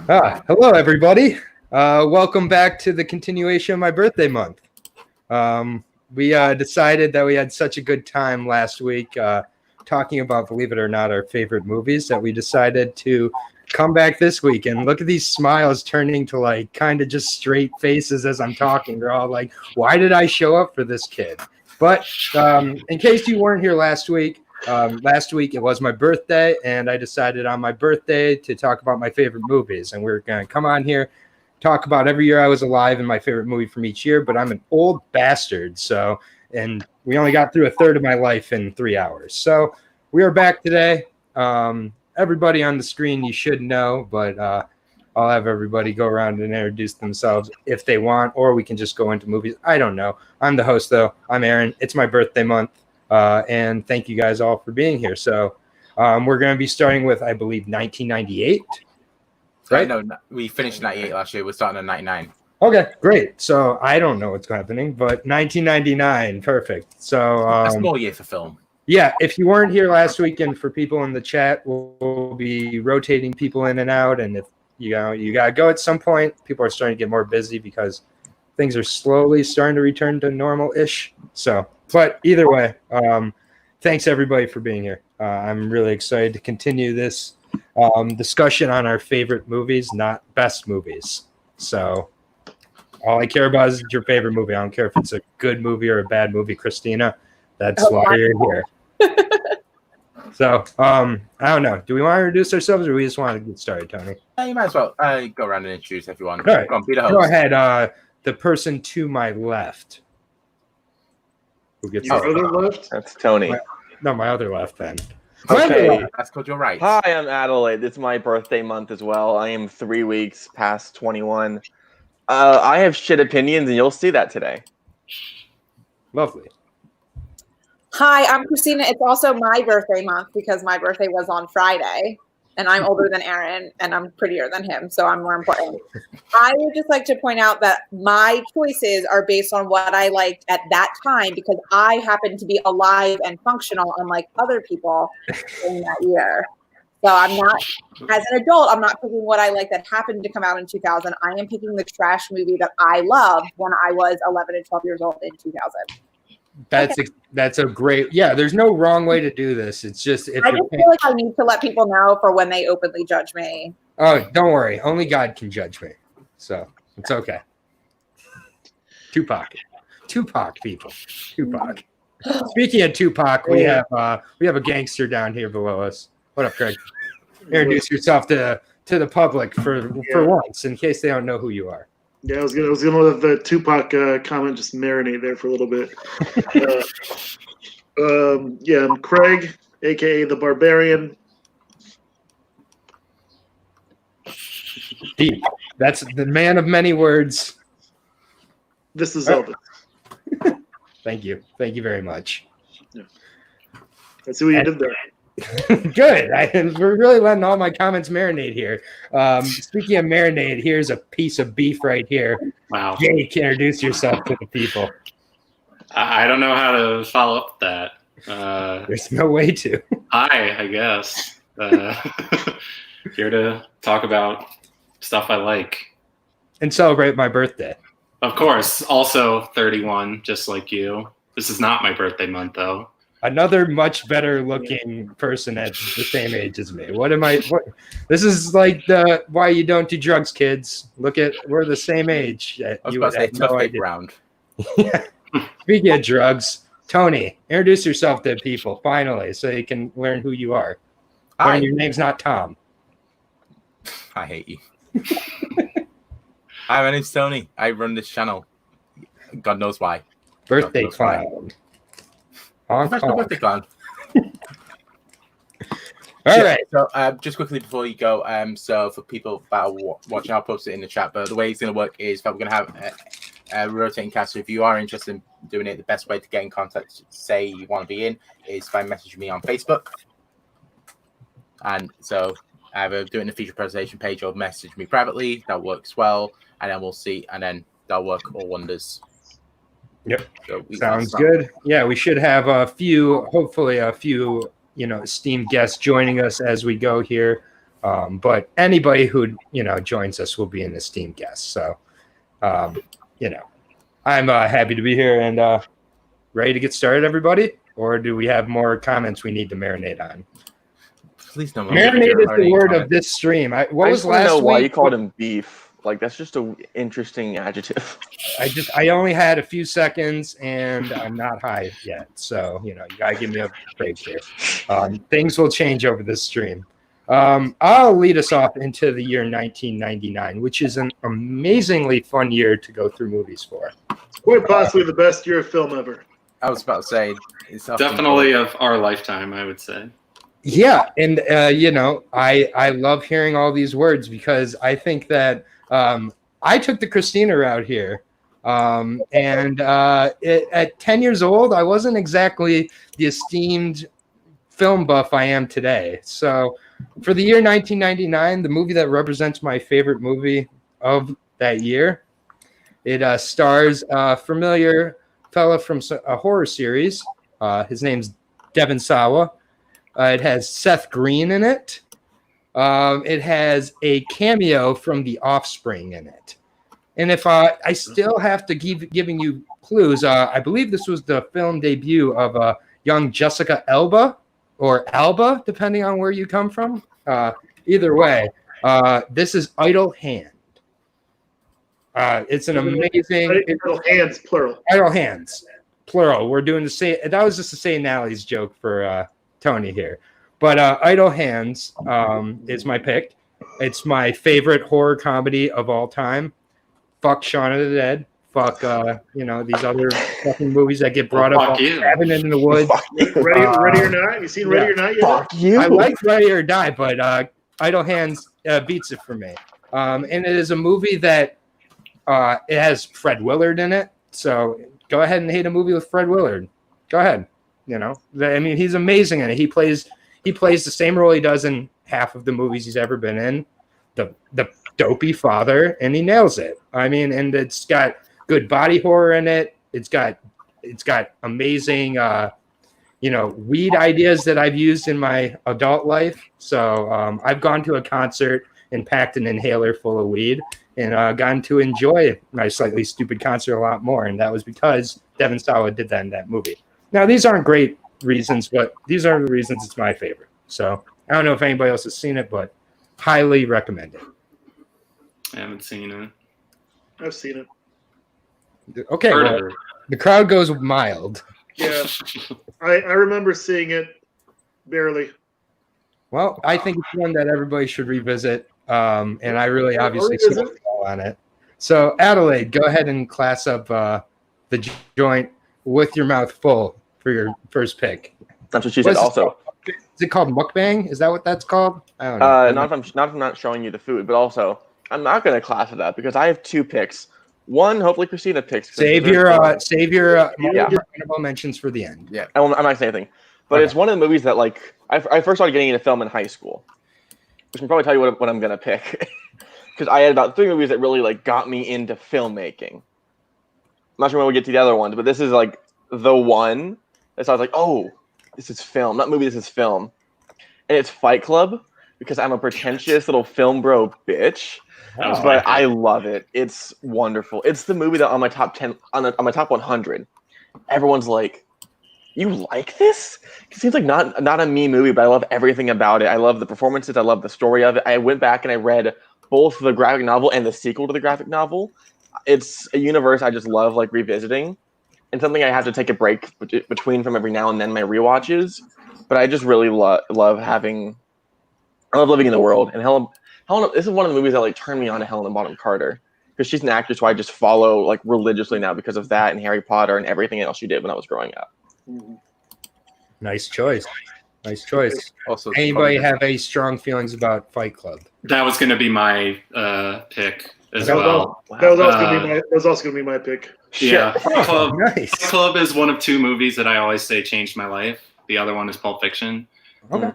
Hello, everybody. Welcome back to the continuation of my birthday month. We decided that we had such a good time last week talking about, believe it or not, our favorite movies that we decided to come back this week and look at these smiles turning to like kind of just straight faces as I'm talking. They're all like, why did I show up for this kid? But in case you weren't here last week it was my birthday, and I decided on my birthday to talk about my favorite movies. And we're going to come on here, talk about every year I was alive and my favorite movie from each year. But I'm an old bastard, and we only got through a third of my life in 3 hours. So we are back today. Everybody on the screen you should know, but I'll have everybody go around and introduce themselves if they want, or we can just go into movies. I don't know. I'm the host, though. I'm Aaron. It's my birthday month. And thank you guys all for being here. So we're going to be starting with, I believe, 1998. Right? No, we finished 98 last year. We're starting at 99. Okay, great. So I don't know what's happening, but 1999, perfect. So that's a small year for film. Yeah, if you weren't here last weekend, for people in the chat, we'll be rotating people in and out. And if you got to go at some point, people are starting to get more busy because things are slowly starting to return to normal-ish. So, but either way, thanks everybody for being here. I'm really excited to continue this discussion on our favorite movies, not best movies. So all I care about is your favorite movie. I don't care if it's a good movie or a bad movie, Christina. That's why you're here. So, I don't know. Do we want to introduce ourselves, or we just want to get started, Tony? You might as well go around and introduce if you want. All right. Go on, be the host. Go ahead. The person to my left. Who gets your other left? That's Tony. My other left, then. Okay. That's called your right. Hi, I'm Adelaide. It's my birthday month as well. I am 3 weeks past 21. I have shit opinions, and you'll see that today. Lovely. Hi, I'm Christina. It's also my birthday month because my birthday was on Friday, and I'm older than Aaron, and I'm prettier than him, so I'm more important. I would just like to point out that my choices are based on what I liked at that time because I happen to be alive and functional, unlike other people in that year. So I'm not, as an adult, I'm not picking what I like that happened to come out in 2000. I am picking the trash movie that I loved when I was 11 and 12 years old in 2000. That's a great, there's no wrong way to do this. It's just I just feel like I need to let people know for when they openly judge me. Oh, don't worry, only God can judge me, so it's okay. Tupac people. Speaking of Tupac, we have a gangster down here below us. What up, Craig? Introduce yourself to the public for once, in case they don't know who you are. Yeah, I was gonna let the Tupac comment just marinate there for a little bit. I'm Craig, aka the Barbarian. Deep. That's the man of many words. This is Elvis. Thank you very much. Yeah. I see what you did there. Good. We're really letting all my comments marinate here. Speaking of marinade, here's a piece of beef right here. Wow. Jake, introduce yourself to the people. I don't know how to follow up that. There's no way to. Hi, I guess. Here to talk about stuff I like. And celebrate my birthday. Of course. Also 31, just like you. This is not my birthday month, though. Another much better looking person at the same age as me. What? This is like the why you don't do drugs, kids. We're the same age. You would have no idea. Round. Yeah. Speaking of drugs, Tony, introduce yourself to people finally, so you can learn who you are. Learn your name's not Tom. I hate you. Hi, my name's Tony. I run this channel. God knows why. Birthday clown. Birthday clown. All right. So just quickly before you go, so for people that are watching, I'll post it in the chat. But the way it's going to work is that we're going to have a rotating cast. So if you are interested in doing it, the best way to get in contact, say you want to be in, is by messaging me on Facebook. And so either do it in the feature presentation page or message me privately. That works well. And then we'll see. And then that'll work all wonders. Yep. So sounds good. Yeah, we should have hopefully a few esteemed guests joining us as we go here. But anybody who joins us will be an esteemed guest. So, I'm happy to be here and ready to get started, everybody. Or do we have more comments we need to marinate on? Please don't. Marinate is the word of this stream. What was last know week? Why you called him beef? Like, that's just an interesting adjective. I only had a few seconds and I'm not high yet. So, you gotta give me a break here. Things will change over this stream. I'll lead us off into the year 1999, which is an amazingly fun year to go through movies for. Quite possibly the best year of film ever. I was about to say, it's Definitely of our lifetime, I would say. Yeah, and I love hearing all these words because I think that I took the Christina route here, and at 10 years old, I wasn't exactly the esteemed film buff I am today. So, for the year 1999, the movie that represents my favorite movie of that year, it stars a familiar fella from a horror series. His name's Devon Sawa. It has Seth Green in it. It has a cameo from The Offspring in it. And if I still have to keep giving you clues, I believe this was the film debut of young Jessica Alba, or Alba, depending on where you come from. Either way, this is Idle Hand. It's an amazing... Idle Hands, plural. Idle Hands, plural. We're doing the same... That was just a St. Nally's joke for... Tony here, but Idle Hands is my pick. It's my favorite horror comedy of all time. Fuck Shaun of the Dead. Fuck these other fucking movies that get brought up. Cabin in the Woods. Ready or Not? You seen Ready or Not yet? Fuck you. I like Ready or Die, but Idle Hands beats it for me. And it is a movie that it has Fred Willard in it. So go ahead and hate a movie with Fred Willard. Go ahead. He's amazing in it. He plays the same role he does in half of the movies he's ever been in, the dopey father, and he nails it. And it's got good body horror in it. It's got amazing, weed ideas that I've used in my adult life. So I've gone to a concert and packed an inhaler full of weed and gotten to enjoy my slightly stupid concert a lot more. And that was because Devon Sawa did that in that movie. Now, these aren't great reasons, but these are the reasons it's my favorite. So I don't know if anybody else has seen it, but highly recommend it. I haven't seen it. I've seen it. Okay, well, the crowd goes mild. Yeah, I remember seeing it barely. Well, I think it's one that everybody should revisit, and I really obviously skipped on it. So, Adelaide, go ahead and class up the joint with your mouth full for your first pick. That's what she said also. Is it called mukbang? Is that what that's called? I don't know. Not if I'm not showing you the food, but also I'm not going to class it up because I have two picks. One, hopefully Christina picks. Save your honorable mentions for the end. Yeah, I'm not going to say anything, but Okay. It's one of the movies that I first started getting into film in high school, which can probably tell you what I'm going to pick because I had about 3 movies that really got me into filmmaking. I'm not sure when we get to the other ones, but this is the one that I was like, oh, this is film. Not movie, this is film. And it's Fight Club because I'm a pretentious little film bro bitch. Oh, But I love it. It's wonderful. It's the movie that on my top 10, on my top 100, everyone's like, you like this? It seems like not a me movie, but I love everything about it. I love the performances. I love the story of it. I went back and I read both the graphic novel and the sequel to the graphic novel. It's a universe I just love revisiting, and something I have to take a break between from every now and then my rewatches. But I just really love living in the world. And Helen, this is one of the movies that turned me on to Helena Bonham Carter because she's an actress who I just follow religiously now because of that and Harry Potter and everything else she did when I was growing up. Nice choice. Nice choice. Also, Anybody have any strong feelings about Fight Club? That was going to be my pick as That well. was also going to be my pick. Yeah, Fight Club. Nice. Fight Club is one of 2 movies that I always say changed my life. The other one is Pulp Fiction. Okay.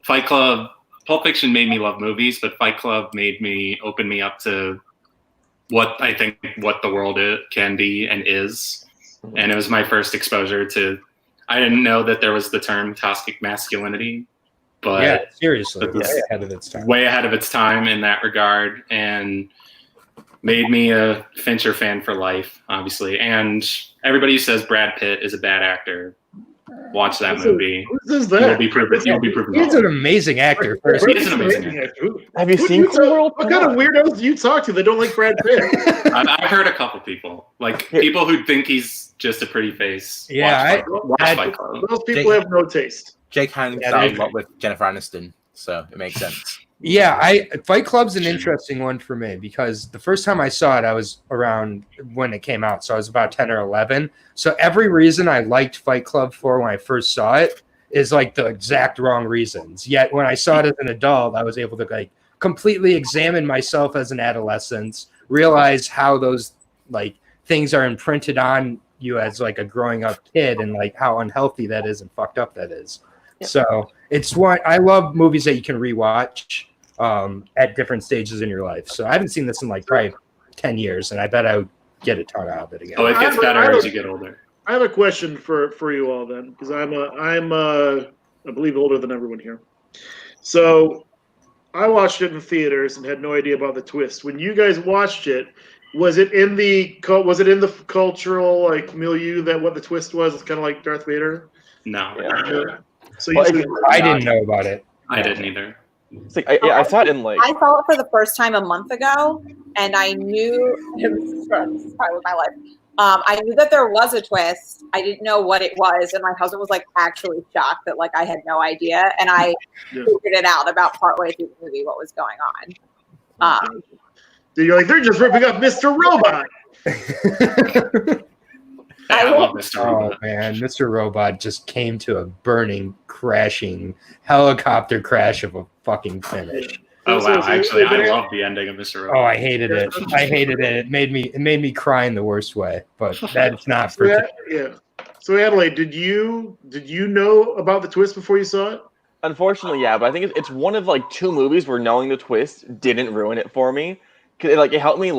Fight Club. Pulp Fiction made me love movies, but Fight Club opened me up to what I think what the world can be and is. And it was my first exposure to. I didn't know that there was the term toxic masculinity but Yeah, seriously, but way this- ahead of its time. way ahead of its time in that regard, and made me a Fincher fan for life, obviously. And everybody who says Brad Pitt is a bad actor, watch that movie. Who says You will that? be proven. You'll be proven He's an wrong. amazing actor. First. He is an amazing actor. Have you seen Cool World? What kind of weirdos do you talk to that don't like Brad Pitt? I've heard a couple people, like people who think he's just a pretty face. Yeah, watch Fight Club. Those people have no taste. Jake hangs Yeah, out they- a lot with Jennifer Aniston, so it makes sense. Yeah, Fight Club's an interesting one for me because the first time I saw it, I was around when it came out, so I was about 10 or 11. So every reason I liked Fight Club for when I first saw it is like the exact wrong reasons. Yet when I saw it as an adult, I was able to like completely examine myself as an adolescent, realize how those like things are imprinted on you as like a growing up kid and like how unhealthy that is and fucked up that is. Yeah. So it's one I love movies that you can rewatch at different stages in your life. So I haven't seen this in like probably 10 years, and I bet I would get a ton out of it again. Oh, it gets better as you get older. I have a question for you all then, because I'm I believe older than everyone here. So I watched it in theaters and had no idea about the twist. When you guys watched it, was it in the cultural like milieu that what the twist was? It's kind of like Darth Vader. No, Yeah. So Well, I didn't know about it. I didn't either. It's like I saw it in like I saw it for the first time a month ago, and I knew this is probably my life. I knew that there was a twist. I didn't know what it was, and my husband was like actually shocked that like I had no idea, and I Yeah. figured it out about partway through the movie what was going on. You're like, they're just ripping off Mr. Robot. I love Mr. Oh Robot. man, Mr. Robot just came to a burning, crashing helicopter crash of a fucking finish. Oh wow! Actually, I love the ending of Mr. Robot. Oh, I hated it. I hated it. It made me cry in the worst way. But that's not for. Yeah. So Adelaide, did you know about the twist before you saw it? unfortunately, yeah, but I think it's one of like two movies where knowing the twist didn't ruin it for me. Cause it helped me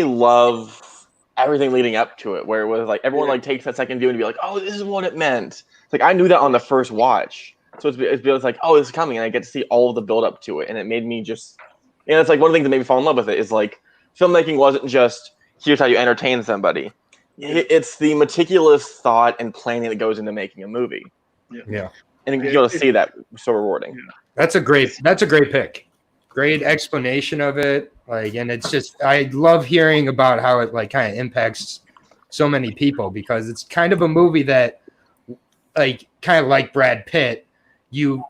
love everything leading up to it, where it was like everyone like takes that second view and be like, oh, this is what it meant. It's like I knew that on the first watch, so it's like, oh, this is coming, and I get to see all of the build up to it, and it made me just, it's like one of the things that made me fall in love with it is like filmmaking wasn't just here's how you entertain somebody. It's the meticulous thought and planning that goes into making a movie. Yeah. And you get to see that, so rewarding. That's a great pick. Great explanation of it. Like, and it's just, I love hearing about how it like kind of impacts so many people, because it's kind of a movie that like, kind of like Brad Pitt, you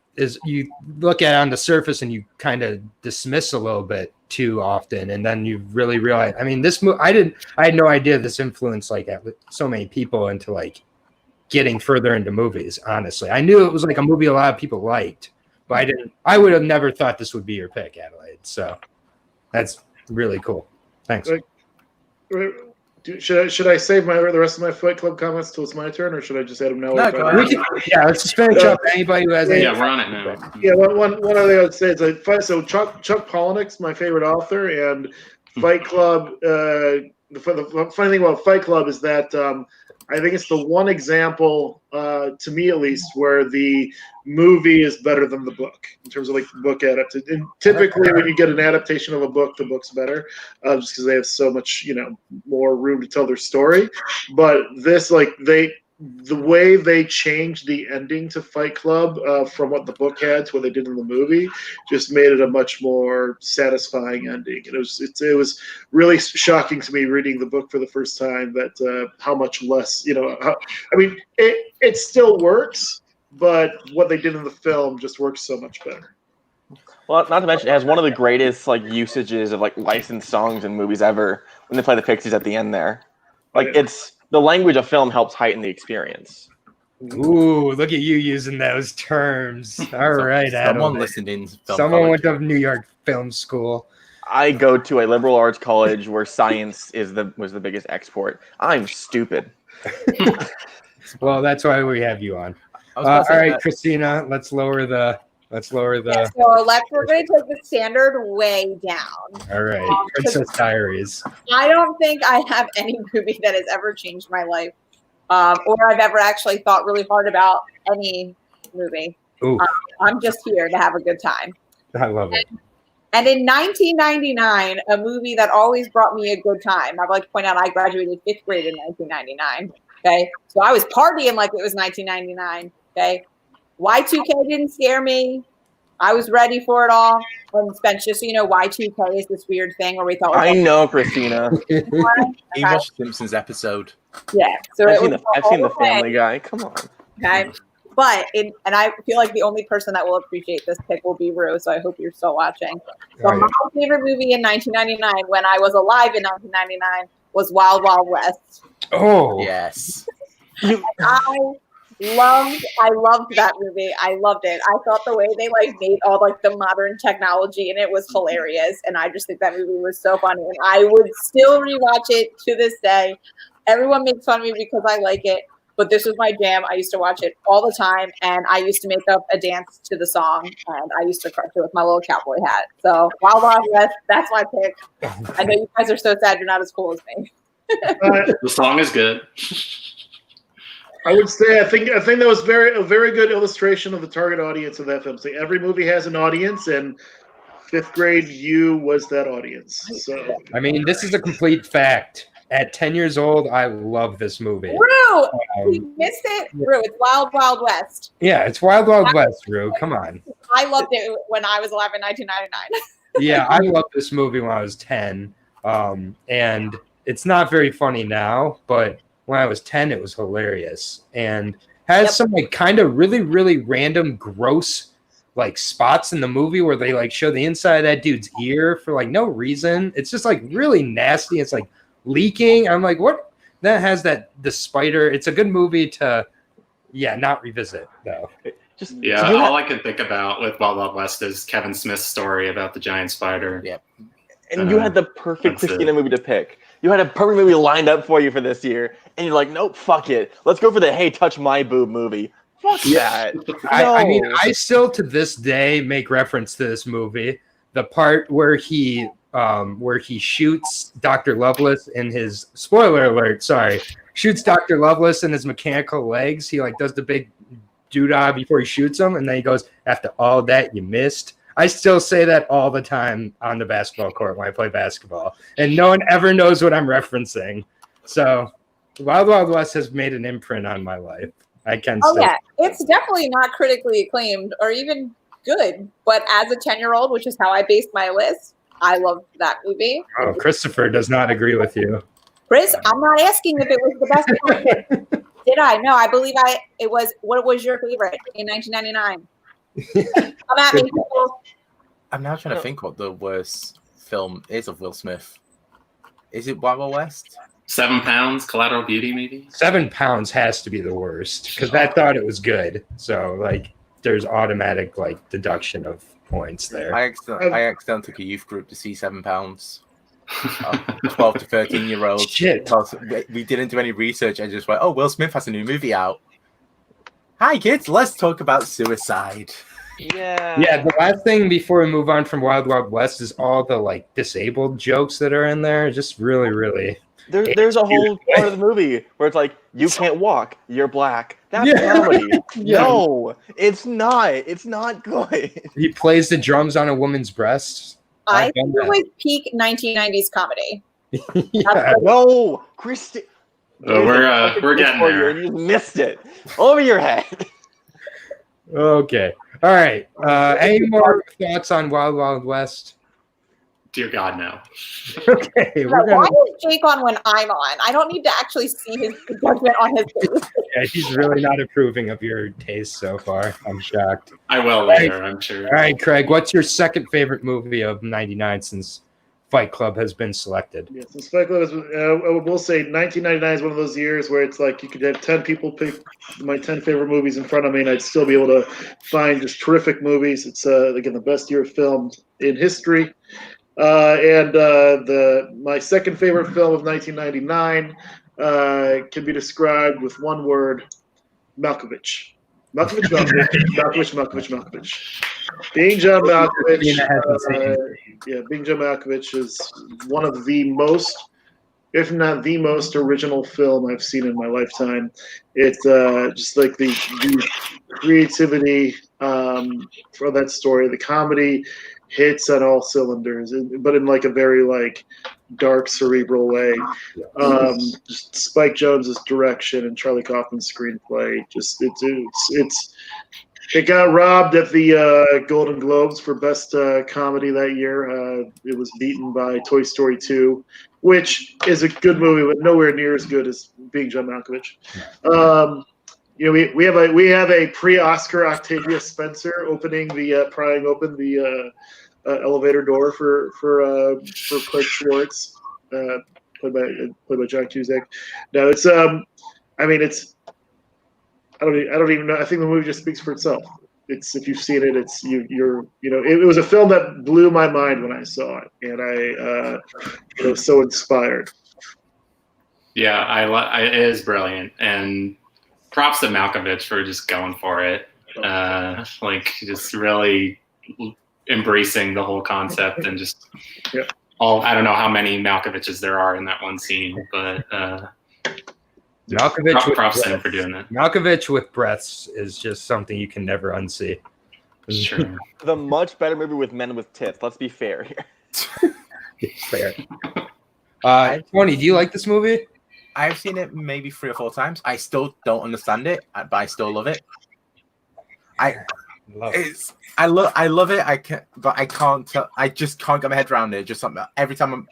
look at it on the surface and you kind of dismiss a little bit too often. And then you really realize, I mean, this movie, I had no idea this influenced like so many people into like getting further into movies. Honestly, I knew it was like a movie a lot of people liked, but I would have never thought this would be your pick, Adelaide. So that's really cool. Thanks. Should I save the rest of my Fight Club comments till it's my turn, or should I just add them now? No, go ahead. Let's just finish up. Anybody who has any. Yeah, we're on it now. Yeah, one other thing I would say is like, so Chuck Palahniuk's my favorite author, and Fight Club. The funny thing about Fight Club is that I think it's the one example, to me at least, where the movie is better than the book in terms of like the book adaptation. And typically, when you get an adaptation of a book, the book's better, just because they have so much, more room to tell their story. But this, the way they changed the ending to Fight Club from what the book had to what they did in the movie just made it a much more satisfying ending. And it was really shocking to me reading the book for the first time that how much less, it still works, but what they did in the film just works so much better. Well, not to mention, it has one of the greatest usages of licensed songs in movies ever when they play the Pixies at the end there. It's the language of film helps heighten the experience. Ooh, look at you using those terms. All right, Adam. Someone listened in. Someone went to New York Film School. I go to a liberal arts college where science was the biggest export. I'm stupid. Well, that's why we have you on. All right, Christina, let's lower the. Yeah, so we're going to take the standard way down. All right, Princess Diaries. I don't think I have any movie that has ever changed my life, or I've ever actually thought really hard about any movie. Ooh, I'm just here to have a good time. I love it. And in 1999, a movie that always brought me a good time. I'd like to point out I graduated 5th grade in 1999. Okay, so I was partying like it was 1999. Okay, Y2K didn't scare me. I was ready for it all. And Spence, just so you know, Y2K is this weird thing where we thought. I know, Christina. He watched Simpsons episode. Yeah, so I've seen the Family Guy. Come on. Okay. But and I feel like the only person that will appreciate this pick will be Rue, so I hope you're still watching. So my favorite movie in 1999, when I was alive in 1999, was Wild Wild West. Oh, Yes. I loved that movie. I loved it. I thought the way they like made all like the modern technology and it was hilarious. And I just think that movie was so funny. And I would still rewatch it to this day. Everyone makes fun of me because I like it. But this was my jam. I used to watch it all the time, and I used to make up a dance to the song, and I used to crush it with my little cowboy hat. So Wild Wild West, that's my pick. I know you guys are so sad you're not as cool as me. The song is good. I would say I think that was a very good illustration of the target audience of that film. So every movie has an audience, and 5th grade you was that audience. So I mean, this is a complete fact. At 10 years old, I love this movie. Rue, you missed it. Rue, it's Wild Wild West. Yeah, it's Wild Wild West, Rue. Come on. I loved it when I was alive in 1999. Yeah, I loved this movie when I was 10. And it's not very funny now, but when I was 10, it was hilarious. And has some like kind of really, really random, gross like spots in the movie where they like show the inside of that dude's ear for like no reason. It's just like really nasty. It's like leaking. I'm like, what? That has the spider. It's a good movie to, not revisit though. All I can think about with Wild Wild West is Kevin Smith's story about the giant spider. Yep. And you had the perfect Christina movie to pick. You had a perfect movie lined up for you for this year, and you're like, nope, fuck it. Let's go for the Hey, Touch My Boob movie. Fuck that. I mean, I still to this day make reference to this movie. The part where he shoots Dr. Lovelace in his spoiler alert, shoots Dr. Lovelace in his mechanical legs. He like does the big doodah before he shoots him, and then he goes, after all that you missed. I still say that all the time on the basketball court when I play basketball, and no one ever knows what I'm referencing. So Wild Wild West has made an imprint on my life. I can say. Yeah, it's definitely not critically acclaimed or even good, but as a 10-year-old, which is how I based my list, I loved that movie. Oh, Christopher does not agree with you. Chris, I'm not asking if it was the best one. Did I? No, I believe it was. What was your favorite in 1999? Come at me, people. I'm now trying to think what the worst film is of Will Smith. Is it Wild Wild West? 7 Pounds, Collateral Beauty, maybe? 7 Pounds has to be the worst because I thought it was good. So, like, there's automatic, like, deduction of points there. I accidentally took a youth group to see 7 Pounds. 12 to 13-year-olds. Shit. We didn't do any research. I just went, oh, Will Smith has a new movie out. Hi, kids. Let's talk about suicide. Yeah, the last thing before we move on from Wild Wild West is all the, like, disabled jokes that are in there. Just really, really... There's a whole part of the movie where it's like, you can't walk, you're black. That's comedy. No, it's not. It's not good. He plays the drums on a woman's breast. I think it was peak 1990s comedy. No, Christy. We're getting there. And you missed it. Over your head. Okay. All right. Any more thoughts on Wild Wild West? Dear God, no. Okay. Why is Jake on when I'm on? I don't need to actually see his judgment on his face. Yeah, he's really not approving of your taste so far. I'm shocked. I will later, I'm sure. All right, Craig, what's your second favorite movie of 99 since Fight Club has been selected? Yeah, since Fight Club I will say 1999 is one of those years where it's like you could have 10 people pick my 10 favorite movies in front of me, and I'd still be able to find just terrific movies. It's, again, the best year of film in history. My second favorite film of 1999 can be described with one word: Malkovich. Malkovich. Being John Malkovich. Being John Malkovich is one of the most, if not the most, original film I've seen in my lifetime. It's just like the creativity for that story. The comedy hits on all cylinders, but in like a very like dark, cerebral way. Just Spike Jonze's direction and Charlie Kaufman's screenplay. Just it got robbed at the Golden Globes for best comedy that year. It was beaten by Toy Story 2, which is a good movie, but nowhere near as good as Being John Malkovich. We have a pre-Oscar Octavia Spencer prying open the elevator door for Craig Schwartz, played by John Cusack. No, it's I don't even know. I think the movie just speaks for itself. It's if you've seen it, it's it was a film that blew my mind when I saw it, and I was so inspired. Yeah, it is brilliant, and props to Malkovich for just going for it, just really embracing the whole concept and just I don't know how many Malkoviches there are in that one scene, but props to him for doing that. Malkovich with breaths is just something you can never unsee. Sure. The much better movie with men with tits. Let's be fair here. Fair. Tony, do you like this movie? I've seen it maybe 3 or 4 times. I still don't understand it, but I still love it. I love it. I can't. I just can't get my head around it. Just something. Every time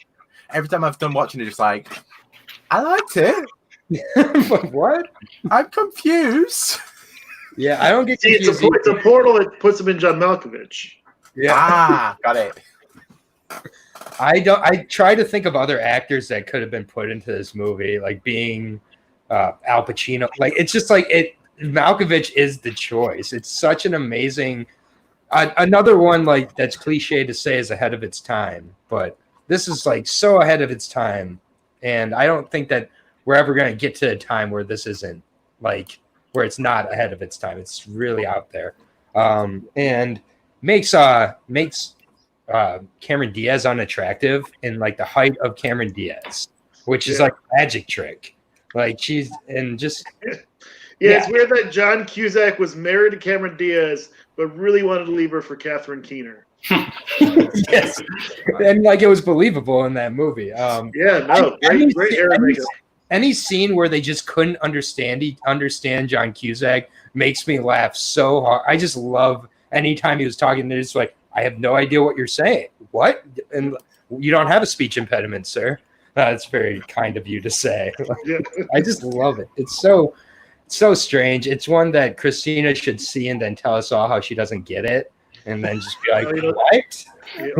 I've done watching it, just like I liked it. What? I'm confused. Yeah, I don't get confused. It's a portal that puts him in John Malkovich. Yeah, got it. I try to think of other actors that could have been put into this movie, like being Al Pacino. Like it's just like Malkovich is the choice. It's such an amazing. Another one like that's cliche to say is ahead of its time, but this is like so ahead of its time, and I don't think that we're ever going to get to a time where this isn't like where it's not ahead of its time. It's really out there, and makes Cameron Diaz unattractive in like the height of Cameron Diaz, which is like a magic trick. Like she's and just it's weird that John Cusack was married to Cameron Diaz, but really wanted to leave her for Catherine Keener. Yes, and like it was believable in that movie. Great era makeup. Any scene where they just couldn't understand John Cusack makes me laugh so hard. I just love anytime he was talking. They're just like, I have no idea what you're saying. What? And you don't have a speech impediment, sir. That's very kind of you to say. I just love it. It's so strange. It's one that Christina should see and then tell us all how she doesn't get it, and then just be like, "What? I'm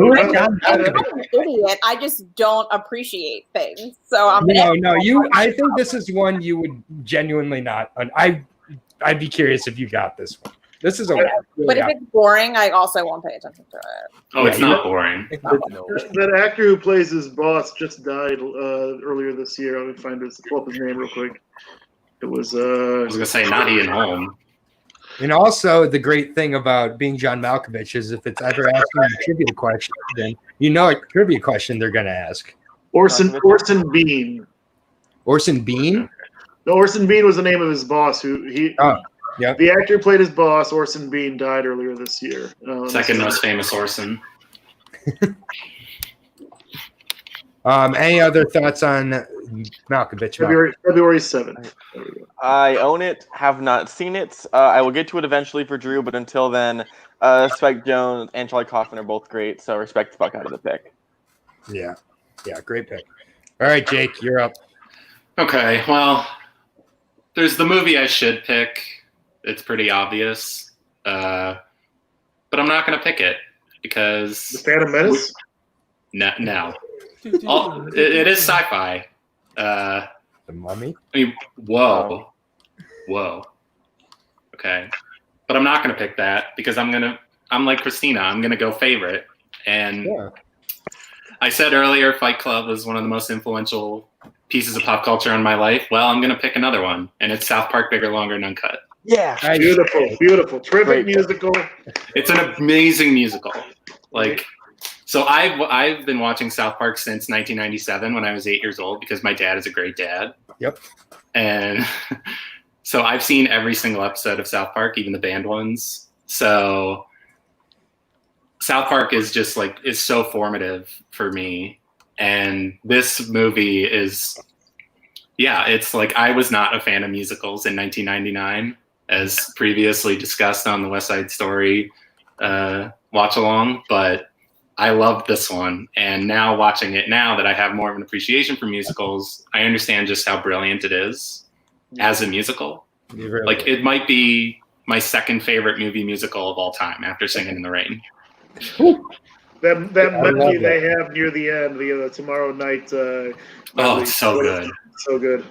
an idiot. I just don't appreciate things. So I'm no. I think this is one you would genuinely not. I'd be curious if you got this one. This is really but if it's boring, I also won't pay attention to it. Oh, it's not boring. That actor who plays his boss just died earlier this year. Let me pull up his name real quick. It was. I was gonna say not Ian Holm. And also, the great thing about being John Malkovich is if it's ever asking a trivia question, then you know a trivia question they're going to ask. Orson Bean. Orson Bean? No, Orson Bean was the name of his boss. The actor who played his boss, Orson Bean, died earlier this year. Second most famous Orson. Any other thoughts on Malkovich? February 7th. I own it, have not seen it. I will get to it eventually for Drew, but until then, Spike Jonze and Charlie Kaufman are both great, so respect the fuck out of the pick. Yeah, great pick. All right, Jake, you're up. Okay, well, there's the movie I should pick. It's pretty obvious, but I'm not going to pick it because... The Phantom Menace? No. It is sci-fi. The Mummy? I mean, whoa. Okay. But I'm not going to pick that because I'm like Christina. I'm going to go favorite. And I said earlier, Fight Club was one of the most influential pieces of pop culture in my life. Well, I'm going to pick another one, and it's South Park Bigger, Longer, and Uncut. Yeah. Beautiful. Terrific musical. It's an amazing musical. So I've been watching South Park since 1997 when I was 8 years old because my dad is a great dad. Yep. And So I've seen every single episode of South Park, even the banned ones. So South Park is just like is so formative for me, and this movie is, yeah, it's like I was not a fan of musicals in 1999, as previously discussed on the West Side Story watch along, but I loved this one, and now watching it now that I have more of an appreciation for musicals, I understand just how brilliant it is as a musical. Really Like it might be my second favorite movie musical of all time after Singing in the Rain. That I love medley that. they have near the end, the tomorrow night. Oh, medley. it's so good. So good.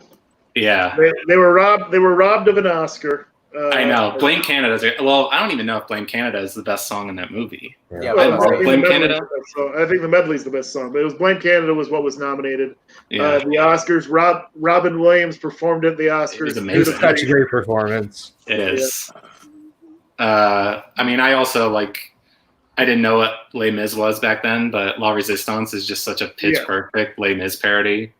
Yeah, They were robbed of an Oscar. I know. Blame Canada's. Well, I don't even know if Blame Canada is the best song in that movie. Yeah, Well, I I think Blame the medley's Canada? the best song. I think the medley's the best song, but it was Blame Canada was what was nominated. Yeah, The Oscars. Robin Williams performed at the Oscars. It was It was amazing. such a great performance. it is. I mean, I also like. I didn't know what Les Mis was back then, but La Resistance is just such a pitch perfect Les Mis parody.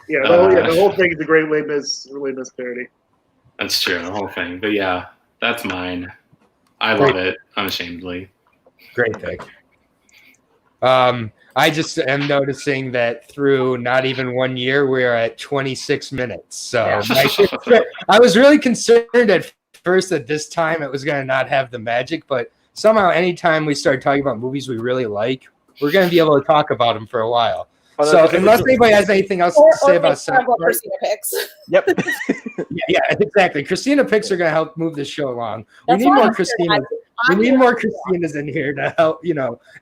Yeah, the whole thing is a great Les Mis parody. That's true, the whole thing. But yeah, that's mine. I love it unashamedly. Great pick. I just am noticing that through not even 1 year, we're at 26 minutes. So I was really concerned at first that this time it was going to not have the magic, but somehow anytime we start talking about movies we really like, we're going to be able to talk about them for a while. So unless anybody has anything else to say about South Park, Christina picks. Yep. yeah, exactly. Christina picks are going to help move this show along. We That's need why more I'm here, Christinas. We need more Christinas in here to help.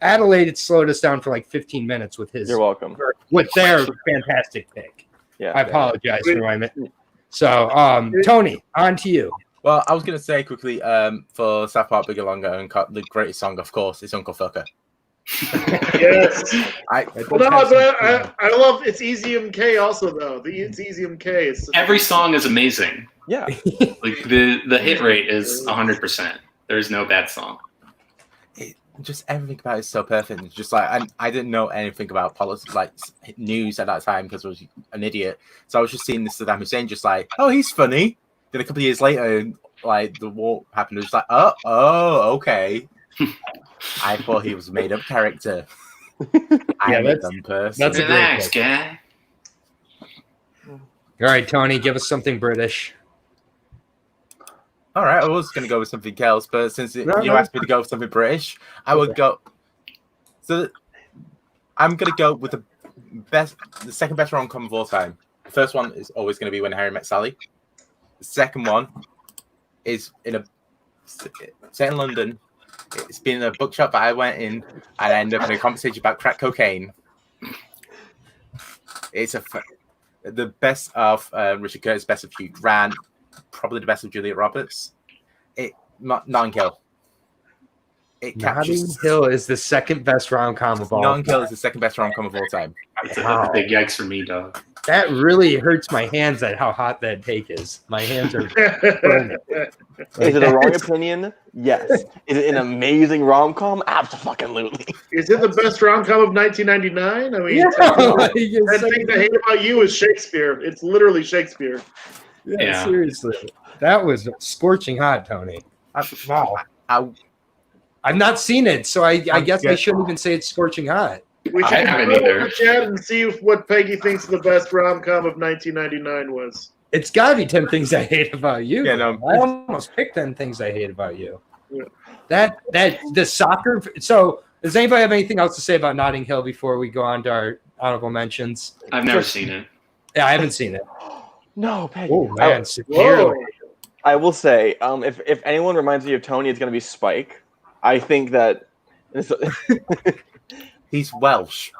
Adelaide slowed us down for like 15 minutes with You're welcome. with their fantastic pick. Yeah. I apologize for my minute. So, Tony, on to you. Well, I was going to say quickly for South Park Bigger Longer, and the greatest song, of course, is Uncle Fucker. Yes. I love It's Easy MK also though. It's Easy MK. Every song is amazing. Yeah. Like the hit rate is 100%. There's no bad song. just everything about it is so perfect. It's just like I didn't know anything about politics, like news at that time because I was an idiot. So I was just seeing this Saddam Hussein, just like, oh, he's funny. Then a couple of years later, like the war happened, I was just like, oh, okay. I thought he was a made up character. I'm a dumb person. That's a Relax, great guy. All right, Tony, give us something British. All right, I was going to go with something else, but since you asked me to go with something British, I would go. So I'm going to go with the second best rom-com of all time. The first one is always going to be When Harry Met Sally. The second one is set in London. It's been a bookshop that I went in, and I ended up in a conversation about crack cocaine. It's the best of Richard Curtis, best of Hugh Grant, probably the best of Juliet Roberts. Notting Hill. Notting Hill is the second best rom-com of all time. Notting Hill is the second best rom-com of all time. That's a big yikes for me, dog. That really hurts my hands at how hot that take is. My hands are burning. Is it a wrong opinion? Yes. Is it an amazing rom-com? Absolutely. Is it the best rom-com of 1999? I mean, that thing I hate about you is Shakespeare. It's literally Shakespeare. Yeah, seriously. That was scorching hot, Tony. Wow. I've not seen it, so I guess I shouldn't even say it's scorching hot. We I should haven't go either. over the chat and see what Peggy thinks the best rom-com of 1999 was. It's got to be 10 Things I Hate About You. Yeah, no. I almost picked 10 Things I Hate About You. Yeah. That the soccer. So, does anybody have anything else to say about Notting Hill before we go on to our honorable mentions? I've never seen it. Yeah, I haven't seen it. No, Peggy. Oh man, severely. I will say, if anyone reminds me of Tony, it's going to be Spike. I think that. He's Welsh.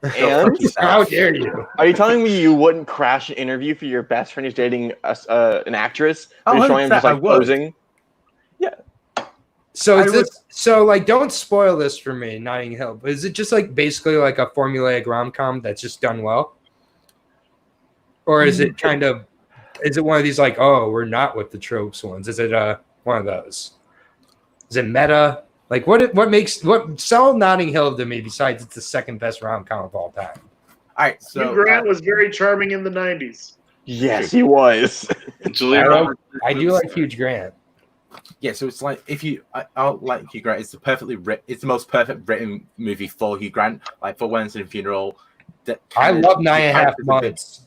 And How dare you? are you telling me you wouldn't crash an interview for your best friend who's dating an actress? Oh, You're showing him just 100%, I like would. posing. So I is this so like don't spoil this for me, Notting Hill. But is it just like basically like a formulaic rom-com that's just done well? Or is it kind of one of these like, oh, we're not with the tropes ones? Is it one of those? Is it meta? Like what sell Notting Hill to me besides it's the second best rom-com of all time? All right, so Hugh Grant was very charming in the 90s. Yes, he was. Julia I Roberts. do like Hugh Grant. Yeah, so it's like if you, I like Hugh Grant. It's it's the most perfect written movie for Hugh Grant. Like for Wednesday Funeral. I love 9.5 characters are good. months.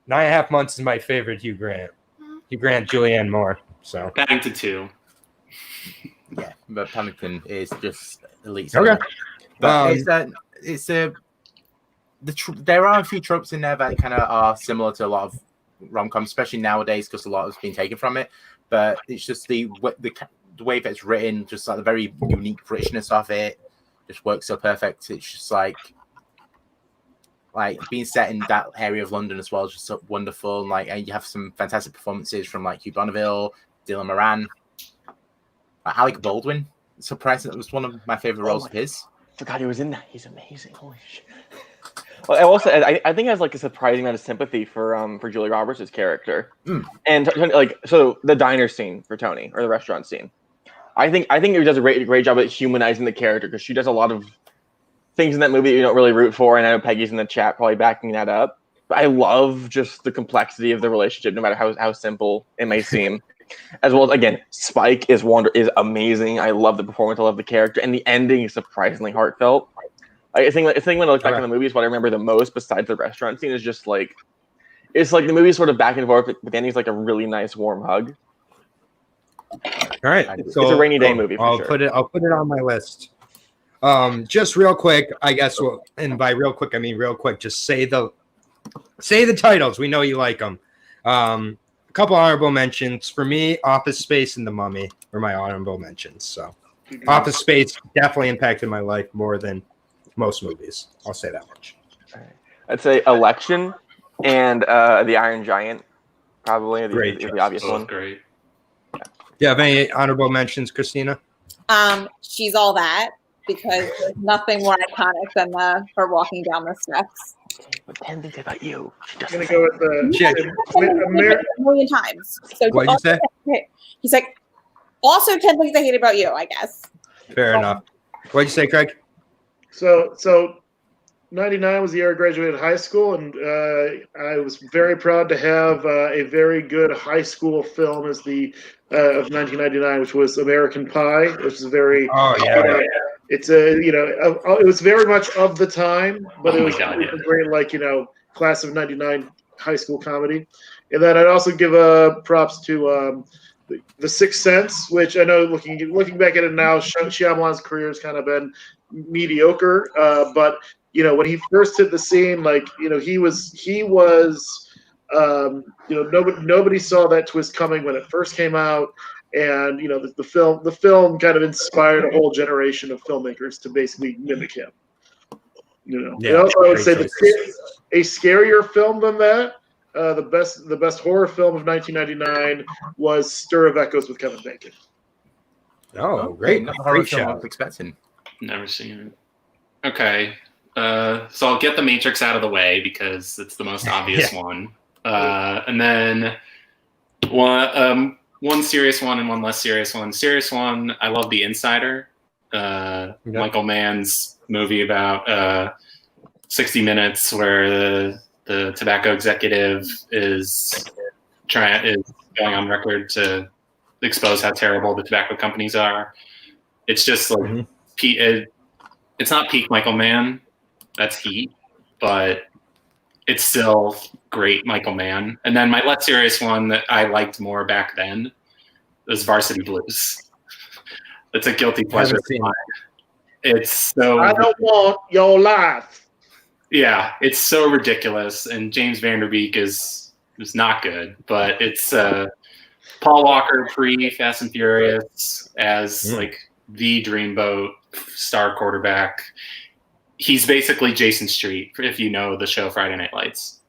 9.5 months is my favorite Hugh Grant. Hugh Grant, Julianne Moore. So Paddington 2. Yeah, but Paddington is just elite. Okay. But there are a few tropes in there that kind of are similar to a lot of rom-coms, especially nowadays because a lot has been taken from it. But it's just the way that it's written, just like the very unique Britishness of it, just works so perfect. It's just like being set in that area of London as well is just so wonderful. And you have some fantastic performances from like Hugh Bonneville, Dylan Moran, Alec Baldwin. Surprising, that was one of my favorite roles of his. Forgot he was in that. He's amazing. Holy shit. Well, I also I think I has like a surprising amount of sympathy for Julia Roberts' character, and like so the diner scene for Tony or the restaurant scene. I think he does a great job at humanizing the character because she does a lot of things in that movie that you don't really root for, and I know Peggy's in the chat probably backing that up. But I love just the complexity of the relationship, no matter how simple it may seem. As well as, again, Spike is amazing. I love the performance. I love the character, and the ending is surprisingly heartfelt. I think when I look back on the movies, what I remember the most, besides the restaurant scene, is just like it's like the movie's sort of back and forth, but the ending's like a really nice warm hug. All right, so it's a rainy day movie. I'll put it on my list. Just real quick, I guess. And by real quick, I mean real quick. Just say the titles. We know you like them. A couple honorable mentions for me. Office Space and The Mummy were my honorable mentions. So, Office Space definitely impacted my life more than most movies. I'll say that much. I'd say Election and The Iron Giant, probably the obvious one. Great. Do you have any honorable mentions, Christina? She's All That, because there's nothing more iconic than her walking down the steps. But 10 things about you. I'm gonna go with the a million times. So what did you say? He's like, also 10 things I hate about you, I guess. Fair enough. What did you say, Craig? So 99 was the year I graduated high school, and I was very proud to have a very good high school film as the of 1999, which was American Pie, which is very. Oh yeah. It's it was very much of the time, but it was great, class of 99 high school comedy. And then I'd also give props to The Sixth Sense, which I know looking back at it now, Shyamalan's career has kind of been mediocre, but when he first hit the scene, he was nobody saw that twist coming when it first came out, and the film kind of inspired a whole generation of filmmakers to basically mimic him. And also I would say a scarier film than that, the best horror film of 1999 was Stir of Echoes with Kevin Bacon. Oh, great! Not the horror film I was expecting. Never seen it. Okay, so I'll get The Matrix out of the way because it's the most obvious one, and then one serious one and one less serious one. Serious one, I love The Insider, Michael Mann's movie about 60 Minutes, where the tobacco executive is going on record to expose how terrible the tobacco companies are. It's just like it's not peak Michael Mann, that's Heat, but it's still great Michael Mann. And then my less serious one that I liked more back then was Varsity Blues. It's a guilty pleasure of mine. It's so I don't want your life. Yeah, it's so ridiculous, and James Van Der Beek is not good, but it's Paul Walker pre Fast and Furious as like the dreamboat star quarterback. He's basically Jason Street, if you know the show Friday Night Lights,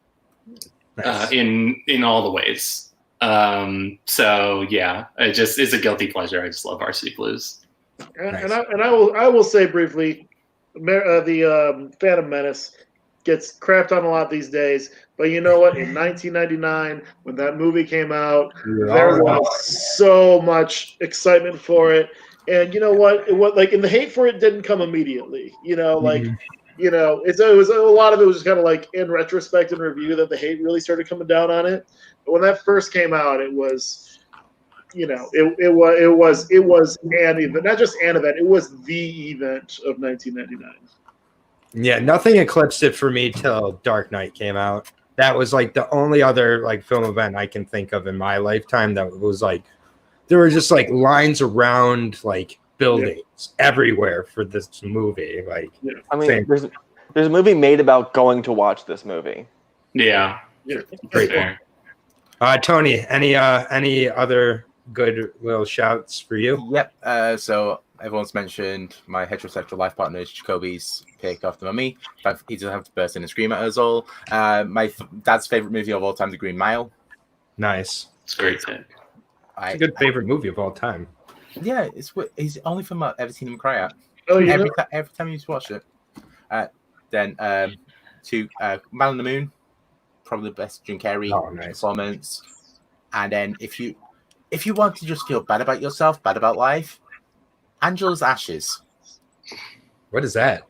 in all the ways. So yeah, it just is a guilty pleasure. I just love Varsity Blues. And I will say briefly, the Phantom Menace gets crapped on a lot these days. But you know what? In 1999, when that movie came out, there was so much excitement for it. And you know what? And the hate for it didn't come immediately. it was a lot of it was just kind of like in retrospect and review that the hate really started coming down on it. But when that first came out, it was, it was an event, not just an event, it was the event of 1999. Yeah, nothing eclipsed it for me till Dark Knight came out. That was like the only other like film event I can think of in my lifetime that was like there were just like lines around like buildings everywhere for this movie. Like, I mean, there's a movie made about going to watch this movie. Yeah. Great one. Tony, any other good little shouts for you? Yep. So everyone's mentioned my heterosexual life partner's Jacoby's pick of The Mummy. He doesn't have to burst in and scream at us all. My dad's favorite movie of all time, The Green Mile. Nice. It's a great pick. It's a good favorite movie of all time. Yeah, it's the only film I've ever seen him cry at. Oh, every time you watch it. Then to Man on the Moon, probably the best Jim Carrey performance. And then if you want to just feel bad about yourself, bad about life, Angela's Ashes. What is that?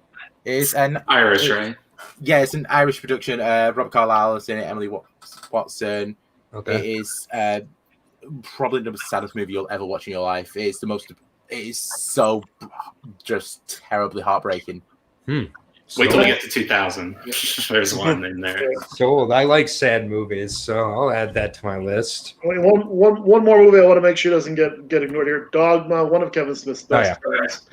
It's an Irish, right? Yeah, it's an Irish production. Robert Carlyle is in it, Emily Watson. Okay. It is probably the saddest movie you'll ever watch in your life. It is so just terribly heartbreaking. Wait till we get to 2000. There's one in there. Sold. I like sad movies, so I'll add that to my list. One more movie I want to make sure doesn't get ignored here. Dogma, one of Kevin Smith's best films.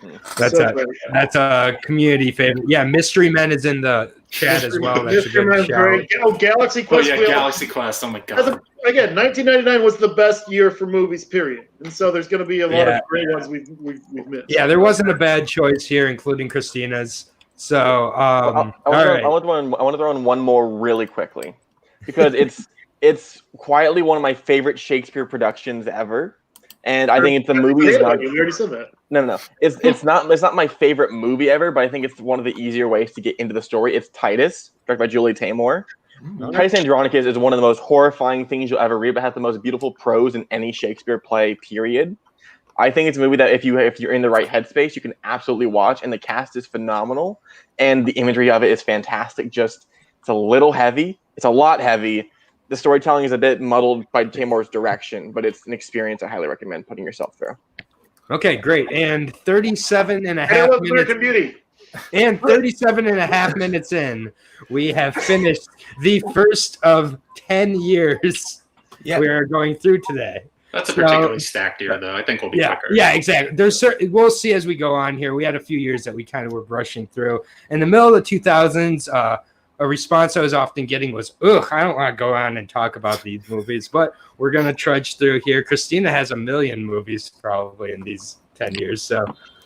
That's a community favorite. Yeah, Mystery Men is in the chat as well. That's a good shout. Oh, Galaxy Quest. Oh yeah, Galaxy Quest. Oh my god. Again, 1999 was the best year for movies, period. And so there's going to be a lot of great ones we've missed. Yeah, there wasn't a bad choice here, including Christina's. So, I want to throw in one more really quickly because it's quietly one of my favorite Shakespeare productions ever, and I think it's the movie. We already said that. No. It's not my favorite movie ever, but I think it's one of the easier ways to get into the story. It's Titus, directed by Julie Taymor. Titus Andronicus is one of the most horrifying things you'll ever read, but has the most beautiful prose in any Shakespeare play. Period. I think it's a movie that if you're in the right headspace, you can absolutely watch, and the cast is phenomenal, and the imagery of it is fantastic. Just it's a little heavy. It's a lot heavy. The storytelling is a bit muddled by Taymor's direction, but it's an experience I highly recommend putting yourself through. Okay, great. And 37 and a half minutes. Beauty. And 37 and a half minutes in, we have finished the first of 10 years we are going through today. That's a particularly stacked year, though. I think we'll be quicker. Yeah, exactly. We'll see as we go on here. We had a few years that we kind of were brushing through. In the middle of the 2000s, a response I was often getting was, I don't want to go on and talk about these movies, but we're going to trudge through here. Christina has a million movies probably in these 10 years. So,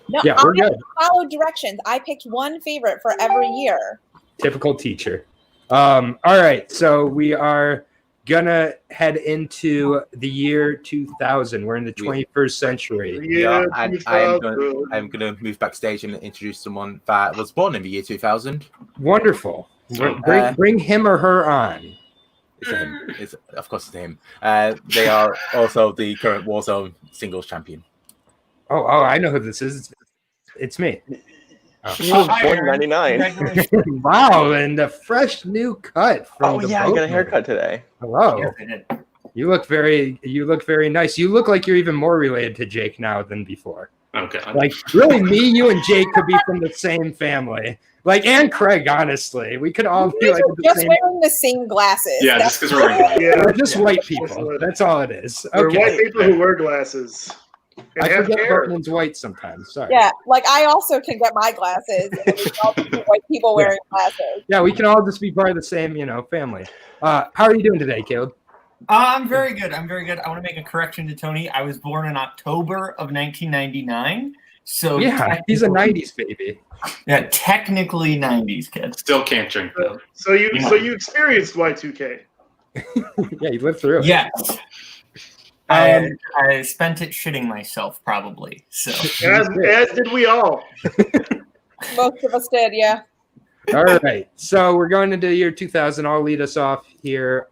we're good. Follow directions. I picked one favorite for every year. Typical teacher. All right. So we are gonna head into the year 2000. We're in the 21st century. Yeah, and I'm gonna move backstage and introduce someone that was born in the year 2000. Wonderful. Bring him or her on. Of course, it's him. They are also the current Warzone singles champion. Oh, I know who this is. It's me. He was born in 99. Wow, and a fresh new cut from I got a haircut today. Hello. You look very nice. You look like you're even more related to Jake now than before. Okay. Like really, me, you, and Jake could be from the same family. Like, and Craig, honestly, we could all be like wearing the same glasses. Yeah, just because we're wearing glasses. We're just white people. That's all it is. We're white people who wear glasses. I forget Bartman's white sometimes. Sorry. Yeah, like I also can get my glasses. And we all white people wearing glasses. Yeah, we can all just be part of the same, family. How are you doing today, Caleb? I'm very good. I want to make a correction to Tony. I was born in October of 1999. So yeah, he's a 90s baby. Yeah, technically 90s kid. Still can't drink though. So you experienced Y2K. Yeah, you lived through it. Yes. I spent it shitting myself, probably. So as did we all. Most of us did, yeah. All right, so we're going into the year 2000. I'll lead us off here,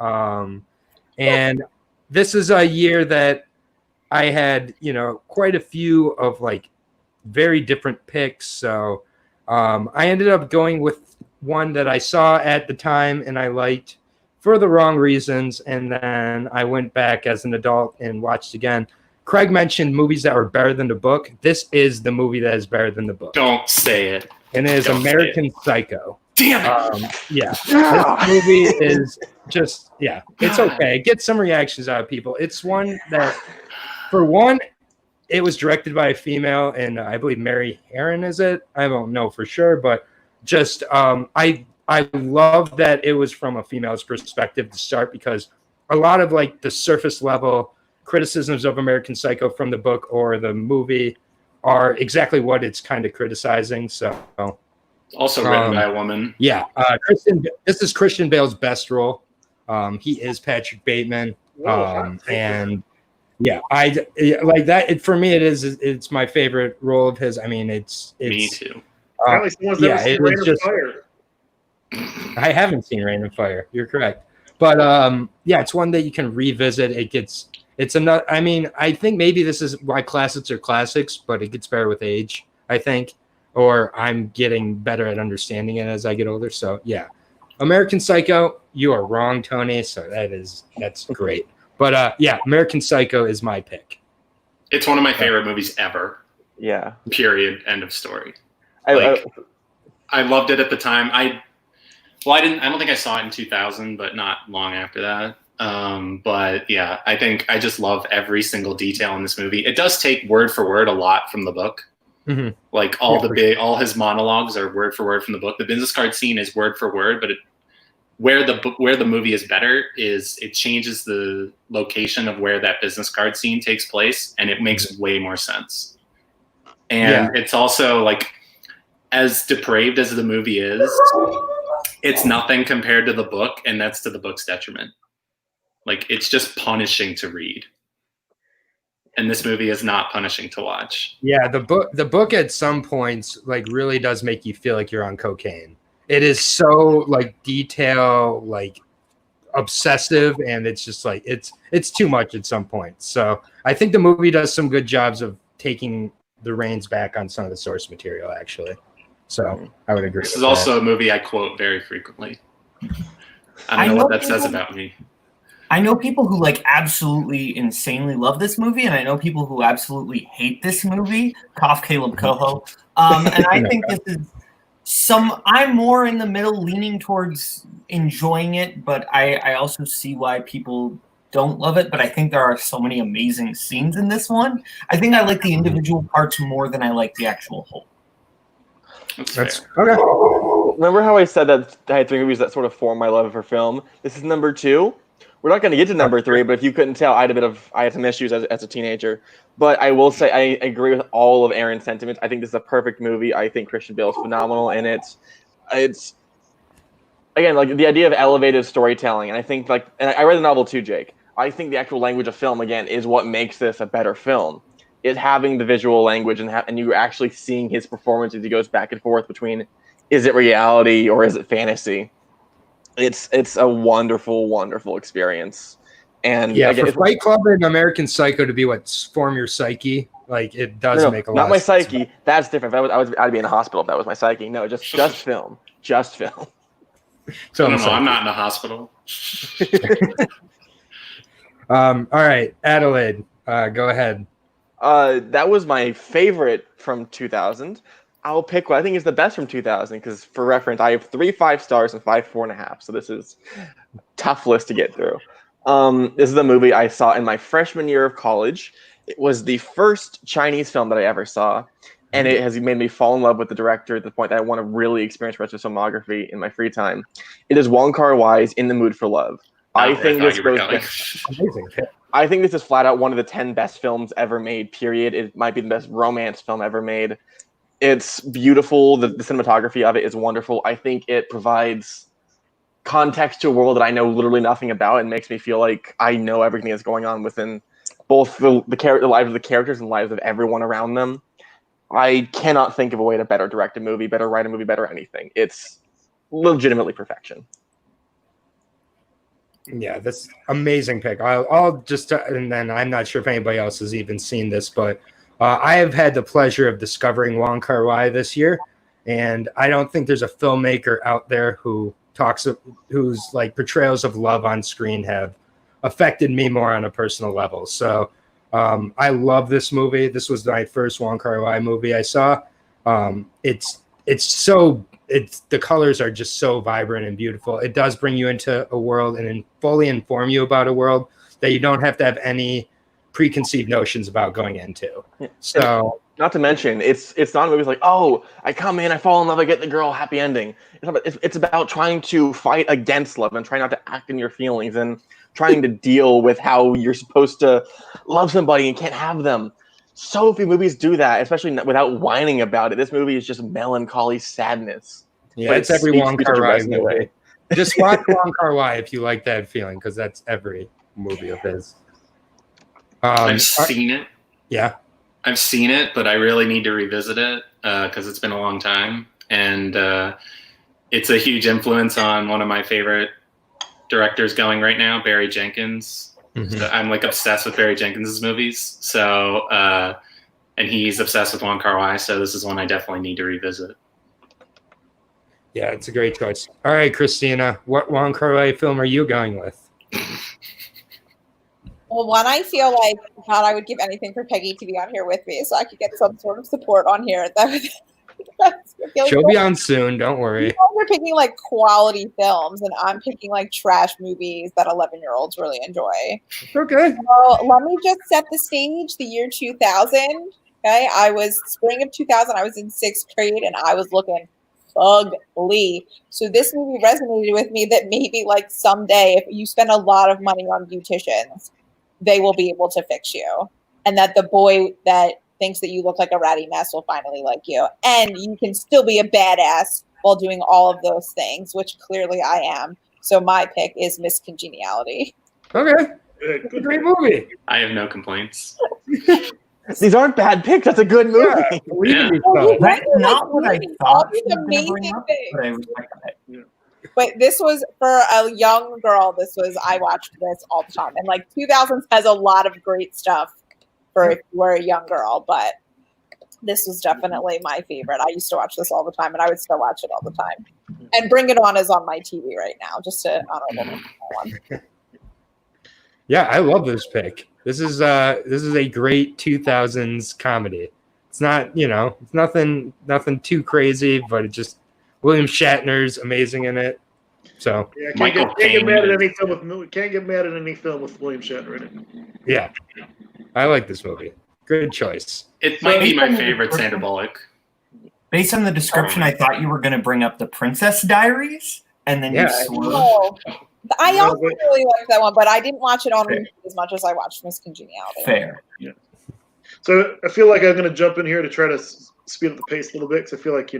and this is a year that I had, quite a few of like very different picks. So I ended up going with one that I saw at the time and I liked for the wrong reasons, and then I went back as an adult and watched again. Craig mentioned movies that were better than the book. This is the movie that is better than the book. Don't say it. And it is Don't say American Psycho. Damn it. Yeah. This movie is just, it's okay. It gets some reactions out of people. It's one that, for one, it was directed by a female, and I believe Mary Herron is it? I don't know for sure, but just I love that it was from a female's perspective to start, because a lot of like the surface level criticisms of American Psycho from the book or the movie are exactly what it's kind of criticizing. So Also written by a woman. Yeah, this is Christian Bale's best role. He is Patrick Bateman, and I like that. For me, it's my favorite role of his. I mean, it's me too. It's just. I haven't seen Rain and Fire. You're correct, but it's one that you can revisit. It's another. I mean, I think maybe this is why classics are classics, but it gets better with age, I think, or I'm getting better at understanding it as I get older. So yeah, American Psycho. You are wrong, Tony. So that's great. But American Psycho is my pick. It's one of my favorite movies ever. Yeah. Period. End of story. I loved it at the time. I don't think I saw it in 2000, but not long after that. But yeah, I think I just love every single detail in this movie. It does take word for word a lot from the book. Mm-hmm. Like all his monologues are word for word from the book. The business card scene is word for word, but where the movie is better is it changes the location of where that business card scene takes place, and it makes way more sense. And it's also like, as depraved as the movie is, it's nothing compared to the book, and that's to the book's detriment. Like, it's just punishing to read. And this movie is not punishing to watch. Yeah, the book at some points like really does make you feel like you're on cocaine. It is so like detail, like obsessive, and it's just like it's too much at some point. So I think the movie does some good jobs of taking the reins back on some of the source material, actually. So I would agree. This is also a movie I quote very frequently. I don't know what that says about me. I know people who like absolutely insanely love this movie, and I know people who absolutely hate this movie. Cough, Caleb Coho. And I think this is I'm more in the middle, leaning towards enjoying it, but I also see why people don't love it. But I think there are so many amazing scenes in this one. I think I like the individual parts more than I like the actual whole. That's okay. Remember how I said that I had three movies that sort of form my love for film? This is number 2. We're not going to get to number 3, but if you couldn't tell, I had some issues as a teenager. But I will say I agree with all of Aaron's sentiments. I think this is a perfect movie. I think Christian Bale is phenomenal in it. It's again like the idea of elevated storytelling, and I think and I read the novel too, Jake. I think the actual language of film again is what makes this a better film. Is having the visual language and you're actually seeing his performance as he goes back and forth between is it reality or is it fantasy. It's a wonderful, wonderful experience. And for Fight Club and American Psycho to be what form your psyche, like it does make a lot. Not my of sense. psyche. That's different. I'd be in the hospital if that was my psyche. No, just film, just film. So no, I'm not in the hospital. All right, Adelaide, go ahead. That was my favorite from 2000. I'll pick what I think is the best from 2000 because, for reference, I have 3 5 stars and 5 4.5. So this is a tough list to get through. This is a movie I saw in my freshman year of college. It was the first Chinese film that I ever saw, and it has made me fall in love with the director to the point that I want to really experience retro filmography in my free time. It is Wong Kar-wai's In the Mood for Love. I think this is flat out one of the 10 best films ever made, period. It might be the best romance film ever made. It's beautiful. The cinematography of it is wonderful. I think it provides context to a world that I know literally nothing about and makes me feel like I know everything that's going on within both the lives of the characters and the lives of everyone around them. I cannot think of a way to better direct a movie, better write a movie, better anything. It's legitimately perfection. Yeah, that's amazing pick. I'll just and then I'm not sure if anybody else has even seen this, but I have had the pleasure of discovering Wong Kar-wai this year, And I don't think there's a filmmaker out there whose like portrayals of love on screen have affected me more on a personal level. So I love this movie. This was my first Wong Kar-wai movie I saw. The colors are just so vibrant and beautiful. It does bring you into a world and fully inform you about a world that you don't have to have any preconceived notions about going into. So, not to mention, it's not a movie like, oh, I come in, I fall in love, I get the girl, happy ending. It's about trying to fight against love and trying not to act in your feelings and trying to deal with how you're supposed to love somebody and can't have them. So few movies do that, especially without whining about it. This movie is just melancholy sadness. Yeah, But it's every Wong Kar-wai in a movie. way. Just watch Wong Kar-wai if you like that feeling, because that's every movie of his. I've seen it. Yeah. I've seen it, but I really need to revisit it because it's been a long time. And it's a huge influence on one of my favorite directors going right now, Barry Jenkins. Mm-hmm. So I'm like obsessed with Barry Jenkins' movies. So, and he's obsessed with Wong Kar-wai. So this is one I definitely need to revisit. Yeah, it's a great choice. All right, Christina, what Wong Kar-wai film are you going with? Well, one, I feel like, God, I would give anything for Peggy to be on here with me so I could get some sort of support on here. She'll be on soon, don't worry. You guys are picking like quality films, and I'm picking like trash movies that 11-year-olds really enjoy. Okay. So let me just set the stage. The year 2000. Okay, I was spring of 2000. I was in 6th grade, and I was looking ugly. So this movie resonated with me that maybe like someday, if you spend a lot of money on beauticians, they will be able to fix you, and that the boy that thinks that you look like a ratty mess will finally like you, and you can still be a badass while doing all of those things, which clearly I am. So my pick is Miss Congeniality. Okay. It's a great movie. I have no complaints. These aren't bad picks. That's a good movie. Yeah. That's not what I thought. All these she was gonna bring amazing up, things. but I respect it. But this was, for a young girl, I watched this all the time. And like 2000s has a lot of great stuff for if you were a young girl, but this was definitely my favorite. I used to watch this all the time, and I would still watch it all the time. And Bring It On is on my TV right now, just to honorable one. Yeah, I love this pick. This is a great 2000s comedy. It's not, it's nothing too crazy, but it just William Shatner's amazing in it. So Yeah, Michael can't get Caine. mad at any film with William Shatner in it. yeah, I like this movie. Good choice. It might be my favorite Sandra Bullock. Based on the description, I thought you were going to bring up the Princess Diaries, and then you swerved. Oh, I also really liked that one, but I didn't watch it on repeat as much as I watched Miss Congeniality. Fair. So I feel like I'm going to jump in here to try to speed up the pace a little bit, because I feel like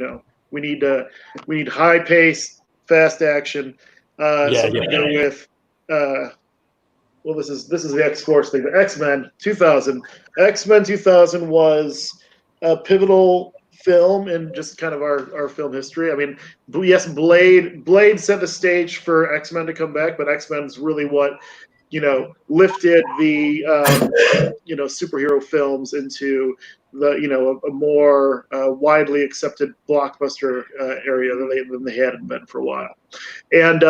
we need high pace, fast action. So I'm going to go with well, this is the X-Force thing, but X-Men 2000. X-Men 2000 was a pivotal film in just kind of our film history. I mean, yes, Blade set the stage for X-Men to come back, but X-Men is really what lifted the superhero films into the a more widely accepted blockbuster area than they hadn't been for a while. And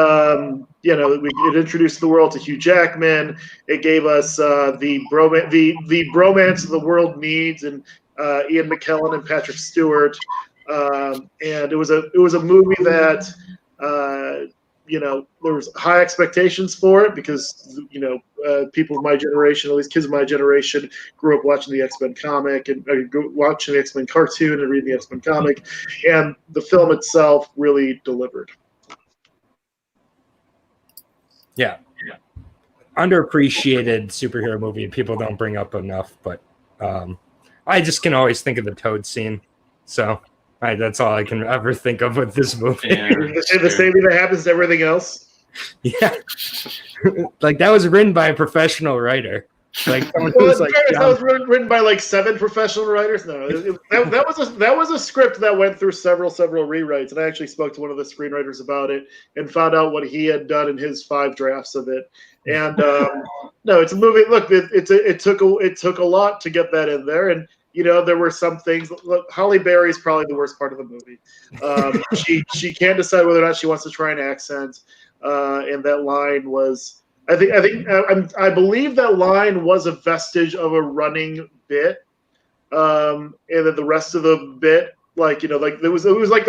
it introduced the world to Hugh Jackman. It gave us the bromance the world needs, and Ian McKellen and Patrick Stewart. And it was a movie that there was high expectations for it, because people of my generation, at least kids of my generation, grew up watching the X-Men comic and watching the X-Men cartoon and reading the X-Men comic, and the film itself really delivered. Yeah. Underappreciated superhero movie people don't bring up enough, but I just can always think of the Toad scene. So that's all I can ever think of with this movie. Yeah, the same thing that happens to everything else. Yeah. Like, that was written by a professional writer. Like, someone Well, who's like, that was written by like 7 professional writers. No, that was a script that went through several rewrites, and I actually spoke to one of the screenwriters about it and found out what he had done in his 5 drafts of it. And no, it's a movie. Look, it took a lot to get that in there, and there were some things. Look, Halle Berry is probably the worst part of the movie. She can't decide whether or not she wants to try an accent, and that line was. I believe that line was a vestige of a running bit, and then the rest of the bit, it was like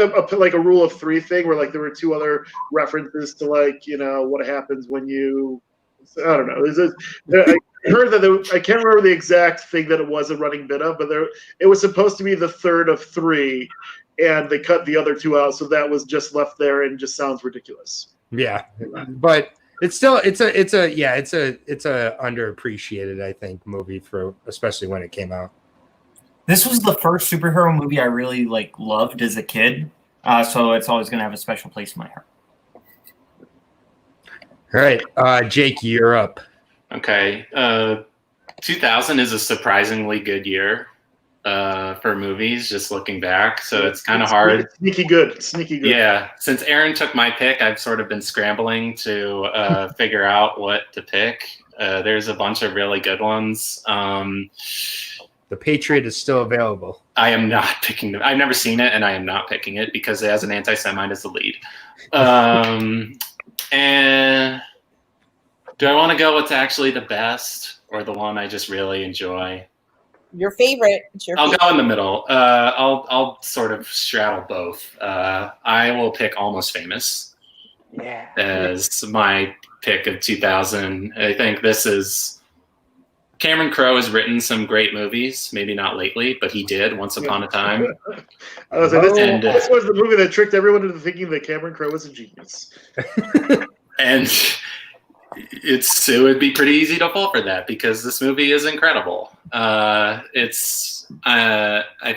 a rule of three thing where there were two other references to what happens when you. I don't know. I heard that I can't remember the exact thing that it was a running bit of, but it was supposed to be the third of three, and they cut the other two out, so that was just left there and just sounds ridiculous. Yeah, but it's still it's a underappreciated, I think, movie for especially when it came out. This was the first superhero movie I really loved as a kid, so it's always going to have a special place in my heart. All right, Jake, you're up. Okay. 2000 is a surprisingly good year for movies, just looking back. So it's kind of hard. Sneaky good. Yeah. Since Aaron took my pick, I've sort of been scrambling to figure out what to pick. There's a bunch of really good ones. The Patriot is still available. I am not picking I've never seen it, and I am not picking it because it has an anti-Semite as the lead. And do I want to go what's actually the best or the one I just really enjoy? Your favorite. I'll go in the middle. I'll sort of straddle both. I will pick Almost Famous as my pick of 2000. I think this is Cameron Crowe has written some great movies, maybe not lately, but he did Once Upon a Time. This was the movie that tricked everyone into thinking that Cameron Crowe was a genius. And it would be pretty easy to fall for that because this movie is incredible. I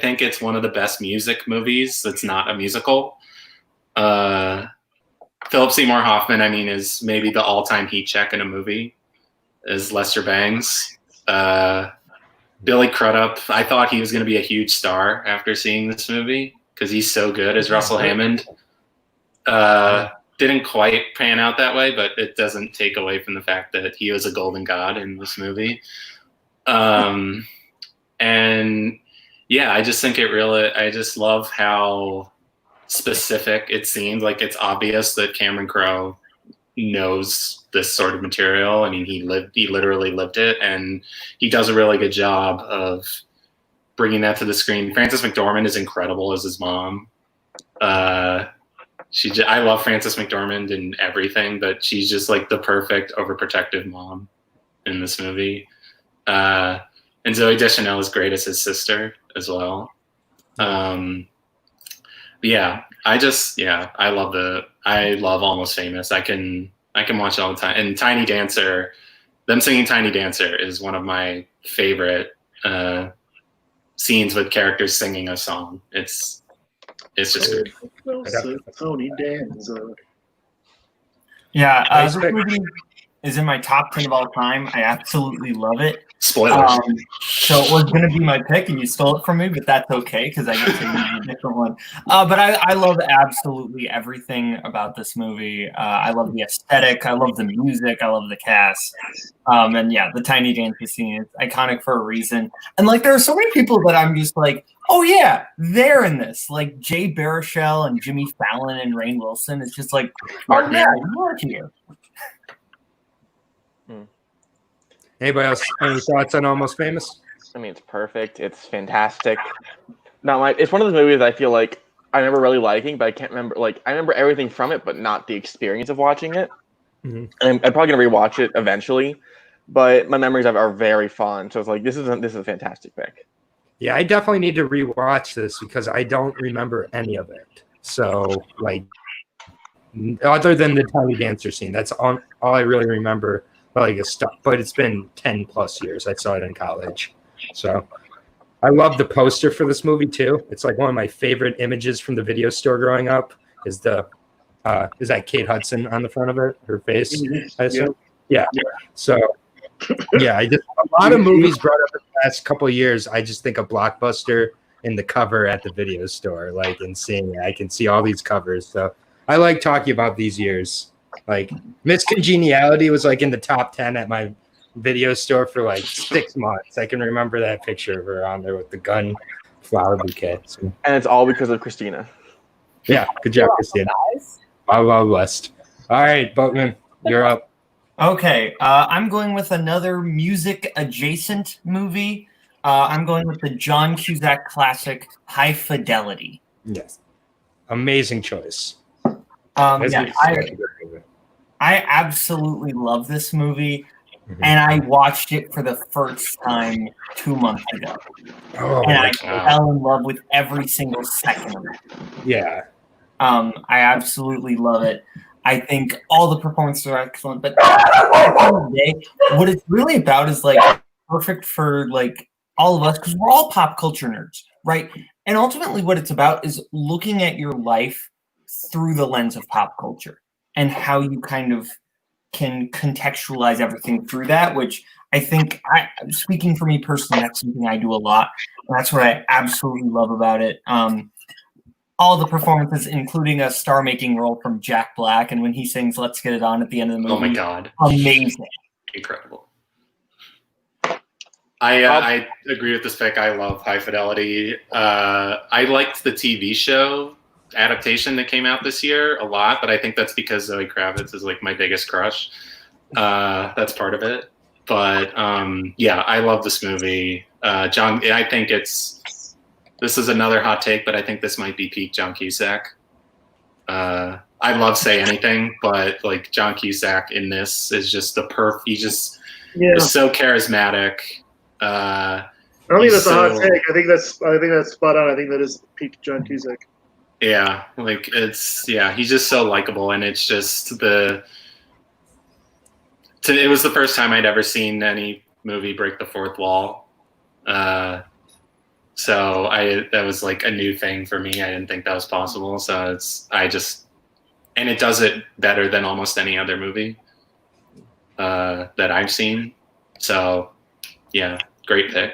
think it's one of the best music movies that's not a musical. Philip Seymour Hoffman, is maybe the all-time heat check in a movie, is Lester Bangs. Billy Crudup, I thought he was going to be a huge star after seeing this movie because he's so good as Russell Hammond. Didn't quite pan out that way, but it doesn't take away from the fact that he was a golden god in this movie. And yeah, I just think I just love how specific it seems. Like it's obvious that Cameron Crowe knows this sort of material. He literally lived it, and he does a really good job of bringing that to the screen. Frances McDormand is incredible as his mom. I love Frances McDormand in everything, but she's just like the perfect overprotective mom in this movie. And Zooey Deschanel is great as his sister as well. I love Almost Famous. I can watch it all the time. And Tiny Dancer, them singing Tiny Dancer is one of my favorite scenes with characters singing a song. It's just good. Tony Danza. Yeah, this movie is in my top 10 of all time. I absolutely love it. Spoilers. So it was going to be my pick, and you stole it from me, but that's okay because I get to use a different one. But I love absolutely everything about this movie. I love the aesthetic. I love the music. I love the cast. And yeah, the Tiny Dancer scene is iconic for a reason. And there are so many people that I'm just like, oh yeah, they're in this. Like Jay Baruchel and Jimmy Fallon and Rainn Wilson. It's just like, oh yeah, you're here. Anybody else? Any thoughts on Almost Famous? It's perfect. It's fantastic. It's one of those movies I feel like I remember really liking, but I can't remember. I remember everything from it, but not the experience of watching it. Mm-hmm. And I'm probably gonna rewatch it eventually, but my memories of it are very fond. So it's like this is a fantastic pick. Yeah, I definitely need to rewatch this because I don't remember any of it. So other than the Tiny Dancer scene, that's all I really remember. But it's been 10 plus years. I saw it in college. So I love the poster for this movie too. It's like one of my favorite images from the video store growing up is that Kate Hudson on the front of it, her face, I assume. Yeah. So yeah, a lot of movies brought up in the last couple of years. I just think of Blockbuster in the cover at the video store, and seeing it. I can see all these covers. So I like talking about these years. Miss Congeniality was in the top 10 at my video store for like 6 months. I can remember that picture of her on there with the gun flower bouquet. So, And it's all because of Christina. yeah, good job, Christina. Wild Wild West. All right, Boatman, you're up. Okay, I'm going with another music adjacent movie. I'm going with the John Cusack classic High Fidelity. Yes. Amazing choice. Yeah, I absolutely love this movie, and I watched it for the first time 2 months ago. Oh, and I fell in love with every single second of it. Yeah. I absolutely love it. I think all the performances are excellent, but at the end of the day, what it's really about is like perfect for like all of us because we're all pop culture nerds, right? And ultimately, what it's about is looking at your life through the lens of pop culture and how you kind of can contextualize everything through that, which I think, speaking for me personally, that's something I do a lot. And that's what I absolutely love about it. All the performances, including a star-making role from Jack Black, and when he sings "Let's Get It On" at the end of the movie. Oh my god! Amazing, incredible. I agree with this pick. I love High Fidelity. I liked the TV show adaptation that came out this year a lot, but I think that's because Zoe Kravitz is like my biggest crush. That's part of it. But yeah, I love this movie. John, I think this is another hot take, but I think this might be peak John Cusack. I love Say Anything, but like John Cusack in this is just the he just is so charismatic. I don't think that's a hot take. I think that's spot on. I think that is peak John Cusack. Yeah, like he's just so likable, and it's just it was the first time I'd ever seen any movie break the fourth wall. So that was like a new thing for me. I didn't think that was possible. So and it does it better than almost any other movie that I've seen. So yeah, great pick.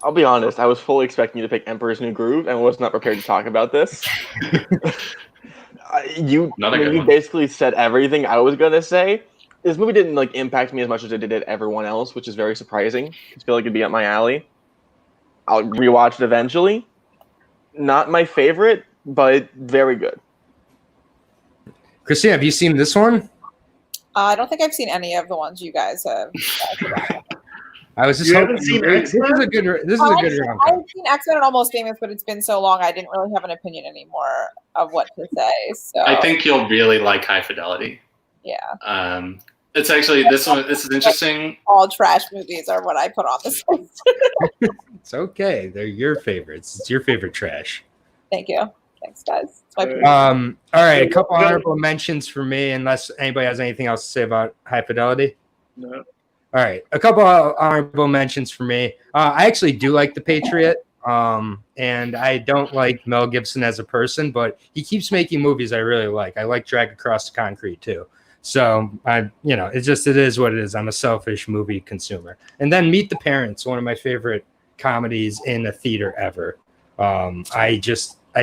I'll be honest, I was fully expecting you to pick Emperor's New Groove and was not prepared to talk about this. You basically said everything I was gonna say. This movie didn't like impact me as much as it did everyone else, which is very surprising. I feel like it'd be up my alley. I'll rewatch it eventually. Not my favorite, but very good. Christina, have you seen this one? I don't think I've seen any of the ones you guys have. I was just hoping this is a good round. I've seen X-Men and Almost Famous, but it's been so long I didn't really have an opinion anymore of what to say. So I think you'll really like High Fidelity. Yeah. It's actually this is interesting. All trash movies are what I put on this list. It's okay. They're your favorites. It's your favorite trash. Thank you. Thanks, guys. All right, a couple honorable mentions for me, unless anybody has anything else to say about High Fidelity. No. All right, a couple honorable mentions for me. I actually do like The Patriot, and I don't like Mel Gibson as a person, but he keeps making movies I really like. I like Drag Across the Concrete too. So it is what it is. I'm a selfish movie consumer. And then Meet the Parents, one of my favorite comedies in a theater ever. I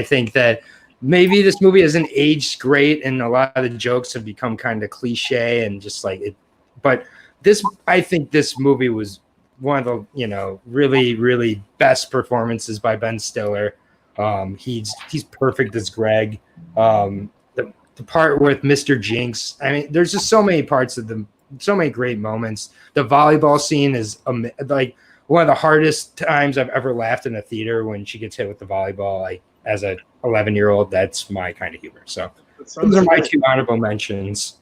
think that maybe this movie hasn't aged great, and a lot of the jokes have become kind of cliche and just like it. But I think this movie was one of the really, really best performances by Ben Stiller. He's perfect as Greg. The part with Mr. Jinx. I mean, there's just so many parts of so many great moments. The volleyball scene is like one of the hardest times I've ever laughed in a theater when she gets hit with the volleyball. Like as a 11-year-old, that's my kind of humor. So those are my two honorable mentions.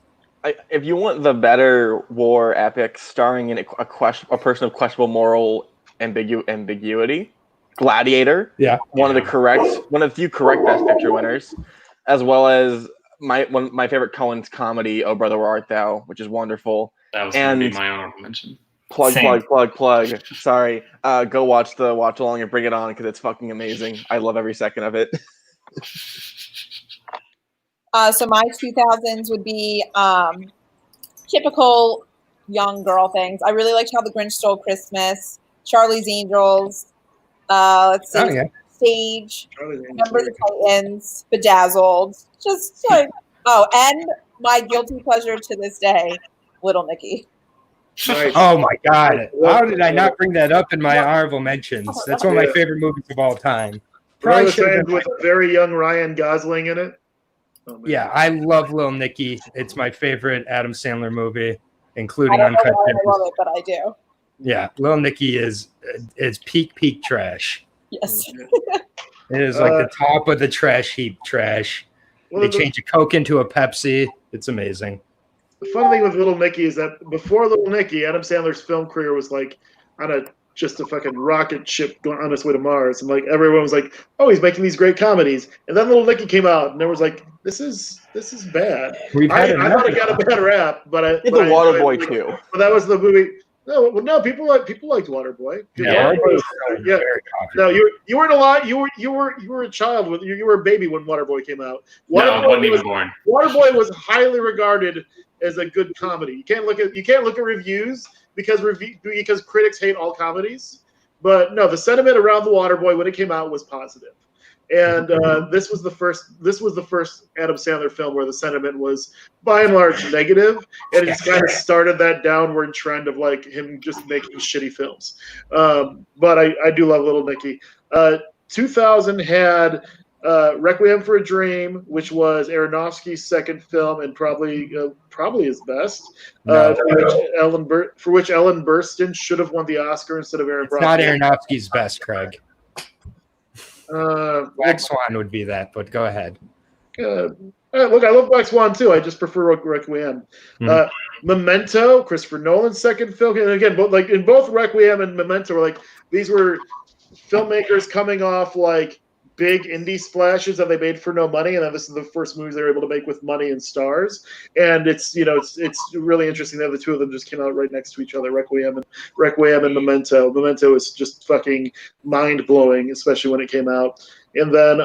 If you want the better war epic starring in a person of questionable moral ambiguity, Gladiator. Yeah, one of the few correct Best Picture winners, as well as my favorite Coen's comedy, Oh Brother Where Art Thou, which is wonderful. That was going to be my honorable mention. Plug. Sorry. Go watch along and Bring It On because it's fucking amazing. I love every second of it. So my 2000s would be typical young girl things. I really liked How the Grinch Stole Christmas, Charlie's Angels, let's see, Stage, Remember the Titans, Bedazzled, just like, and my guilty pleasure to this day, Little Nicky. Nice. Oh my God! How did I not bring that up in my honorable mentions? That's one of my favorite movies of all time. Probably Probably should have been. with a very young Ryan Gosling in it. Oh, man. Yeah, I love Lil Nicky. It's my favorite Adam Sandler movie, I including don't know Uncut why I Gems. love it, but I do. Yeah, Lil Nicky is peak trash. Yes. It is like the top of the trash heap trash. Well, They change a Coke into a Pepsi. It's amazing. The fun thing with Little Nicky is that before Little Nicky, Adam Sandler's film career was like on just a fucking rocket ship going on its way to Mars, and like everyone was like, "Oh, he's making these great comedies." And then Little Nicky came out, and there was like, "This is bad." I thought it got a bad rap, but The Waterboy too. But that was the movie. No, people liked Waterboy. Yeah, Yeah. No, you weren't a lot. You were a child. You were a baby when Waterboy came out. No, I wasn't even born. Waterboy was highly regarded as a good comedy. You can't look at reviews because critics hate all comedies. But no, the sentiment around the Waterboy when it came out was positive. And this was the first Adam Sandler film where the sentiment was by and large negative, and it just kind of started that downward trend of like him just making shitty films. But I do love Little Nicky. 2000 had Requiem for a Dream, which was Aronofsky's second film and probably his best. For which Ellen Burstyn should have won the Oscar instead of Aaron Brockovich. Not Aronofsky's best, Craig. Black Swan would be that, but go ahead. Look, I love Black Swan too. I just prefer Requiem. Memento, Christopher Nolan's second film, and again, in both Requiem and Memento, were like these were filmmakers coming off like big indie splashes that they made for no money, and then this is the first movies they were able to make with money and stars. And it's really interesting that the two of them just came out right next to each other, Requiem and Memento. Memento is just fucking mind blowing, especially when it came out. And then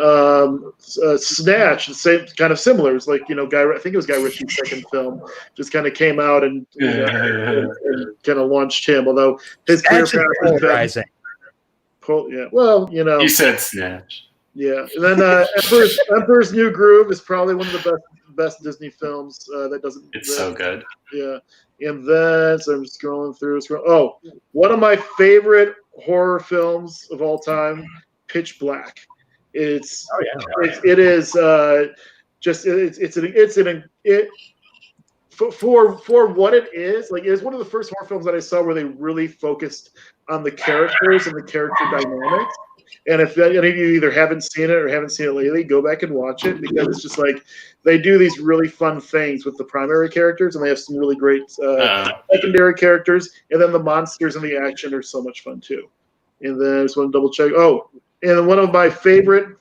Snatch, the same kind of similar. It was like I think it was Guy Ritchie's second film, just kind of came out and kind of launched him. Although his career path has rising. Yeah, well, You said Snatch. Yeah, and then Emperor's New Groove is probably one of the best Disney films. That doesn't. It's so good. Yeah, and then so I'm scrolling through. Oh, one of my favorite horror films of all time, Pitch Black. It's for what it is. Like, it's one of the first horror films that I saw where they really focused on the characters and the character dynamics. And if any of you either haven't seen it or haven't seen it lately, go back and watch it, because it's just like they do these really fun things with the primary characters, and they have some really great secondary characters. And then the monsters and the action are so much fun too. And then I just want to double check. Oh, and one of my favorite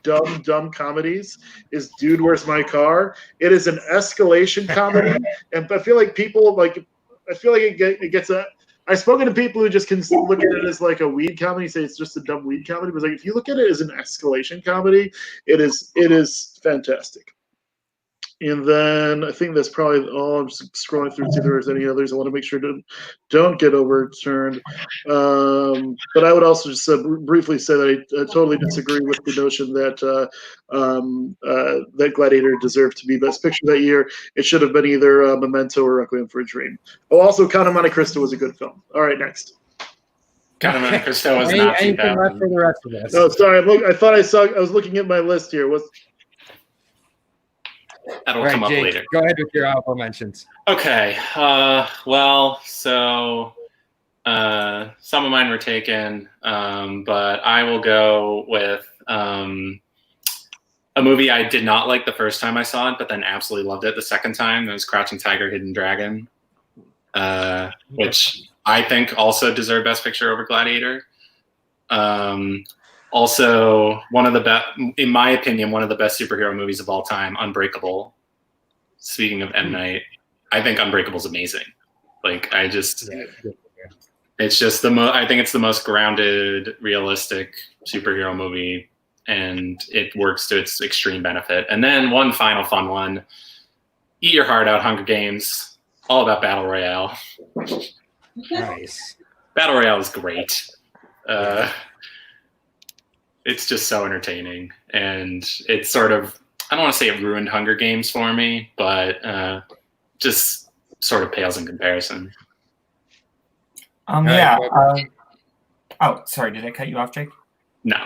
dumb comedies is Dude, Where's My Car? It is an escalation comedy, and I feel like it gets a. I've spoken to people who just can look at it as like a weed comedy, say it's just a dumb weed comedy. But like, if you look at it as an escalation comedy, it is fantastic. And then I think that's probably all. I'm just scrolling through to see if there's any others. I want to make sure don't get overturned. But I would also just briefly say that I totally disagree with the notion that that Gladiator deserved to be Best Picture that year. It should have been either Memento or Requiem for a Dream. Oh, also, Count of Monte Cristo was a good film. All right, next. Count of Monte Cristo was not too bad. Left for the rest of this? No, sorry. I was looking at my list here. That'll come up Jake, later. Go ahead with your honorable mentions. Okay. Well, so some of mine were taken, but I will go with a movie I did not like the first time I saw it, but then absolutely loved it the second time. It was Crouching Tiger, Hidden Dragon, which I think also deserved Best Picture over Gladiator. Also, one of the best, in my opinion, one of the best superhero movies of all time, Unbreakable. Speaking of M. Night, I think Unbreakable is amazing. Like, it's just I think it's the most grounded, realistic superhero movie, and it works to its extreme benefit. And then one final fun one, Eat Your Heart Out, Hunger Games, all about Battle Royale. Nice. Battle Royale is great. It's just so entertaining, and it's sort of, I don't want to say it ruined Hunger Games for me, but just sort of pales in comparison. Yeah. Right, Oh, sorry. Did I cut you off, Jake? No.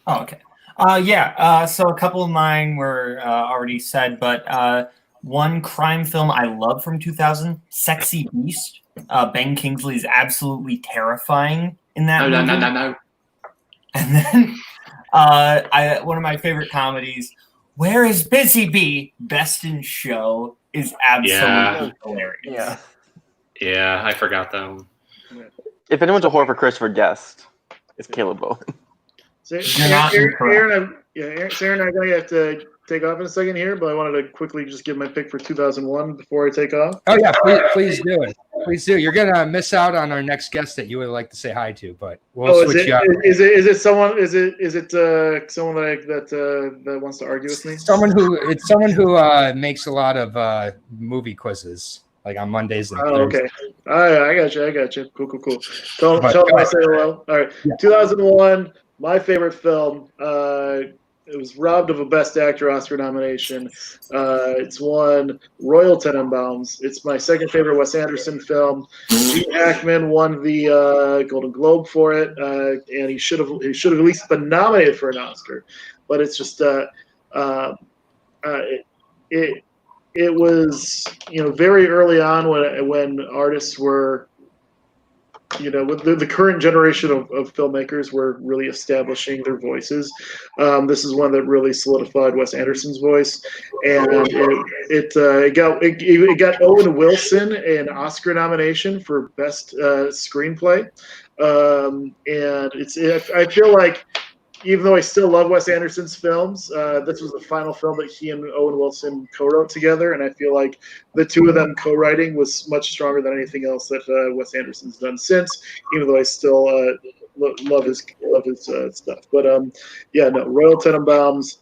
Oh, okay. So a couple of mine were already said, but one crime film I love from 2000, Sexy Beast. Ben Kingsley is absolutely terrifying in that movie. No. And then one of my favorite comedies, Where is Busy Bee? Best in Show is absolutely hilarious. Yeah, I forgot that one. If anyone's a whore for Christopher Guest, it's Caleb Bowen. Aaron, Aaron, I'm going to have to take off in a second here, but I wanted to quickly just give my pick for 2001 before I take off. Oh yeah, please do it. Please do. You're gonna miss out on our next guest that you would like to say hi to, but we'll switch you up. Is it someone that wants to argue with me? Someone who makes a lot of movie quizzes, like on Mondays and Thursdays. Okay. I got you. Cool. Tell them I say hello. All right. Yeah. 2001, my favorite film. It was robbed of a Best Actor Oscar nomination. It's won Royal Tenenbaums. It's my second favorite Wes Anderson film. Gene Hackman won the Golden Globe for it, and he should have at least been nominated for an Oscar. But it's just it was very early on when artists were. With the current generation of filmmakers were really establishing their voices. This is one that really solidified Wes Anderson's voice, and it got Owen Wilson an Oscar nomination for Best Screenplay, and I feel like, even though I still love Wes Anderson's films, this was the final film that he and Owen Wilson co-wrote together, and I feel like the two of them co-writing was much stronger than anything else that Wes Anderson's done since. Even though I still love his stuff, but Royal Tenenbaums,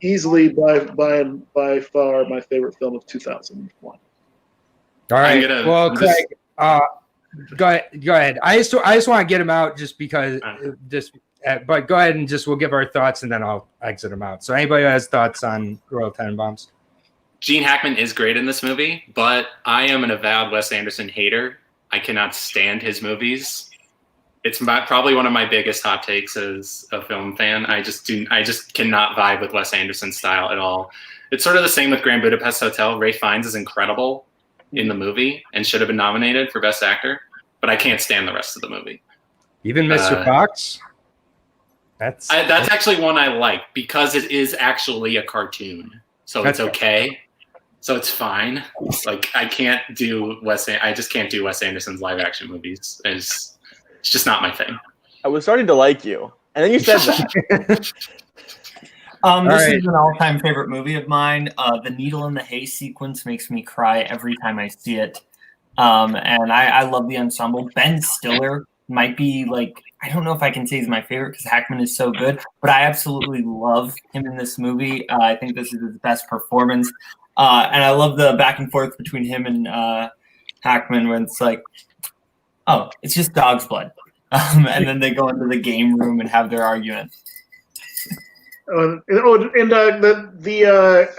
easily by far my favorite film of 2001. All right, well, Craig, go ahead. I just want to get him out just because but go ahead and we'll give our thoughts and then I'll exit them out. So anybody who has thoughts on Royal Tenenbaums? Gene Hackman is great in this movie, but I am an avowed Wes Anderson hater. I cannot stand his movies. It's probably one of my biggest hot takes as a film fan. I just cannot vibe with Wes Anderson's style at all. It's sort of the same with Grand Budapest Hotel. Ralph Fiennes is incredible in the movie and should have been nominated for Best Actor, but I can't stand the rest of the movie. Even Mr. Fox? That's actually one I like because it is actually a cartoon, so it's okay, so it's fine. Like I just can't do Wes Anderson's live action movies. It's just not my thing. I was starting to like you, and then you said that. This is an all-time favorite movie of mine. The needle in the hay sequence makes me cry every time I see it, and I love the ensemble. Ben Stiller might be I don't know if I can say he's my favorite because Hackman is so good, but I absolutely love him in this movie. I think this is his best performance. And I love the back and forth between him and Hackman when it's like, oh, it's just dog's blood. And then they go into the game room and have their argument. I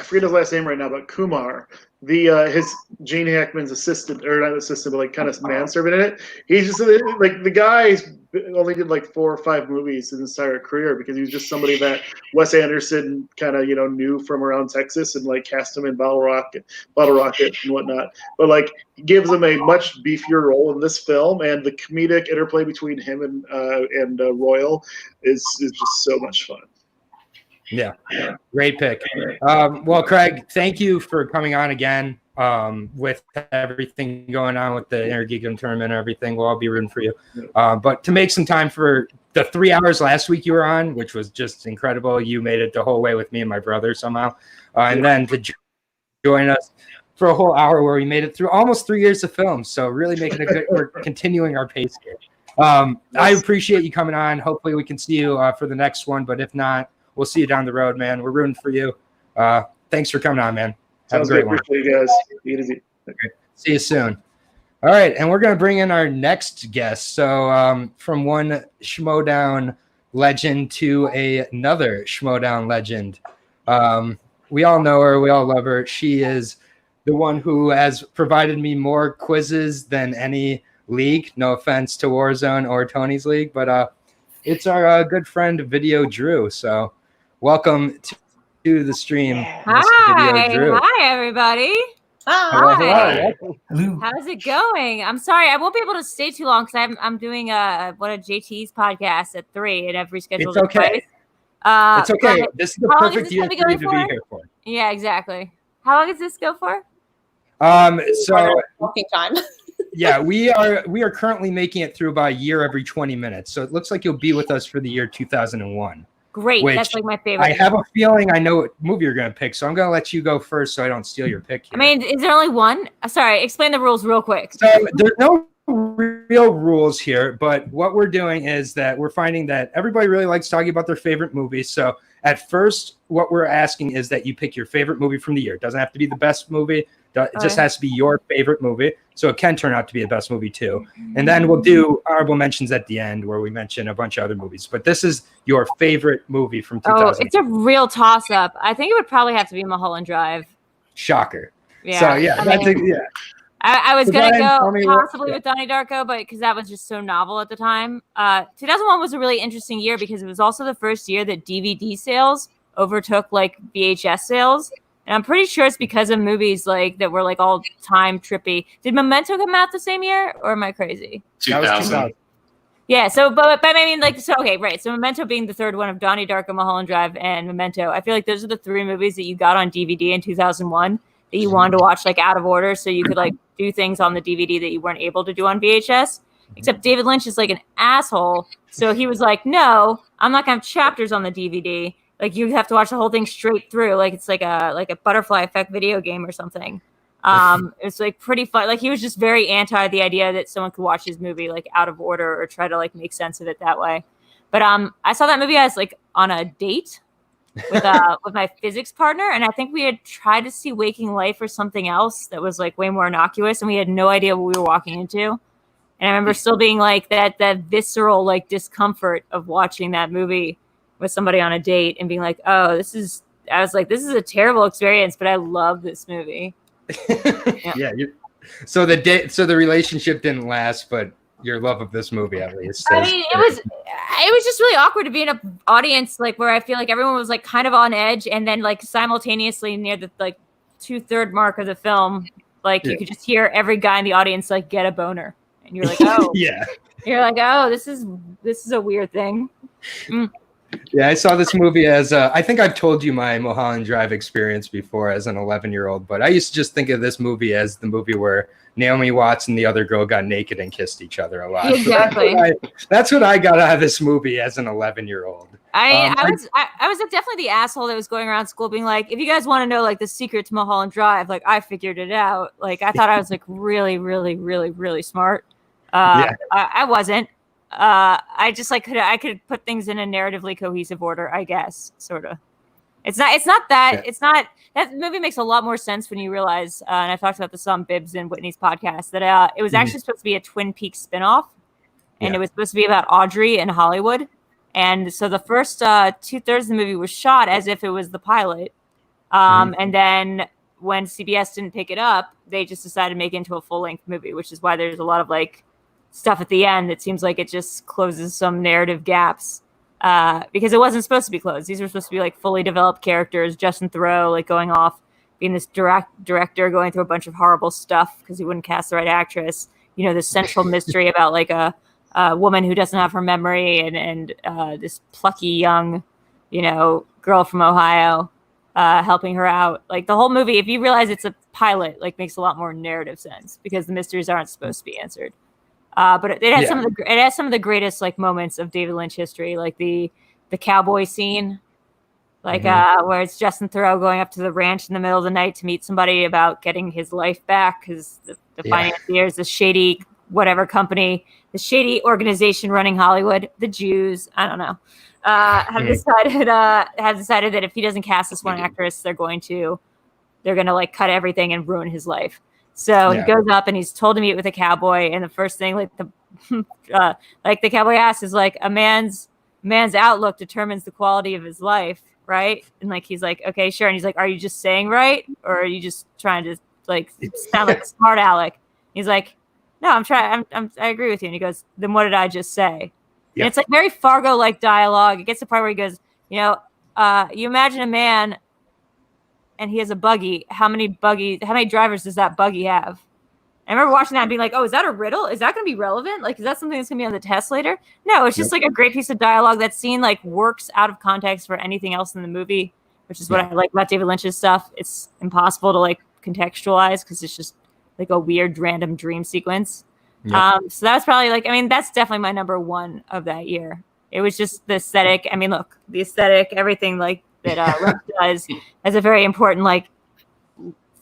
forget his last name right now, but Kumar, his Gene Hackman's assistant, or not assistant, but kind of manservant in it. He's just the guy's only did 4 or 5 movies in his entire career because he was just somebody that Wes Anderson kind of knew from around Texas and cast him in Bottle Rocket and whatnot. But he gives him a much beefier role in this film, and the comedic interplay between him and Royal is just so much fun. Yeah, great pick. Well, Craig, thank you for coming on again. With everything going on with the Intergeekdom tournament and everything, we'll all be rooting for you. But to make some time for the 3 hours last week you were on, which was just incredible. You made it the whole way with me and my brother somehow. And then to join us for a whole hour where we made it through almost 3 years of film. So really making we're continuing our pace here. I appreciate you coming on. Hopefully we can see you for the next one. But if not, we'll see you down the road, man. We're rooting for you. Thanks for coming on, man. Have a great one. Appreciate you guys. Be easy. Okay. See you soon. All right, and we're going to bring in our next guest. So from one Schmodown legend to another Schmodown legend. We all know her. We all love her. She is the one who has provided me more quizzes than any league. No offense to Warzone or Tony's league, but it's our good friend Video Drew. So welcome to the stream, Miss Video Drew. Hi, everybody. Hello, Hi. hello. How's it going? I'm sorry, I won't be able to stay too long because I'm doing one of JT's podcasts at 3, and I've rescheduled It's it okay. twice. It's okay. But This is the how long is perfect this year gonna for be you to going be here for. Yeah, exactly. How long does this go for? So Walking time. yeah, we are currently making it through about a year every 20 minutes. So it looks like you'll be with us for the year 2001. Great. Which That's like my favorite. I have a feeling I know what movie you're going to pick, so I'm going to let you go first so I don't steal your pick here. I mean, is there only one? Sorry, explain the rules real quick. So there's no real rules here, but what we're doing is that we're finding that everybody really likes talking about their favorite movies. So at first, what we're asking is that you pick your favorite movie from the year. It doesn't have to be the best movie. It just has to be your favorite movie. So it can turn out to be the best movie too. And then we'll do honorable mentions at the end where we mention a bunch of other movies. But this is your favorite movie from 2000. It's a real toss-up. I think it would probably have to be Mulholland Drive. Shocker. Yeah. So yeah, I was So going to Brian, tell go me possibly with Donnie Darko, but because that was just so novel at the time. 2001 was a really interesting year because it was also the first year that DVD sales overtook like VHS sales. And I'm pretty sure it's because of movies like that were like all time trippy. Did Memento come out the same year, or am I crazy? 2000. Yeah. So, but I mean, like, so okay, right. So, Memento being the third one of Donnie Darko, Mulholland Drive, and Memento. I feel like those are the 3 movies that you got on DVD in 2001 that you wanted to watch like out of order, so you could like do things on the DVD that you weren't able to do on VHS. Except David Lynch is like an asshole, so he was like, "No, I'm not gonna have chapters on the DVD." Like you have to watch the whole thing straight through, like it's like a butterfly effect video game or something. It's like pretty fun. Like he was just very anti the idea that someone could watch his movie like out of order or try to like make sense of it that way. But I saw that movie as like on a date with my physics partner, and I think we had tried to see Waking Life or something else that was like way more innocuous, and we had no idea what we were walking into. And I remember still being like that visceral like discomfort of watching that movie with somebody on a date and being like, oh, this is a terrible experience, but I love this movie. Yeah. So the relationship didn't last, but your love of this movie at least. I mean, it was just really awkward to be in an audience like where I feel like everyone was like kind of on edge, and then like simultaneously near the like 2/3 mark of the film, like you could just hear every guy in the audience like get a boner, and you're like, oh, yeah. You're like, oh, this is a weird thing. Yeah, I saw this movie as I think I've told you my Mulholland Drive experience before as an 11-year-old, but I used to just think of this movie as the movie where Naomi Watts and the other girl got naked and kissed each other a lot. Exactly. That's what I got out of this movie as an 11-year-old. I was definitely the asshole that was going around school being like, if you guys want to know like the secret to Mulholland Drive, like I figured it out. Like I thought I was like really, really, really, really smart. I wasn't. I just like I could put things in a narratively cohesive order, I guess, sort of. It's not that movie makes a lot more sense when you realize, and I talked about this on Bibbs and Whitney's podcast, that it was actually supposed to be a Twin Peaks spinoff, and it was supposed to be about Audrey in Hollywood. And so the first 2/3 of the movie was shot as if it was the pilot. And then when CBS didn't pick it up, they just decided to make it into a full-length movie, which is why there's a lot of like stuff at the end that seems like it just closes some narrative gaps because it wasn't supposed to be closed. These were supposed to be like fully developed characters. Justin Theroux like going off, being this director, going through a bunch of horrible stuff because he wouldn't cast the right actress. You know, this central mystery about like a woman who doesn't have her memory and this plucky young, girl from Ohio helping her out. Like the whole movie, if you realize it's a pilot, like makes a lot more narrative sense because the mysteries aren't supposed to be answered. But it has some of the greatest like moments of David Lynch history, like the cowboy scene, like where it's Justin Theroux going up to the ranch in the middle of the night to meet somebody about getting his life back because the financiers, the shady whatever company, the shady organization running Hollywood, the Jews, I don't know, have decided that if he doesn't cast this one actress, they're going to like cut everything and ruin his life. So he goes up and he's told to meet with a cowboy, and the first thing like the cowboy asks is like, a man's outlook determines the quality of his life, right? And like he's like, okay, sure. And he's like, are you just saying right, or are you just trying to like sound like a smart aleck? He's like, no, I'm trying. I agree with you. And he goes, then what did I just say? Yeah. And it's like very Fargo-like dialogue. It gets to the part where he goes, you imagine a man and he has a buggy. How many drivers does that buggy have? I remember watching that and being like, oh, is that a riddle? Is that going to be relevant? Like, is that something that's going to be on the test later? No, it's just like a great piece of dialogue that scene like works out of context for anything else in the movie, which is what I like about David Lynch's stuff. It's impossible to like contextualize because it's just like a weird random dream sequence. Yep. So that's probably like, that's definitely my number one of that year. It was just the aesthetic. Look, the aesthetic, everything like that Lynch does has a very important like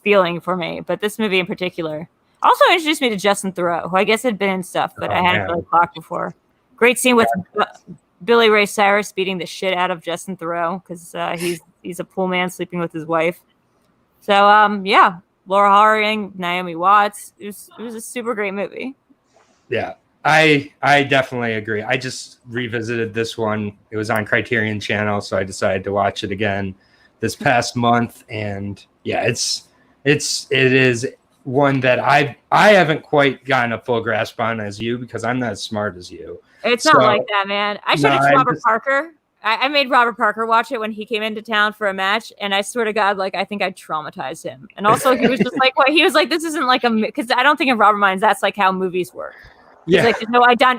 feeling for me. But this movie in particular also introduced me to Justin Theroux, who I guess had been in stuff, but I hadn't really talked before. Great scene with Billy Ray Cyrus beating the shit out of Justin Theroux because he's a pool man sleeping with his wife. So Laura Harring, Naomi Watts. It was a super great movie. Yeah, I definitely agree. I just revisited this one. It was on Criterion Channel, so I decided to watch it again this past month. And yeah, it is one that I haven't quite gotten a full grasp on as you because I'm not as smart as you. It's not like that, man. I showed it to Robert Parker. I made Robert Parker watch it when he came into town for a match, and I swear to God, like I think I traumatized him. And also, he was just like, "What?" He was like, "This isn't like because I don't think in Robert minds that's like how movies work." Yeah, like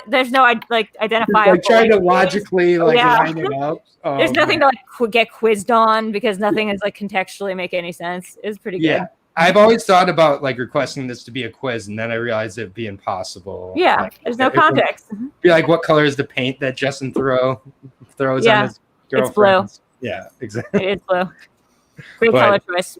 there's no identifiable. Like trying to logically line it up. There's nothing to like get quizzed on because nothing is like contextually make any sense. It's pretty good. Yeah. I've always thought about like requesting this to be a quiz, and then I realized it'd be impossible. Yeah, there's no context. Be like, what color is the paint that Justin Theroux throws on his girlfriend? It's blue. Yeah, exactly. It is blue. Great color choice.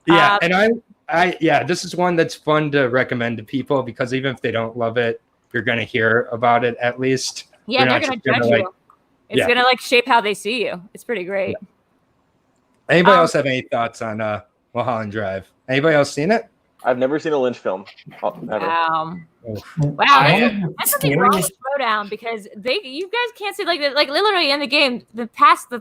Yeah, and I this is one that's fun to recommend to people because even if they don't love it, you're gonna hear about it at least. Yeah, they're gonna judge you. It's gonna like shape how they see you. It's pretty great. Yeah. Anybody else have any thoughts on Mulholland Drive? Anybody else seen it? I've never seen a Lynch film. Never. Wow. This is the wrong throwdown because you guys can't see like literally in the game, the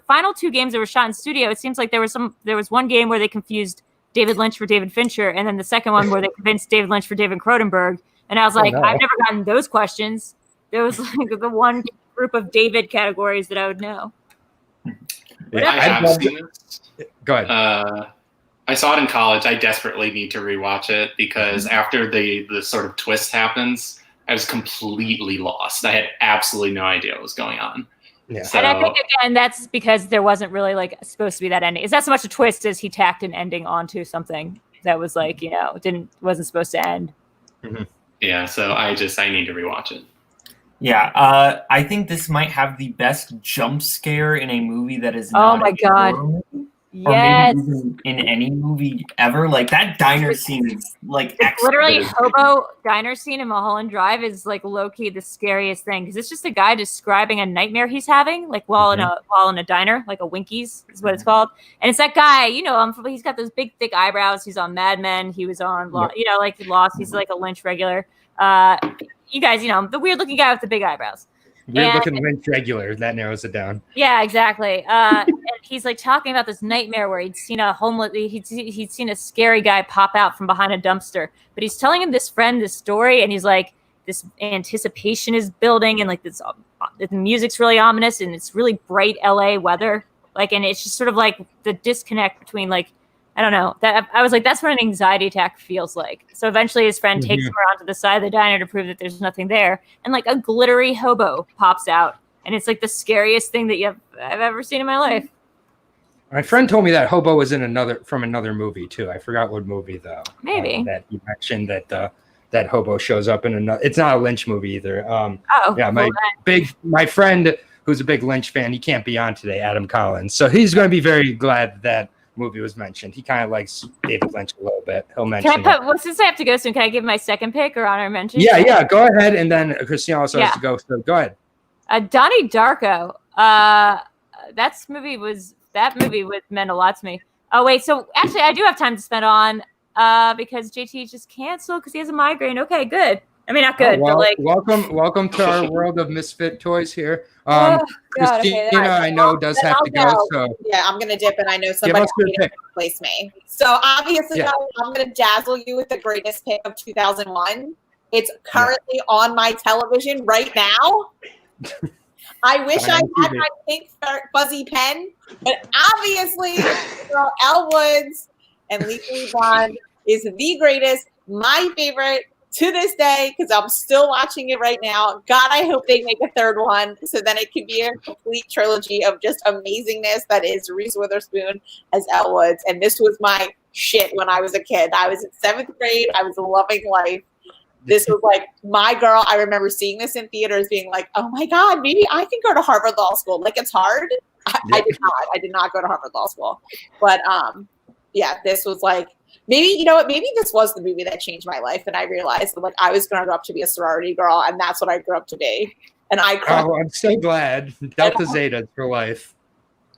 final two games that were shot in studio, it seems like there was one game where they confused David Lynch for David Fincher, and then the second one where they convinced David Lynch for David Cronenberg. And I was like, I've never gotten those questions. There was like the one group of David categories that I would know. Yeah, I have seen it. Go ahead. I saw it in college. I desperately need to rewatch it because after the sort of twist happens, I was completely lost. I had absolutely no idea what was going on. Yeah. So, and I think again that's because there wasn't really like supposed to be that ending. It's not so much a twist as he tacked an ending onto something that was like wasn't supposed to end. Mm-hmm. Yeah, so I need to rewatch it. Yeah, I think this might have the best jump scare in a movie that is. Oh my God! Yes. Or maybe even in any movie ever. Like that diner scene is like literally hobo diner scene in Mulholland Drive is like low key the scariest thing because it's just a guy describing a nightmare he's having like while in a diner, like a Winkies is what it's called. And it's that guy, he's got those big thick eyebrows. He's on Mad Men. He was on like Lost. He's like a Lynch regular. You guys, the weird looking guy with the big eyebrows. Weird looking Lynch regular, that narrows it down. Yeah, exactly. And he's like talking about this nightmare where he'd seen a scary guy pop out from behind a dumpster. But he's telling him this story, and he's like, this anticipation is building, and like the music's really ominous, and it's really bright LA weather. Like, and it's just sort of like the disconnect between like, I don't know. That I was like, that's what an anxiety attack feels like. So eventually his friend takes him around to the side of the diner to prove that there's nothing there. And like a glittery hobo pops out. And it's like the scariest thing that I've ever seen in my life. My friend told me that hobo was in from another movie too. I forgot what movie though. Maybe. That you mentioned that hobo shows up in another. It's not a Lynch movie either. My friend who's a big Lynch fan, he can't be on today, Adam Collins. So he's going to be very glad that movie was mentioned. He kind of likes David Lynch a little bit. He'll mention since I have to go soon, can I give my second pick or honor mention? Yeah, go ahead. And then Christina also has to go. So go ahead. Donnie Darko. That movie meant a lot to me. Oh wait, so actually I do have time to spend on because JT just canceled because he has a migraine. Okay, good. I mean, not good, but like welcome to our world of misfit toys here. Christina, I know does have to go. So yeah, I'm gonna dip, and I know somebody will replace me. So obviously, I'm gonna dazzle you with the greatest pick of 2001. It's currently on my television right now. I wish I had my pink fuzzy pen, but obviously, girl, Elle Woods and Legally Blonde is the greatest, my favorite to this day, because I'm still watching it right now. God, I hope they make a third one so then it can be a complete trilogy of just amazingness that is Reese Witherspoon as Elle Woods. And this was my shit when I was a kid. I was in 7th grade. I was loving life. This was like my girl. I remember seeing this in theaters being like, oh my God, maybe I can go to Harvard Law School. Like, it's hard. I did not. I did not go to Harvard Law School. But yeah, this was like, maybe, you know what, maybe this was the movie that changed my life. And I realized that like I was going to grow up to be a sorority girl. And that's what I grew up to be. And I I'm so glad. Delta Zeta for life.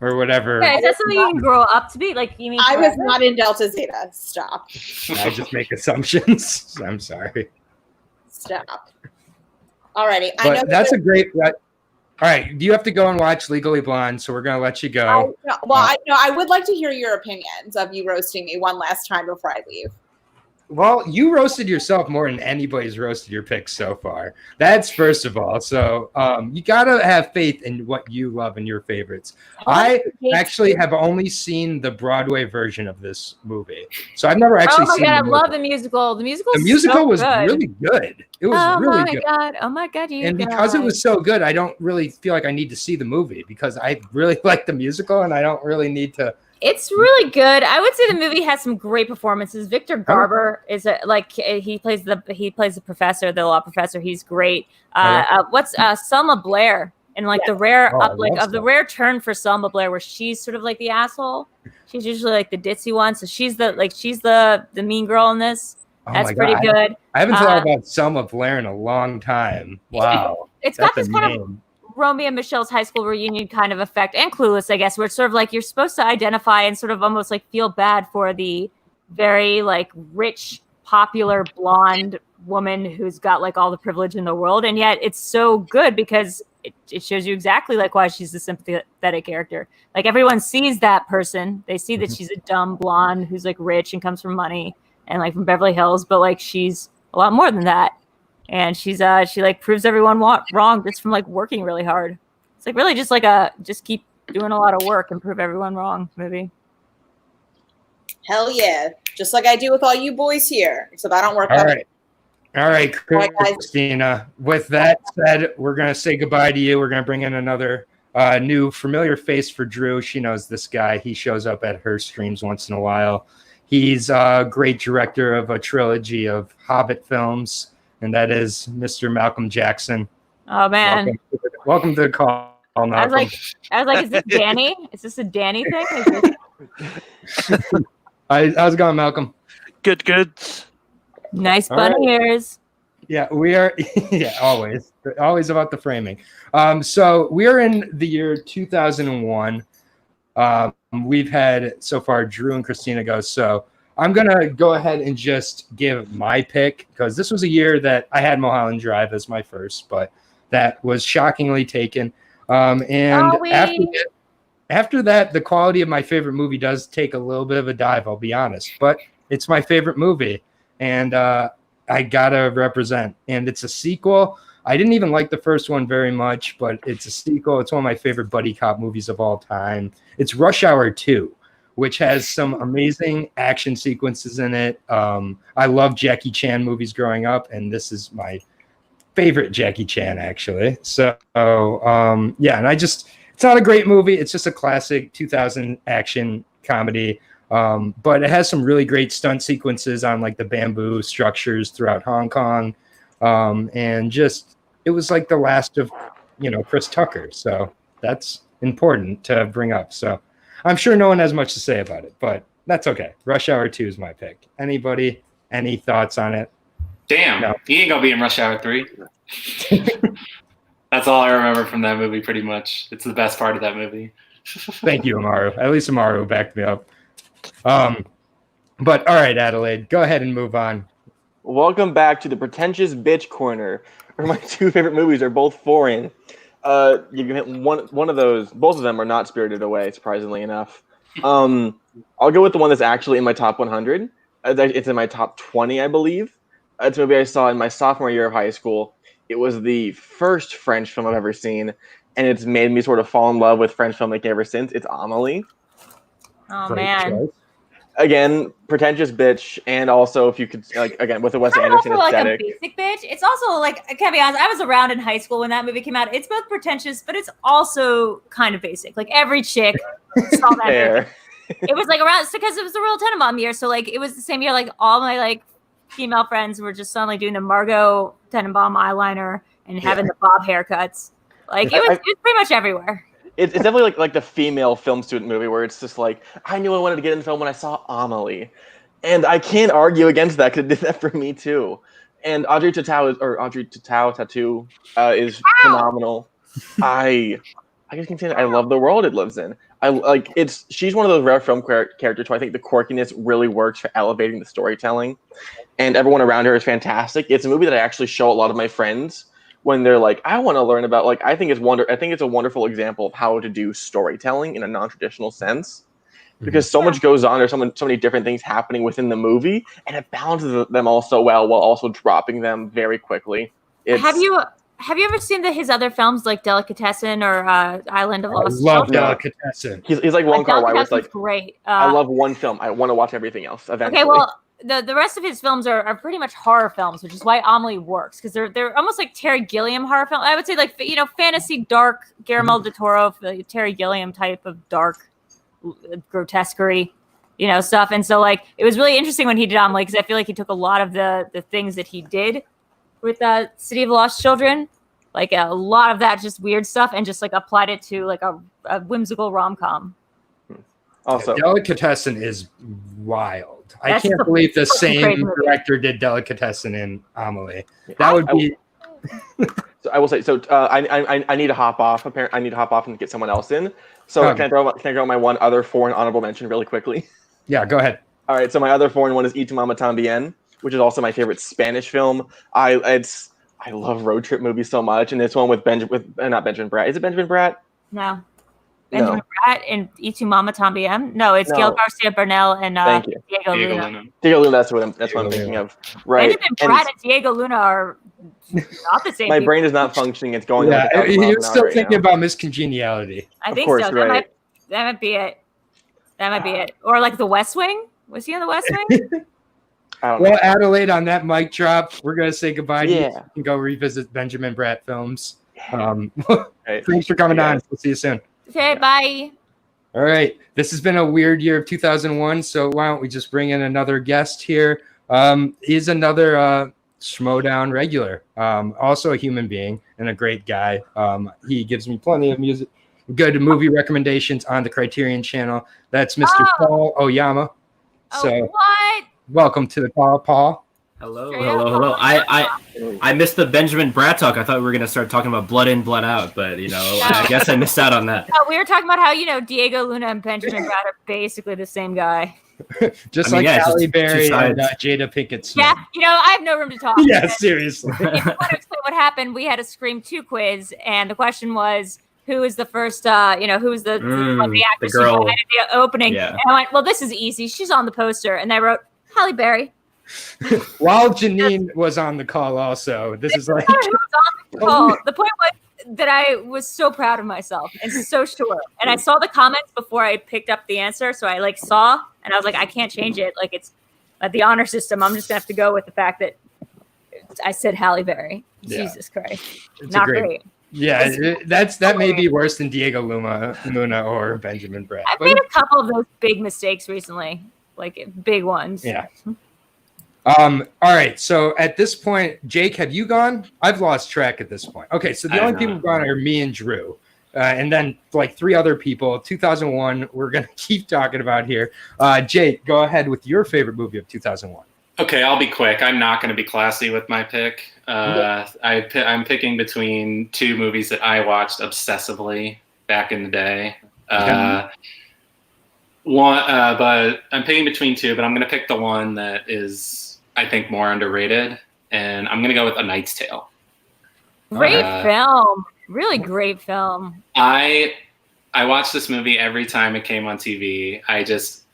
Or whatever. Yeah, is that something you can grow up to be? Like, you mean I was not in Delta Zeta. Stop. I just make assumptions. I'm sorry. Stop. Alrighty. But I know that's a great. All right, you have to go and watch Legally Blonde, so we're gonna let you go. I would like to hear your opinions of you roasting me one last time before I leave. Well, you roasted yourself more than anybody's roasted your picks so far. That's first of all. So you gotta have faith in what you love and your favorites. I actually have only seen the Broadway version of this movie, so I've never actually seen. Oh my God, I love the musical. The musical was really good. It was really good. Oh my God, because it was so good, I don't really feel like I need to see the movie because I really like the musical, and I don't really need to. It's really good. I would say the movie has some great performances. Victor Garber is he plays the professor, the law professor. He's great. What's Selma Blair and like the rare the rare turn for Selma Blair where she's sort of like the asshole. She's usually like the ditzy one, so she's the mean girl in this. That's pretty good. I haven't thought about Selma Blair in a long time. Wow, it's got this kind of Romeo and Michelle's high school reunion kind of effect, and Clueless, I guess, where it's sort of like you're supposed to identify and sort of almost like feel bad for the very like rich, popular blonde woman who's got like all the privilege in the world, and yet it's so good because it shows you exactly like why she's a sympathetic character. Like everyone sees that person, they see that she's a dumb blonde who's like rich and comes from money and like from Beverly Hills, but like she's a lot more than that. And she like proves everyone wrong just from like working really hard. It's like really just like just keep doing a lot of work and prove everyone wrong movie. Hell yeah. Just like I do with all you boys here. Except I don't work. All right, Christina. With that said, we're going to say goodbye to you. We're going to bring in another new familiar face for Drew. She knows this guy. He shows up at her streams once in a while. He's a great director of a trilogy of Hobbit films. And that is Mr. Malcolm Jackson. Oh man! Welcome to the call, Malcolm. I was like, is this Danny? Is this a Danny thing? How's it going, Malcolm? Good. Nice bunny ears. Yeah, we are. Yeah, always about the framing. So we are in the year 2001. We've had so far Drew and Christina go. So I'm going to go ahead and just give my pick because this was a year that I had Mulholland Drive as my first, but that was shockingly taken. And after that, the quality of my favorite movie does take a little bit of a dive, I'll be honest, but it's my favorite movie and I got to represent. And it's a sequel. I didn't even like the first one very much, but it's a sequel. It's one of my favorite buddy cop movies of all time. It's Rush Hour 2. Which has some amazing action sequences in it. I love Jackie Chan movies growing up, and this is my favorite Jackie Chan, actually. So, and it's not a great movie. It's just a classic 2000 action comedy, but it has some really great stunt sequences on like the bamboo structures throughout Hong Kong, and just it was like the last of, Chris Tucker. So that's important to bring up. So. I'm sure no one has much to say about it, but that's okay. Rush Hour 2 is my pick. Anybody? Any thoughts on it? Damn, no. He ain't gonna be in Rush Hour 3. That's all I remember from that movie, pretty much. It's the best part of that movie. Thank you, Amaru. At least Amaru backed me up. But all right, Adelaide, go ahead and move on. Welcome back to the Pretentious Bitch Corner, where my two favorite movies are both foreign. You can hit one of those. Both of them are not Spirited Away, surprisingly enough. I'll go with the one that's actually in my top 100. It's in my top 20, I believe. It's a movie I saw in my sophomore year of high school. It was the first French film I've ever seen, and it's made me sort of fall in love with French filmmaking ever since. It's Amélie. Oh Great man. choice. Again, pretentious bitch, and also if you could like again with a Wes It's not Anderson also like a aesthetic. basic bitch. It's also like, I can't be honest, I was around in high school when that movie came out. It's both pretentious, but it's also kind of basic. Like every chick saw that movie. Fair. It was like around because it was the Royal Tenenbaum year, so like it was the same year. Like all my like female friends were just suddenly doing the Margot Tenenbaum eyeliner and having the bob haircuts. Like it was pretty much everywhere. It's definitely like the female film student movie where it's just like, I knew I wanted to get into film when I saw Amélie. And I can't argue against that because it did that for me too. And Audrey Tautou is phenomenal. I just continue. I love the world it lives in. She's one of those rare film characters who I think the quirkiness really works for elevating the storytelling, and everyone around her is fantastic. It's a movie that I actually show a lot of my friends when they're like, I want to learn about, like, I think it's a wonderful example of how to do storytelling in a non-traditional sense, because so much goes on. There's so many different things happening within the movie, and it balances them all so well while also dropping them very quickly. Have you ever seen his other films like Delicatessen or Island of Lost I love Children? Delicatessen. He's like Wong Kar-wai, where it's like, great. I love one film. I want to watch everything else eventually. Okay, well, the rest of his films are pretty much horror films, which is why Amelie works, because they're almost like Terry Gilliam horror films. I would say like fantasy dark Guillermo del Toro, Terry Gilliam type of dark grotesquerie, stuff. And so like it was really interesting when he did Amelie, because I feel like he took a lot of the things that he did with City of Lost Children, like a lot of that just weird stuff, and just like applied it to like a whimsical rom-com. Also, Delicatessen is wild. I can't believe the same director did Delicatessen in Amelie. That would be. So I will say. So I need to hop off. Apparently, I need to hop off and get someone else in. So can I throw my one other foreign honorable mention really quickly? Yeah, go ahead. All right. So my other foreign one is Y Tu Mama Tambien, which is also my favorite Spanish film. I love road trip movies so much, and this one with not Benjamin Bratt. Is it Benjamin Bratt? No. Benjamin Bratt and Y Tu Mama Tambien? No, it's Gail Garcia Bernal and Diego Luna. Diego Luna, that's what I'm thinking of. Right. Benjamin Bratt and Diego Luna are not the same. My brain is not functioning. It's going. Yeah, you're still thinking about Miss Congeniality. I think so. Right. That might be it. Or like The West Wing. Was he on The West Wing? Well, Adelaide, on that mic drop, we're going to say goodbye to you. You can go revisit Benjamin Bratt films. Thanks for coming on. We'll see you soon. Okay, bye. All right. This has been a weird year of 2001, so why don't we just bring in another guest here? He's another Schmodown regular, also a human being and a great guy. He gives me plenty of good movie recommendations on the Criterion channel. That's Mr. Paul Oyama. So, what? Welcome to the call, Paul. Hello. I missed the Benjamin Bratt talk. I thought we were going to start talking about Blood In, Blood Out, but, I guess I missed out on that. No, we were talking about how, Diego Luna and Benjamin Bratt are basically the same guy. Halle Berry and Jada Pinkett Smith. Yeah, I have no room to talk. Yeah, seriously. If you want to explain what happened, we had a Scream 2 quiz, and the question was, who is the first, who was the actress who had the opening? Yeah. And I went, well, this is easy. She's on the poster. And I wrote, Halle Berry. While Janine was on the call also. This is like... Who was on the call. The point was that I was so proud of myself and so sure. And I saw the comments before I picked up the answer. So I saw, and I was like, I can't change it. Like, it's the honor system. I'm just going to have to go with the fact that I said Halle Berry. Yeah. Jesus Christ. It's not great. Yeah, that may be worse than Diego Luna or Benjamin Bratt. I've made a couple of those big mistakes recently, like big ones. Yeah. All right. So at this point, Jake, have you gone? I've lost track at this point. Okay, so the only people who've gone are me and Drew, and then like 3 other people. 2001. We're gonna keep talking about here. Jake, go ahead with your favorite movie of 2001. Okay, I'll be quick. I'm not going to be classy with my pick. I'm picking between 2 movies that I watched obsessively back in the day. But I'm picking between 2, but I'm going to pick the one that is, I think, more underrated, and I'm going to go with A Knight's Tale. Great film. Really great film. I watched this movie every time it came on TV.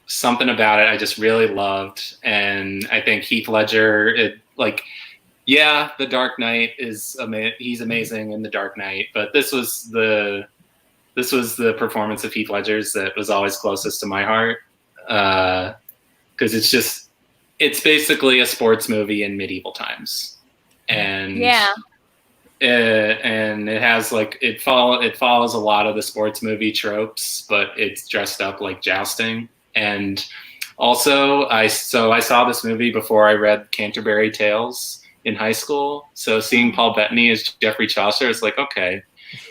something about it I just really loved, and I think Heath Ledger, The Dark Knight is he's amazing in The Dark Knight, but this was the performance of Heath Ledger's that was always closest to my heart, because it's basically a sports movie in medieval times, and and it has it follows a lot of the sports movie tropes, but it's dressed up like jousting. And also I saw this movie before I read Canterbury Tales in high school, so seeing Paul Bettany as Geoffrey Chaucer is like, okay,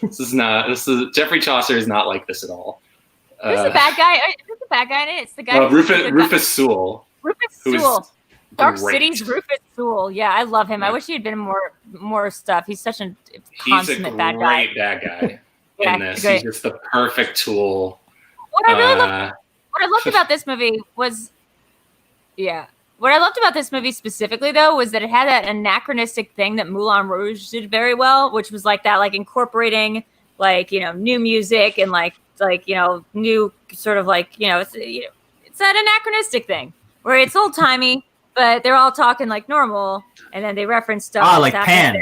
Geoffrey Chaucer is not like this at all. Who's the bad guy? Who's the bad guy in it? It's the guy. Rufus Sewell. Rufus Sewell. Dark City's Rufus Sewell. Yeah, I love him. Yeah. I wish he had been more stuff. He's such a consummate bad guy. He's a great bad guy in this. Great. He's just the perfect tool. What I loved about this movie was, what I loved about this movie specifically, though, was that it had that anachronistic thing that Moulin Rouge did very well, which was incorporating new music and new sort of it's that anachronistic thing where it's old timey, but they're all talking like normal, and then they reference stuff. Like Pan,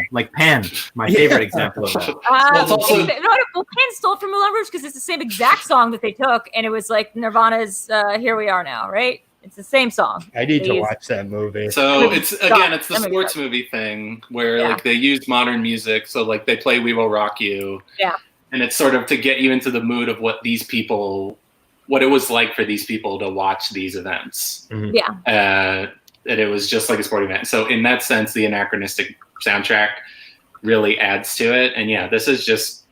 my favorite example of that. Pan stole from Moulin Rouge because it's the same exact song that they took, and it was like Nirvana's "Here We Are Now," right? It's the same song. I need to watch that movie. So it's the sports movie thing where they use modern music. So they play "We Will Rock You." Yeah. And it's sort of to get you into the mood of what it was like for these people to watch these events. Mm-hmm. Yeah. And it was just like a sporting event. So in that sense, the anachronistic soundtrack really adds to it. And this is just,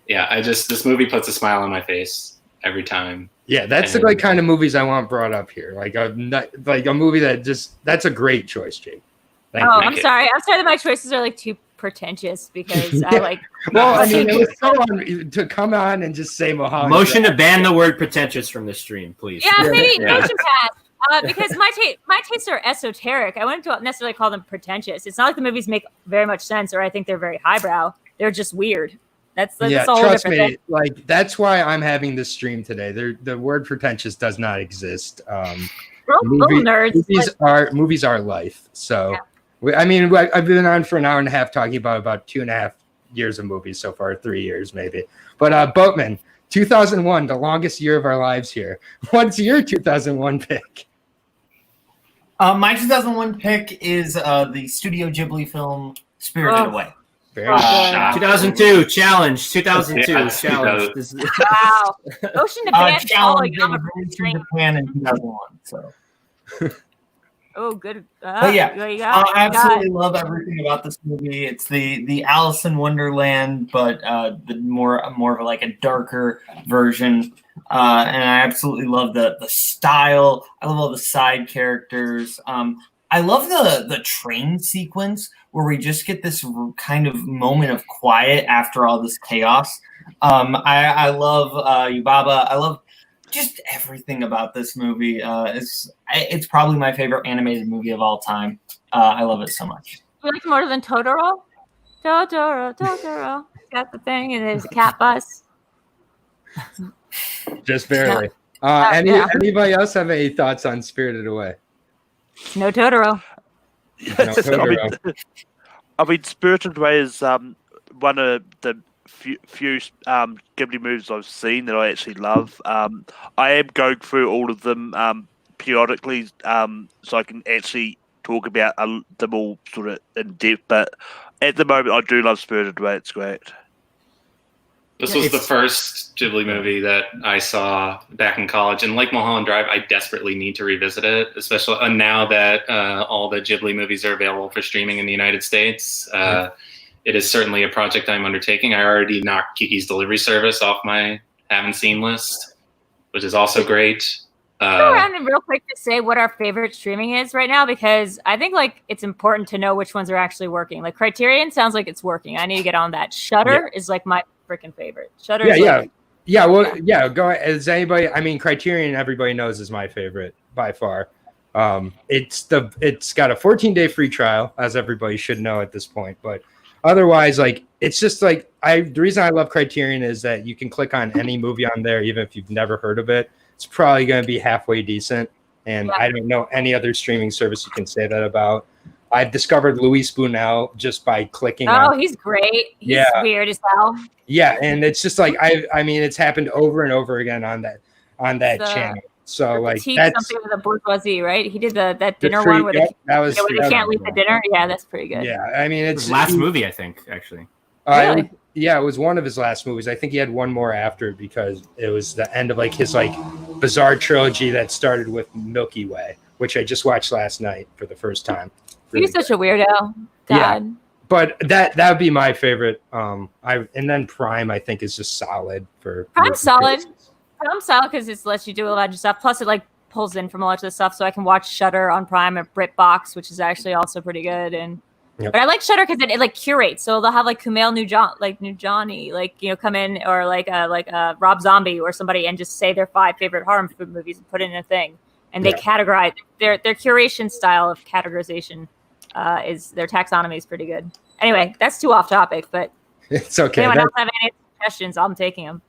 this movie puts a smile on my face every time. Yeah, that's the kind of movies I want brought up here. A movie that's a great choice, Jake. I'm sorry that my choices are too pretentious because I like. Well, I mean, it was so to come on and just say Mohammed. Motion to ban the word pretentious from the stream, please. Yeah, maybe motion pass. Because my tastes are esoteric. I wouldn't necessarily call them pretentious. It's not like the movies make very much sense or I think they're very highbrow. They're just weird. That's all trust different me. thing. That's why I'm having this stream today. The word pretentious does not exist. Nerds. Movies are life. So, I've been on for an hour and a half talking about 2.5 years of movies so far, 3 years maybe. But Boatman, 2001, the longest year of our lives here. What's your 2001 pick? My 2001 pick is the Studio Ghibli film Spirited Away. Very good. 2002 challenge. 2002 challenge. Wow. Ocean to Japan. Challenge Japan in 2001. So. Oh, good. I absolutely love everything about this movie. It's the Alice in Wonderland, but the more of a darker version. And I absolutely love the style. I love all the side characters. I love the train sequence where we just get this kind of moment of quiet after all this chaos. I love Yubaba. I love just everything about this movie. It's probably my favorite animated movie of all time. I love it so much. You like more than Totoro? Totoro. Got the thing, and there's a cat bus. Just barely. Anybody else have any thoughts on Spirited Away? No Totoro. No Totoro. I mean, Spirited Away is one of the few Ghibli movies I've seen that I actually love. I am going through all of them periodically, so I can actually talk about them all sort of in depth. But at the moment, I do love Spirited Away. It's great. This was the first Ghibli movie that I saw back in college, and like Mulholland Drive, I desperately need to revisit it, especially now that all the Ghibli movies are available for streaming in the United States. It is certainly a project I'm undertaking. I already knocked Kiki's Delivery Service off my haven't seen list, which is also great. Go around and real quick to say what our favorite streaming is right now, because I think it's important to know which ones are actually working. Like Criterion sounds like it's working. I need to get on that. Shudder is my freaking favorite. Shudder. Go as anybody. I mean, Criterion, everybody knows, is my favorite by far. It's got a 14-day free trial, as everybody should know at this point. But otherwise, it's just the reason I love Criterion is that you can click on any movie on there, even if you've never heard of it. it's probably going to be halfway decent. And Yeah. I don't know any other streaming service you can say that about. I've discovered Luis Buñuel just by clicking on. Oh, he's great. He's Yeah. weird as hell. Yeah, and it's just like I mean, it's happened over and over again on that The- channel. So like Critique that's something with the bourgeoisie, right? He did that dinner free- one where, yep, they, that was where they can't leave the dinner. Yeah, that's pretty good. Yeah, I mean His it's last movie, I think, actually. Really? Yeah, it was one of his last movies. I think he had one more after because it was the end of like his like bizarre trilogy that started with Milky Way, which I just watched last night for the first time. Really He's such a weirdo. Yeah. God. But that would be my favorite. And then Prime I think is just solid for Prime's solid. Prime's solid because it lets you do a lot of stuff. Plus, it like pulls in from a lot of the stuff, so I can watch Shudder on Prime and BritBox, which is actually also pretty good. And Yep. but I like Shudder because it like curates. So they'll have like Kumail Nanjiani, like come in, or like Rob Zombie or somebody, and just say their 5 favorite horror movies and put it in a thing. And they categorize their curation style of categorization. Is their taxonomy is pretty good. Anyway, that's too off topic, but It's okay. anyone else have any suggestions? I'm taking them.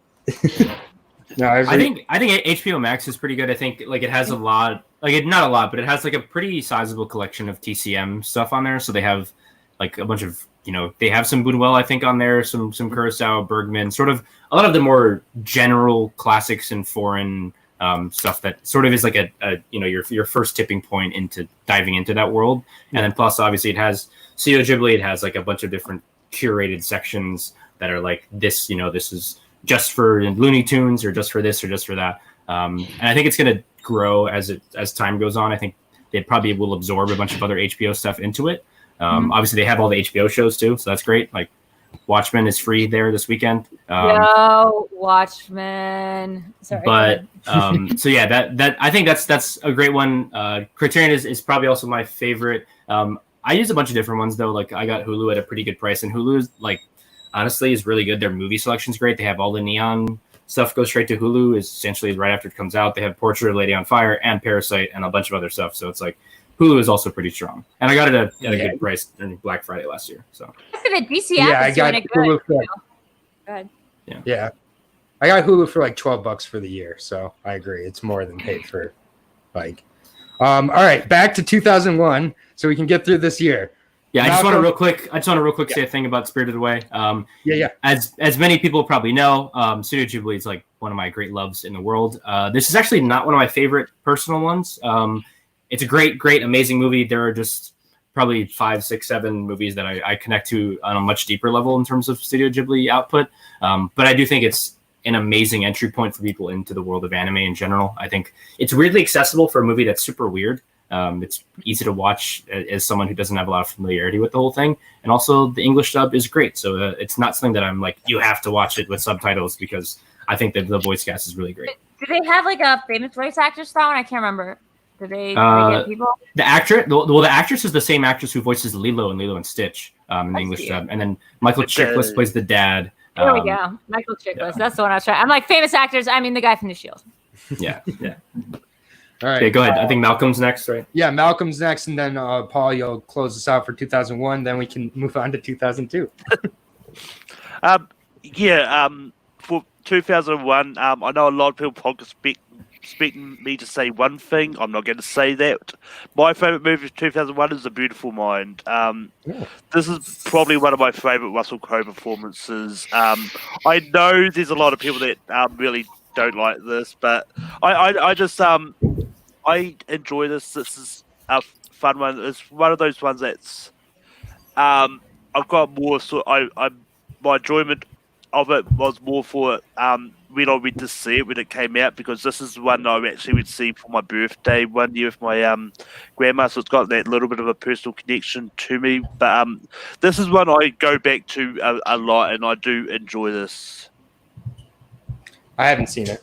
No, I think HBO Max is pretty good. I think like it has a lot, not a lot, but it has like a pretty sizable collection of TCM stuff on there. So they have like a bunch of they have some Buñuel I think on there, some Kurosawa, Bergman, sort of a lot of the more general classics and foreign stuff that sort of is like a your first tipping point into diving into that world. And then plus obviously it has Studio Ghibli. It has like a bunch of different curated sections that are like this. This is just for Looney Tunes or just for this or just for that. And I think it's going to grow as time goes on. I think they probably will absorb a bunch of other HBO stuff into it. Obviously they have all the HBO shows too, so that's great. Like Watchmen is free there this weekend. Yo, Watchmen. Sorry. But so yeah, that I think that's a great one. Criterion is probably also my favorite. I use a bunch of different ones though. Like I got Hulu at a pretty good price, and Hulu is like honestly is really good. Their movie selection's great. They have all the Neon stuff go straight to Hulu. Is essentially right after it comes out. They have Portrait of a Lady on Fire and Parasite and a bunch of other stuff. So it's like Hulu is also pretty strong. And I got it at a good price during Black Friday last year. So DC Yeah, app I is got doing it Hulu good. for- Go ahead. Yeah. I got Hulu for like $12 for the year, so I agree. It's more than paid for. Like, all right, back to 2001, so we can get through this year. yeah, I just want to Malcolm- real quick say a thing about Spirited Away. Yeah. As many people probably know, Studio Ghibli is like one of my great loves in the world. This is actually not one of my favorite personal ones. It's a great, amazing movie. There are just probably 5, 6, 7 movies that I connect to on a much deeper level in terms of Studio Ghibli output. But I do think it's an amazing entry point for people into the world of anime in general. I think it's weirdly accessible for a movie that's super weird. It's easy to watch as someone who doesn't have a lot of familiarity with the whole thing. And also the English dub is great. So it's not something that I'm like, you have to watch it with subtitles, because I think that the voice cast is really great. Do they have like a famous voice actress for that one? I can't remember. Do they get people? The actress is the same actress who voices Lilo and Lilo and Stitch in the English see. dub. And then Michael Chiklis plays the dad. There we go. Michael Chiklis. That's the one I was trying. I'm like famous actors. I mean the guy from The Shield. Yeah. All right. Okay, go ahead. I think Malcolm's next, right? Yeah, Malcolm's next, and then Paul, you'll close us out for 2001. Then we can move on to 2002. For 2001, I know a lot of people probably expecting me to say one thing. I'm not going to say that. My favorite movie of 2001 is A Beautiful Mind. This is probably one of my favorite Russell Crowe performances. I know there's a lot of people that really don't like this, but I just I enjoy this. This is a fun one. It's one of those ones that's I've got more. So my enjoyment of it was more for when I went to see it when it came out, because this is one I actually would see for my birthday one year with my grandma, so it's got that little bit of a personal connection to me. But this is one I go back to a lot, and I do enjoy this. I haven't seen it.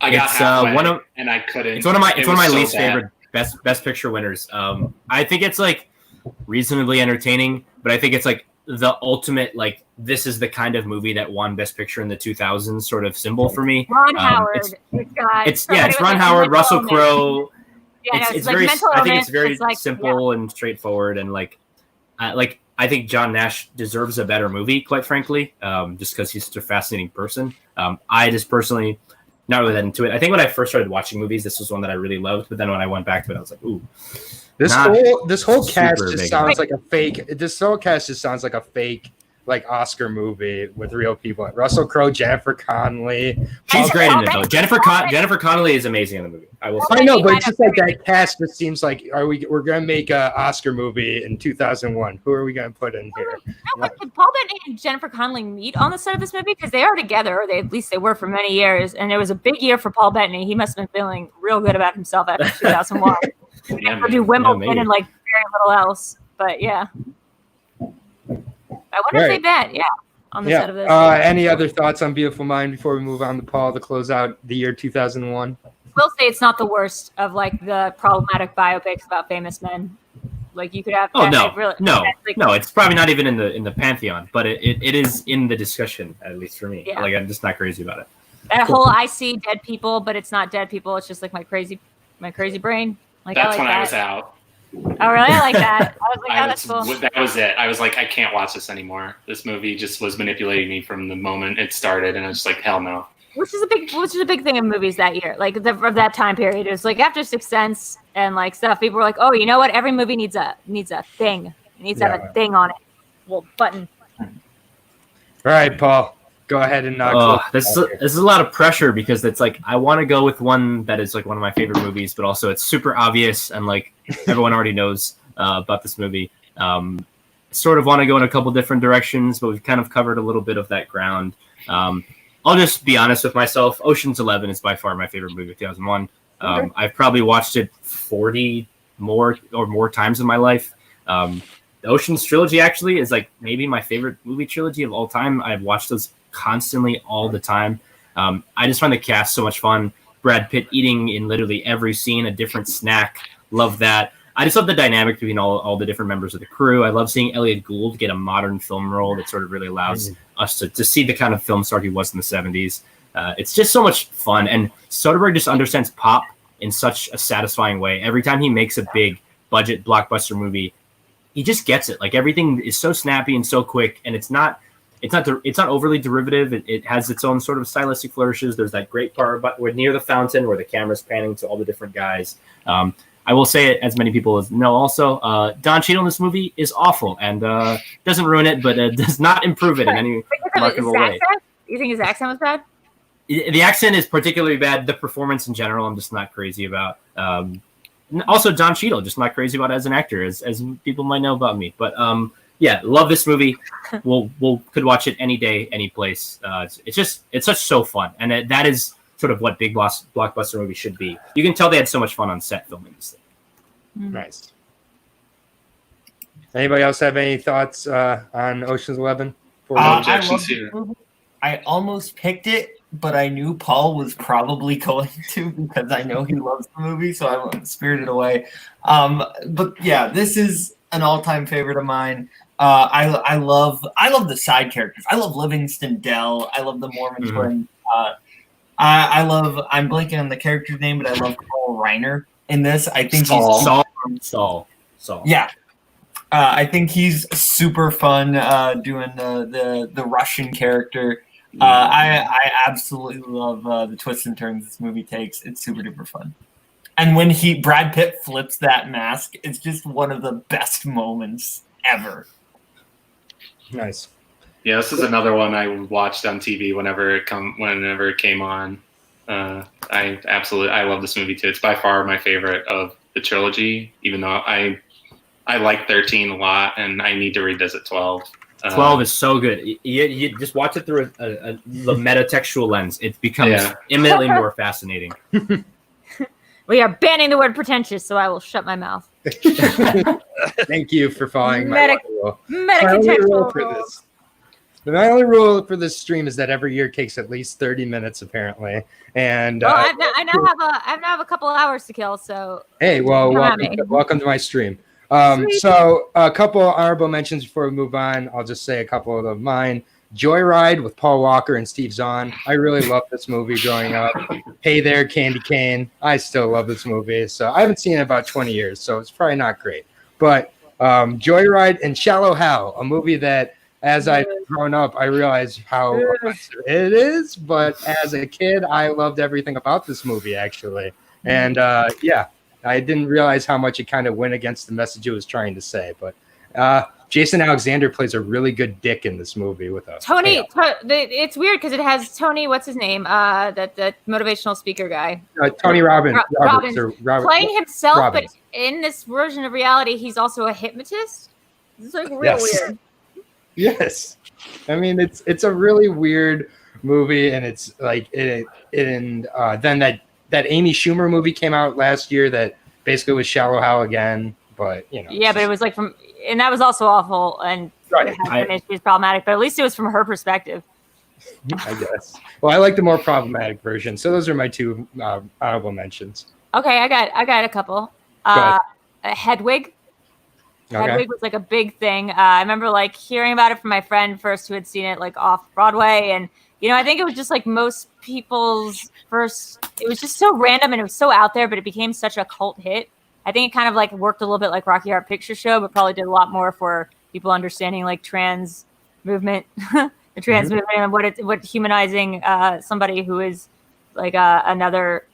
I got It's, halfway, and I couldn't. It's one of my It was so least bad. favorite best picture winners. I think it's like reasonably entertaining, but I think it's like the ultimate, like, this is the kind of movie that won Best Picture in the 2000s sort of symbol for me. Ron Howard. It's Ron Howard, Russell Crowe. Yeah, It's like very. mental I think illness. it's very It's like, simple and straightforward, and like I think John Nash deserves a better movie, quite frankly, just because he's such a fascinating person. I just personally not really that into it. I think when I first started watching movies, this was one that I really loved. But then when I went back to it, I was like, ooh. This whole cast super just big. sounds like a fake. This whole cast just sounds like a fake, like Oscar movie with real people. Like Russell Crowe, Jennifer Connelly. She's great in it though. Jennifer Connelly is amazing in the movie. I will say. I know, but it's just like that cast just seems like we're gonna make an Oscar movie in 2001. Who are we gonna put in here? Did Paul Bettany and Jennifer Connelly meet on the set of this movie? Because they are together, or at least they were for many years, and it was a big year for Paul Bettany. He must have been feeling real good about himself after 2001. Yeah, do Wimbledon and like very little else, but yeah. I wonder if they bet, on the set of this. Any other thoughts on Beautiful Mind before we move on to Paul to close out the year 2001? We'll say it's not the worst of like the problematic biopics about famous men. Like you could have. No, it's probably not even in the pantheon, but it is in the discussion, at least for me. Yeah. Like I'm just not crazy about it. That whole I see dead people, but it's not dead people. It's just like my crazy brain. Like That's I like when that. I was out. Oh really? I like that. I was like, oh, that's cool. That was it. I was like, I can't watch this anymore. This movie just was manipulating me from the moment it started, and I was just like, hell no. Which is a big thing in movies that year, like of that time period. It was like after Sixth Sense and like stuff. People were like, "Oh, you know what? Every movie needs a thing. It needs to have a thing on it, well, button." All right, Paul, go ahead and this is a lot of pressure because it's like I want to go with one that is like one of my favorite movies, but also it's super obvious and like everyone already knows about this movie. Sort of want to go in a couple different directions, but we've kind of covered a little bit of that ground. I'll just be honest with myself. Ocean's 11 is by far my favorite movie of 2001. I've probably watched it 40 more times in my life. The Ocean's trilogy actually is like maybe my favorite movie trilogy of all time. I've watched those constantly all the time. I just find the cast so much fun. Brad Pitt eating in literally every scene a different snack. Love that. I just love the dynamic between all the different members of the crew. I love seeing Elliot Gould get a modern film role that sort of really allows us to see the kind of film star he was in the 70s. It's just so much fun. And Soderbergh just understands pop in such a satisfying way. Every time he makes a big budget blockbuster movie, he just gets it. Like everything is so snappy and so quick, and it's not overly derivative. It has its own sort of stylistic flourishes. There's that great part about we're near the fountain where the camera's panning to all the different guys. I will say it, as many people as know also, Don Cheadle in this movie is awful and doesn't ruin it, but does not improve it in any remarkable way. You think his accent was bad? The accent is particularly bad. The performance in general, I'm just not crazy about. Also, Don Cheadle, just not crazy about as an actor, as people might know about me. But yeah, love this movie. Could watch it any day, any place. It's such so fun, and that is sort of what big blockbuster movies should be. You can tell they had so much fun on set filming this thing. Nice. Anybody else have any thoughts on Ocean's 11? I almost picked it, but I knew Paul was probably going to because I know he loves the movie, so I went Spirited Away. But yeah, this is an all-time favorite of mine. I love the side characters. I love Livingston Dell. I love the Mormon twin. I'm blanking on the character's name, but I love Carl Reiner in this. I think Saul. Yeah. I think he's super fun doing the Russian character. I absolutely love the twists and turns this movie takes. It's super duper fun. And when Brad Pitt flips that mask, it's just one of the best moments ever. Nice. Yeah, this is another one I watched on TV whenever it came on. I love this movie too. It's by far my favorite of the trilogy, even though I like 13 a lot, and I need to revisit 12. 12 is so good. You just watch it through the metatextual lens. It becomes immediately more fascinating. We are banning the word pretentious, so I will shut my mouth. Thank you for following my rule. Meta-contextual rules. My only rule for this stream is that every year takes at least 30 minutes, apparently. And I now have a couple of hours to kill. So hey, well, welcome to my stream. So a couple of honorable mentions before we move on. I'll just say a couple of mine. Joyride with Paul Walker and Steve Zahn. I really loved this movie growing up. Hey There, Candy Cane. I still love this movie. So I haven't seen it in about 20 years, so it's probably not great. But Joyride and Shallow Hal, a movie that as I've grown up, I realize how offensive it is. But as a kid, I loved everything about this movie, actually. And yeah, I didn't realize how much it kind of went against the message it was trying to say. But Jason Alexander plays a really good dick in this movie with us. Tony, it's weird because it has Tony, what's his name? That motivational speaker guy. Tony Robbins. Playing himself, Robbins. but in this version of reality, he's also a hypnotist. It's like real weird. Yes. I mean, it's a really weird movie, and it's like then that Amy Schumer movie came out last year that basically was Shallow Hal again, but you know. Yeah, but it was like and that was also awful, and it had some issues, problematic, but at least it was from her perspective. I guess. Well, I like the more problematic version, so those are my two honorable mentions. Okay, I got a couple. Hedwig. Okay. Hedwig was like a big thing. I remember like hearing about it from my friend first who had seen it like off Broadway, and I think it was just like most people's first. It was just so random and it was so out there, but it became such a cult hit. I think it kind of like worked a little bit like Rocky Horror Picture Show, but probably did a lot more for people understanding like trans movement, the trans movement, and what humanizing somebody who is like another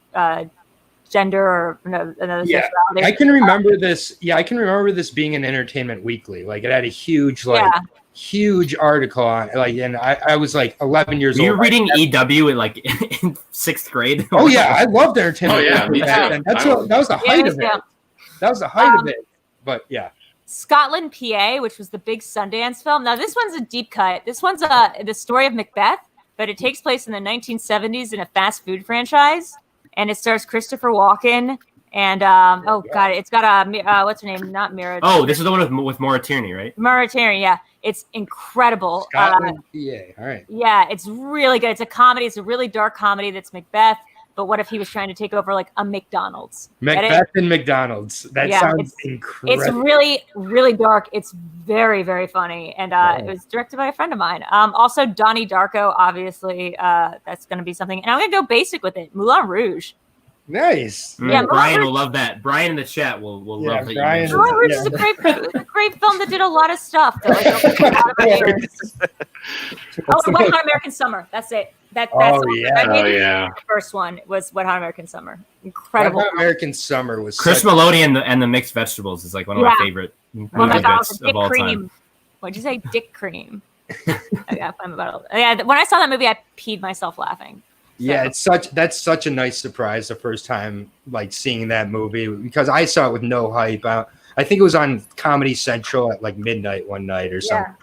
gender or another sexuality. I can remember this. Yeah, I can remember this being in Entertainment Weekly. Like it had a huge huge article on it. Like, and I was like 11 years old. Were you reading EW in like in 6th grade? Oh yeah, I loved Entertainment Weekly back then. That was the height of it. That was the height of it. But yeah. Scotland, PA, which was the big Sundance film. Now this one's a deep cut. This one's the story of Macbeth, but it takes place in the 1970s in a fast food franchise, and it stars Christopher Walken and god, it's got what's her name? Not Mira. Oh, this is the one with Maura Tierney, right? Maura Tierney, yeah. It's incredible. Scotland, PA. All right. Yeah, it's really good. It's a comedy. It's a really dark comedy that's Macbeth. But what if he was trying to take over like a McDonald's? Macbeth and McDonald's. That sounds incredible. It's really, really dark. It's very, very funny. And it was directed by a friend of mine. Also, Donnie Darko, obviously. That's going to be something. And I'm going to go basic with it. Moulin Rouge. Nice. Yeah, Brian will love that. Brian in the chat will love that. Moulin Rouge is a great film that did a lot of stuff. Wet Hot American Summer. That's it. That's the first one was Wet Hot American Summer. Incredible. Wet Hot American Summer was Chris Melody and the Mixed Vegetables is like one of my favorite movies of all time. What'd you say? Dick Cream. I'm about it. Yeah, when I saw that movie, I peed myself laughing. Yeah, that's such a nice surprise the first time like seeing that movie, because I saw it with no hype. I think it was on Comedy Central at like midnight one night or something.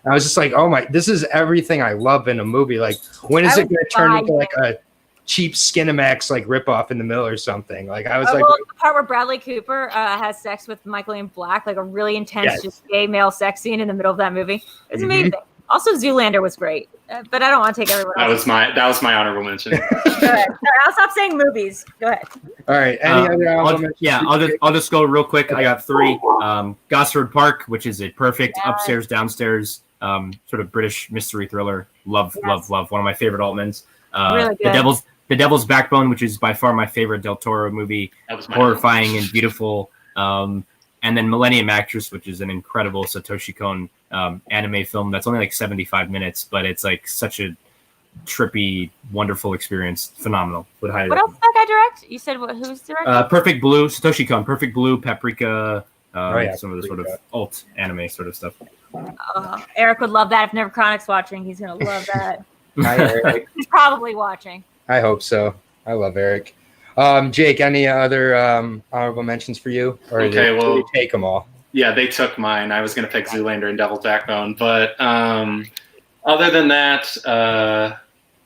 I was just like, oh my, this is everything I love in a movie. Like, when is it going to turn into like a cheap Skinamax like ripoff in the middle or something? Like, I was like, the part where Bradley Cooper has sex with Michael Ian Black, like a really intense, just gay male sex scene in the middle of that movie. It's amazing. Also, Zoolander was great, but I don't want to take everyone. That was my honorable mention. Go ahead. Sorry, I'll stop saying movies. Go ahead. All right. Any other honorable mentions? I'll just go real quick. I got 3. Gosford Park, which is a perfect upstairs downstairs sort of British mystery thriller. Love. One of my favorite Altmans. Really good. The Devil's Backbone, which is by far my favorite Del Toro movie. Horrifying and beautiful. And then Millennium Actress, which is an incredible Satoshi Kon anime film that's only like 75 minutes, but it's like such a trippy, wonderful experience. Phenomenal. Would highly recommend. What else did that guy direct? You said who's directing? Perfect Blue, Satoshi Kon, Perfect Blue, Paprika, some of the sort of alt anime sort of stuff. Eric would love that. If Necronic's watching, he's going to love that. Hi, Eric. He's probably watching. I hope so. I love Eric. Jake, any other honorable mentions for you? Or did you take them all? Yeah, they took mine. I was going to pick Zoolander and Devil's Backbone. But other than that,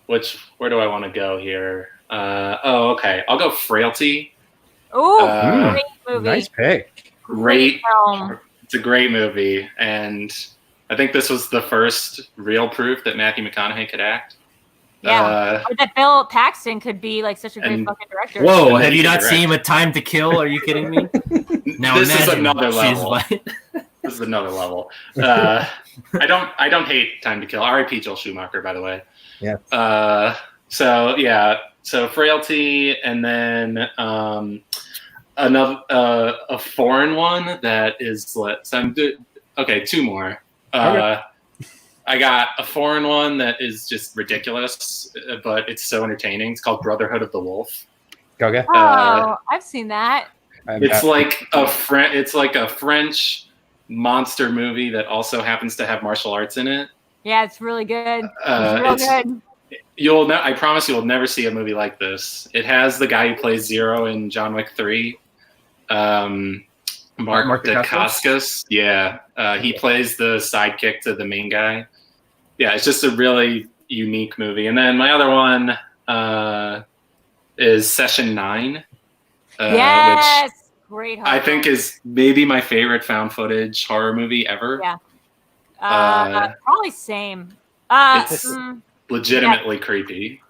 where do I want to go here? Okay. I'll go Frailty. Oh, great movie. Nice pick. Great film. It's a great movie. And I think this was the first real proof that Matthew McConaughey could act. Yeah, or that Bill Paxton could be like such a great fucking director. Whoa, have you not seen him with Time to Kill? Are you kidding me? Now this is another level. This is another level. I don't hate Time to Kill. R.I.P. Joel Schumacher, by the way. Yeah. So Frailty, and then another a foreign one that is 2 more. I got a foreign one that is just ridiculous, but it's so entertaining. It's called Brotherhood of the Wolf. Okay. Oh, I've seen that. It's like a French monster movie that also happens to have martial arts in it. Yeah, it's really good. It's real good. I promise you will never see a movie like this. It has the guy who plays Zero in John Wick 3. Mark Dacascos. Yeah. He plays the sidekick to the main guy. Yeah, it's just a really unique movie. And then my other one is Session 9. Yes. Which Great I think is maybe my favorite found footage horror movie ever. Yeah. Probably same. It's legitimately creepy.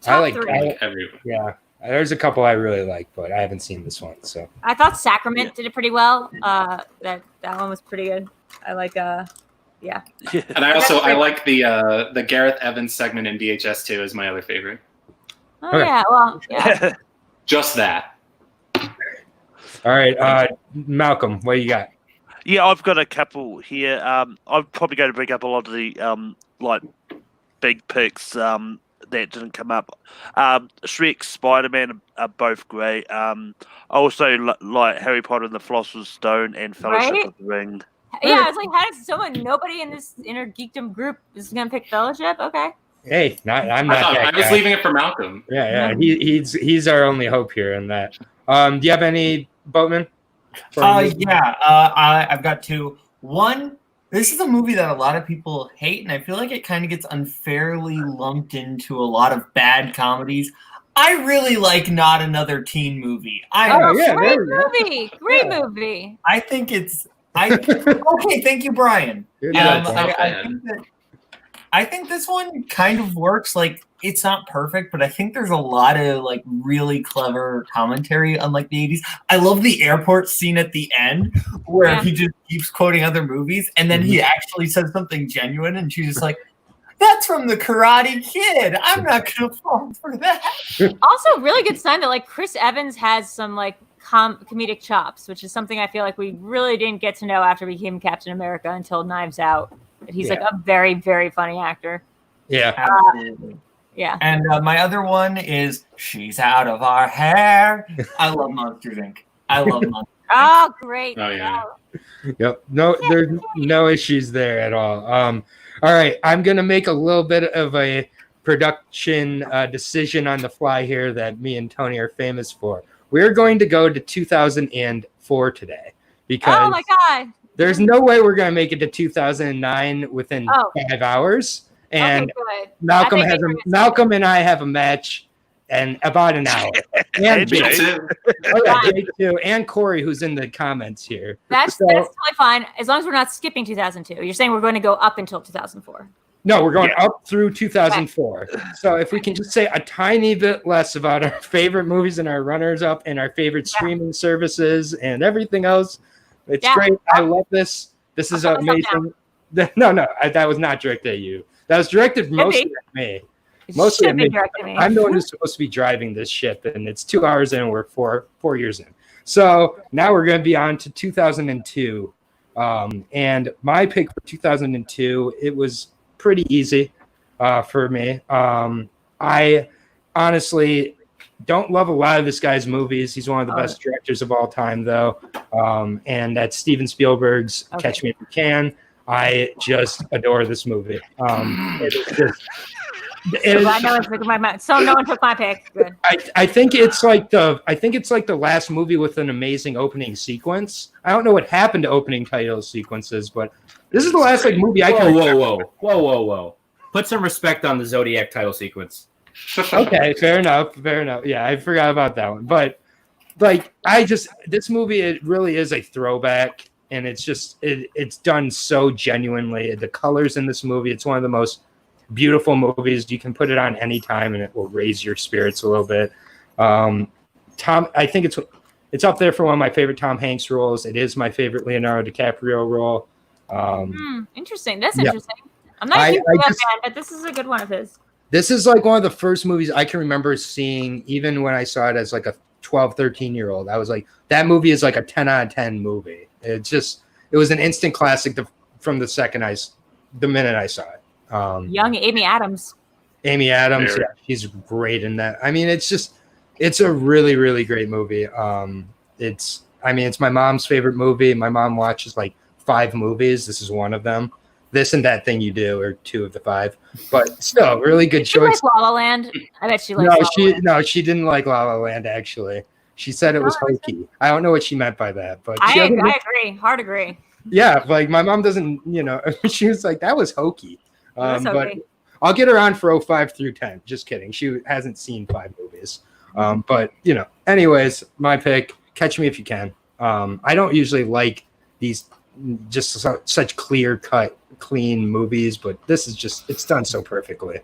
Top like three. Yeah. There's a couple I really like, but I haven't seen this one. So I thought Sacrament did it pretty well. That one was pretty good. I like yeah. And I like the Gareth Evans segment in VHS 2 is my other favorite. Oh yeah, well yeah. Just that. All right, Malcolm, what you got? Yeah, I've got a couple here. I'm probably going to bring up a lot of the like big picks that didn't come up. Shrek, Spider-Man are both great. I also like Harry Potter and the Philosopher's Stone and Fellowship of the Ring. Yeah, I was like, how does nobody in this inner geekdom group is going to pick Fellowship? Okay. Hey, I'm not. I was leaving it for Malcolm. Yeah. He's our only hope here in that. Do you have any, Boatman? I've got two. One, this is a movie that a lot of people hate, and I feel like it kind of gets unfairly lumped into a lot of bad comedies. I really like Not Another Teen Movie. Great movie. Great movie. I think it's. Okay, thank you, Brian. I think this one kind of works. Like, it's not perfect, but I think there's a lot of like really clever commentary, unlike the 80s. I love the airport scene at the end where he just keeps quoting other movies, and then he actually says something genuine, and she's just like, "That's from the Karate Kid. I'm not gonna fall for that." Also, really good sign that like Chris Evans has some like comedic chops, which is something I feel like we really didn't get to know after he became Captain America until Knives Out. He's like a very, very funny actor. Yeah. Absolutely. Yeah. And my other one is She's Out of Our Hair. I love Monsters, Inc. I love Monsters, Inc. Oh, great. Oh, yeah. Yep. No, there's no issues there at all. All right. I'm going to make a little bit of a production decision on the fly here that me and Tony are famous for. We're going to go to 2004 today because oh my God. There's no way we're going to make it to 2009 within 5 hours. And Malcolm and I have a match in about an hour. And Me too. Jay too. And Corey, who's in the comments here. That's totally fine, as long as we're not skipping 2002. You're saying we're going to go up until 2004. No, we're going up through 2004. So if we can just say a tiny bit less about our favorite movies and our runners-up and our favorite streaming services and everything else. It's great. I love this. This is amazing. No, that was not directed at you. That was directed mostly at me. Mostly at me. I'm the one who's supposed to be driving this ship, and it's 2 hours in, and we're four years in. So now we're going to be on to 2002. And my pick for 2002, it was pretty easy for me. I honestly don't love a lot of this guy's movies. He's one of the best directors of all time, though. And that's Steven Spielberg's Catch Me If You Can. I just adore this movie. So no one took my pick. Good. I think it's like the last movie with an amazing opening sequence. I don't know what happened to opening title sequences, but this is the last movie I can. Whoa! Put some respect on the Zodiac title sequence. Okay, fair enough. Yeah, I forgot about that one. But this movie, it really is a throwback, and it's done so genuinely. The colors in this movie, it's one of the most beautiful movies. You can put it on any time, and it will raise your spirits a little bit. I think it's up there for one of my favorite Tom Hanks roles. It is my favorite Leonardo DiCaprio role. Interesting. That's interesting. I'm not a huge fan, but this is a good one of his. This is like one of the first movies I can remember seeing, even when I saw it as like a 12, 13-year-old. I was like, that movie is like a 10 out of 10 movie. It was an instant classic from the second I the minute I saw it. Young Amy Adams. Amy Adams, Very. yeah, she's great in that. I mean, it's a really, really great movie. It's my mom's favorite movie. My mom watches like 5 movies. This is one of them. This and That Thing You Do are 2 of the 5, but still, really good Did she choice. like La La Land? I bet she likes La La Land. She didn't like La La Land. Actually, she said it was hokey. I don't know what she meant by that, but I agree. Hard agree. yeah, like my mom doesn't. She was like that was hokey. That's But okay. I'll get her on for 05 through 10. Just kidding. She hasn't seen 5 movies. But anyways, my pick. Catch Me If You Can. I don't usually like these just such clear cut, clean movies, but this is it's done so perfectly.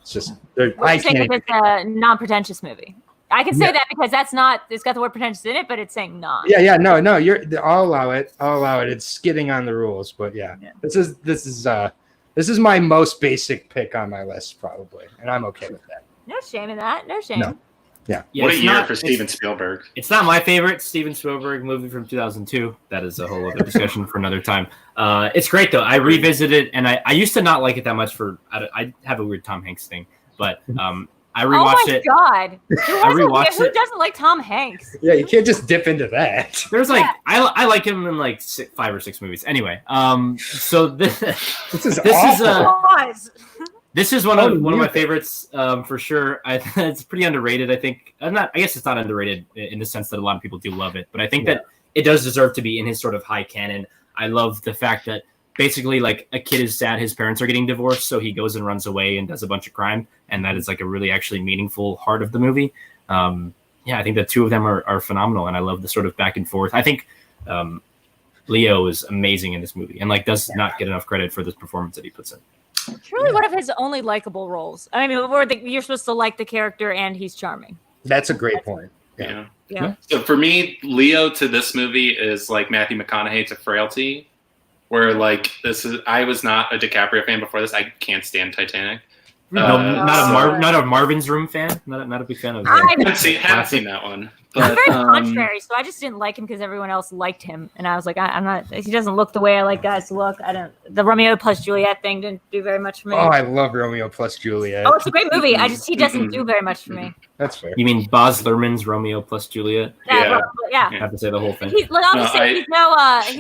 It's just I saying can't. if it's a non-pretentious movie. I can say that because it's got the word pretentious in it, but it's saying non. Yeah, no, I'll allow it. It's skidding on the rules, but yeah. This is my most basic pick on my list probably, and I'm okay with that. No shame in that. No shame. No. Yeah. What a it's year not- for Steven Spielberg. It's not my favorite Steven Spielberg movie from 2002. That is a whole other discussion for another time. It's great though. I revisited, and I used to not like it that much. I have a weird Tom Hanks thing, but I rewatched it. Oh my god! Who it. doesn't like Tom Hanks? Yeah, you can't just dip into that. There's I like him in like 5 or 6 movies. Anyway, so this is Pause. This is one of my favorites for sure. It's pretty underrated. I think I guess it's not underrated in the sense that a lot of people do love it, but I think that it does deserve to be in his sort of high canon. I love the fact that basically like a kid is sad his parents are getting divorced, so he goes and runs away and does a bunch of crime, and that is like a really actually meaningful heart of the movie. I think the 2 of them are phenomenal, and I love the sort of back and forth. I think Leo is amazing in this movie and like does not get enough credit for this performance that he puts in. Truly one of his only likable roles. I mean, you're supposed to like the character and he's charming. That's a great point. Yeah. So for me, Leo to this movie is like Matthew McConaughey to Frailty, where like I was not a DiCaprio fan before this. I can't stand Titanic. Not a Marvin's Room fan. Not a big fan of. I haven't seen that one. But, I'm very contrary, so I just didn't like him because everyone else liked him, and I was like, I'm not. He doesn't look the way I like guys to look. The Romeo plus Juliet thing didn't do very much for me. Oh, I love Romeo plus Juliet. Oh, it's a great movie. He doesn't do very much for me. That's fair. You mean Baz Luhrmann's Romeo plus Juliet? Yeah. I have to say the whole thing. He's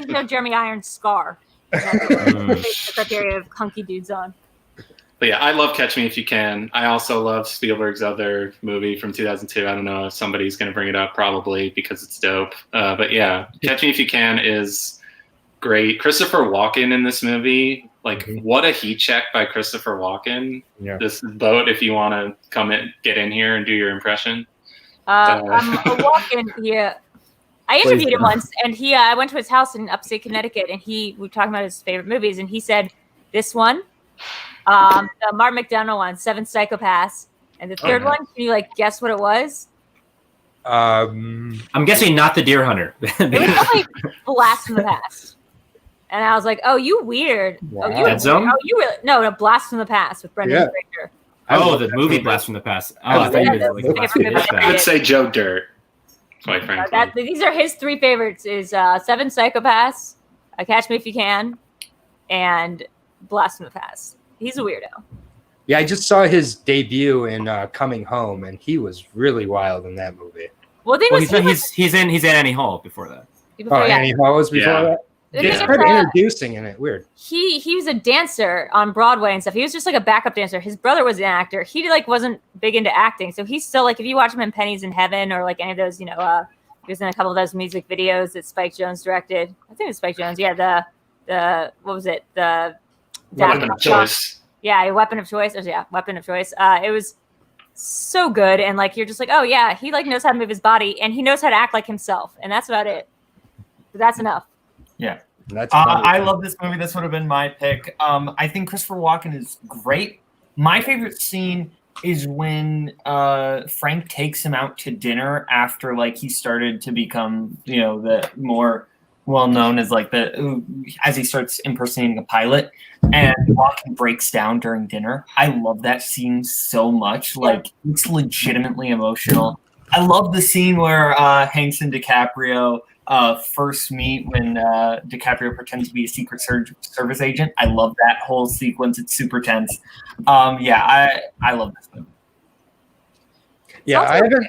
no Jeremy Irons Scar. That's the criteria of hunky dudes on. But yeah, I love Catch Me If You Can. I also love Spielberg's other movie from 2002. I don't know if somebody's going to bring it up, probably because it's dope. But yeah, Catch Me If You Can is great. Christopher Walken in this movie, like what a heat check by Christopher Walken. Yeah. This boat, if you want to get in here and do your impression. Walken, yeah. I interviewed him once, and I went to his house in upstate Connecticut, and we were talking about his favorite movies, and he said, this one, the Martin McDonough one, 7 Psychopaths, and the third one, can you guess what it was? I'm guessing not The Deer Hunter. It was probably Blast from the Past. And I was like, oh, you weird. Wow. Dead Zone? Oh, you really? No, Blast from the Past with Brendan Fraser. Oh, the movie Blast from the Past. Oh, I thought you meant Blast from the Past. I would say Joe Dirt, quite frankly. These are his 3 favorites: is 7 Psychopaths, Catch Me If You Can, and Blast from the Past. He's a weirdo. Yeah, I just saw his debut in Coming Home, and he was really wild in that movie. Well, he's in Annie Hall before that. Annie Hall was before that. They started introducing in it. Weird. He was a dancer on Broadway and stuff. He was just like a backup dancer. His brother was an actor. He wasn't big into acting, so he's still if you watch him in Pennies in Heaven or any of those, he was in a couple of those music videos that Spike Jonze directed. I think it was Spike Jonze. Yeah, the what was it? The Weapon of Choice. Yeah, Weapon of Choice. Weapon of Choice. It was so good, and you're just oh yeah, he knows how to move his body, and he knows how to act like himself, and that's about it. But that's enough. Yeah. That's I love this movie. This would have been my pick. I think Christopher Walken is great. My favorite scene is when Frank takes him out to dinner after he started to become the more well known as as he starts impersonating a pilot, and Walken breaks down during dinner. I love that scene so much. It's legitimately emotional. I love the scene where Hanks and DiCaprio first meet when DiCaprio pretends to be a Secret Service agent. I love that whole sequence. It's super tense. I love this movie. Yeah,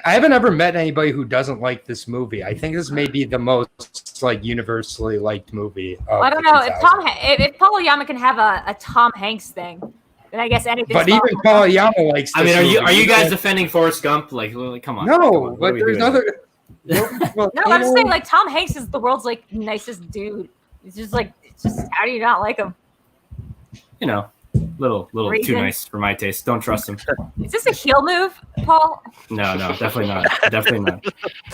I haven't ever met anybody who doesn't like this movie. I think this may be the most like universally liked movie. I don't know if Paul Yama can have a Tom Hanks thing, then I guess anything. But even Paul Yama likes. I mean, movie. are you guys defending Forrest Gump? Like come on. No, come on. but there's other. No, I'm just saying, like Tom Hanks is the world's like nicest dude. It's just how do you not like him? You know, little too nice for my taste. Don't trust him. Is this a heel move, Paul? No, definitely not. Definitely not.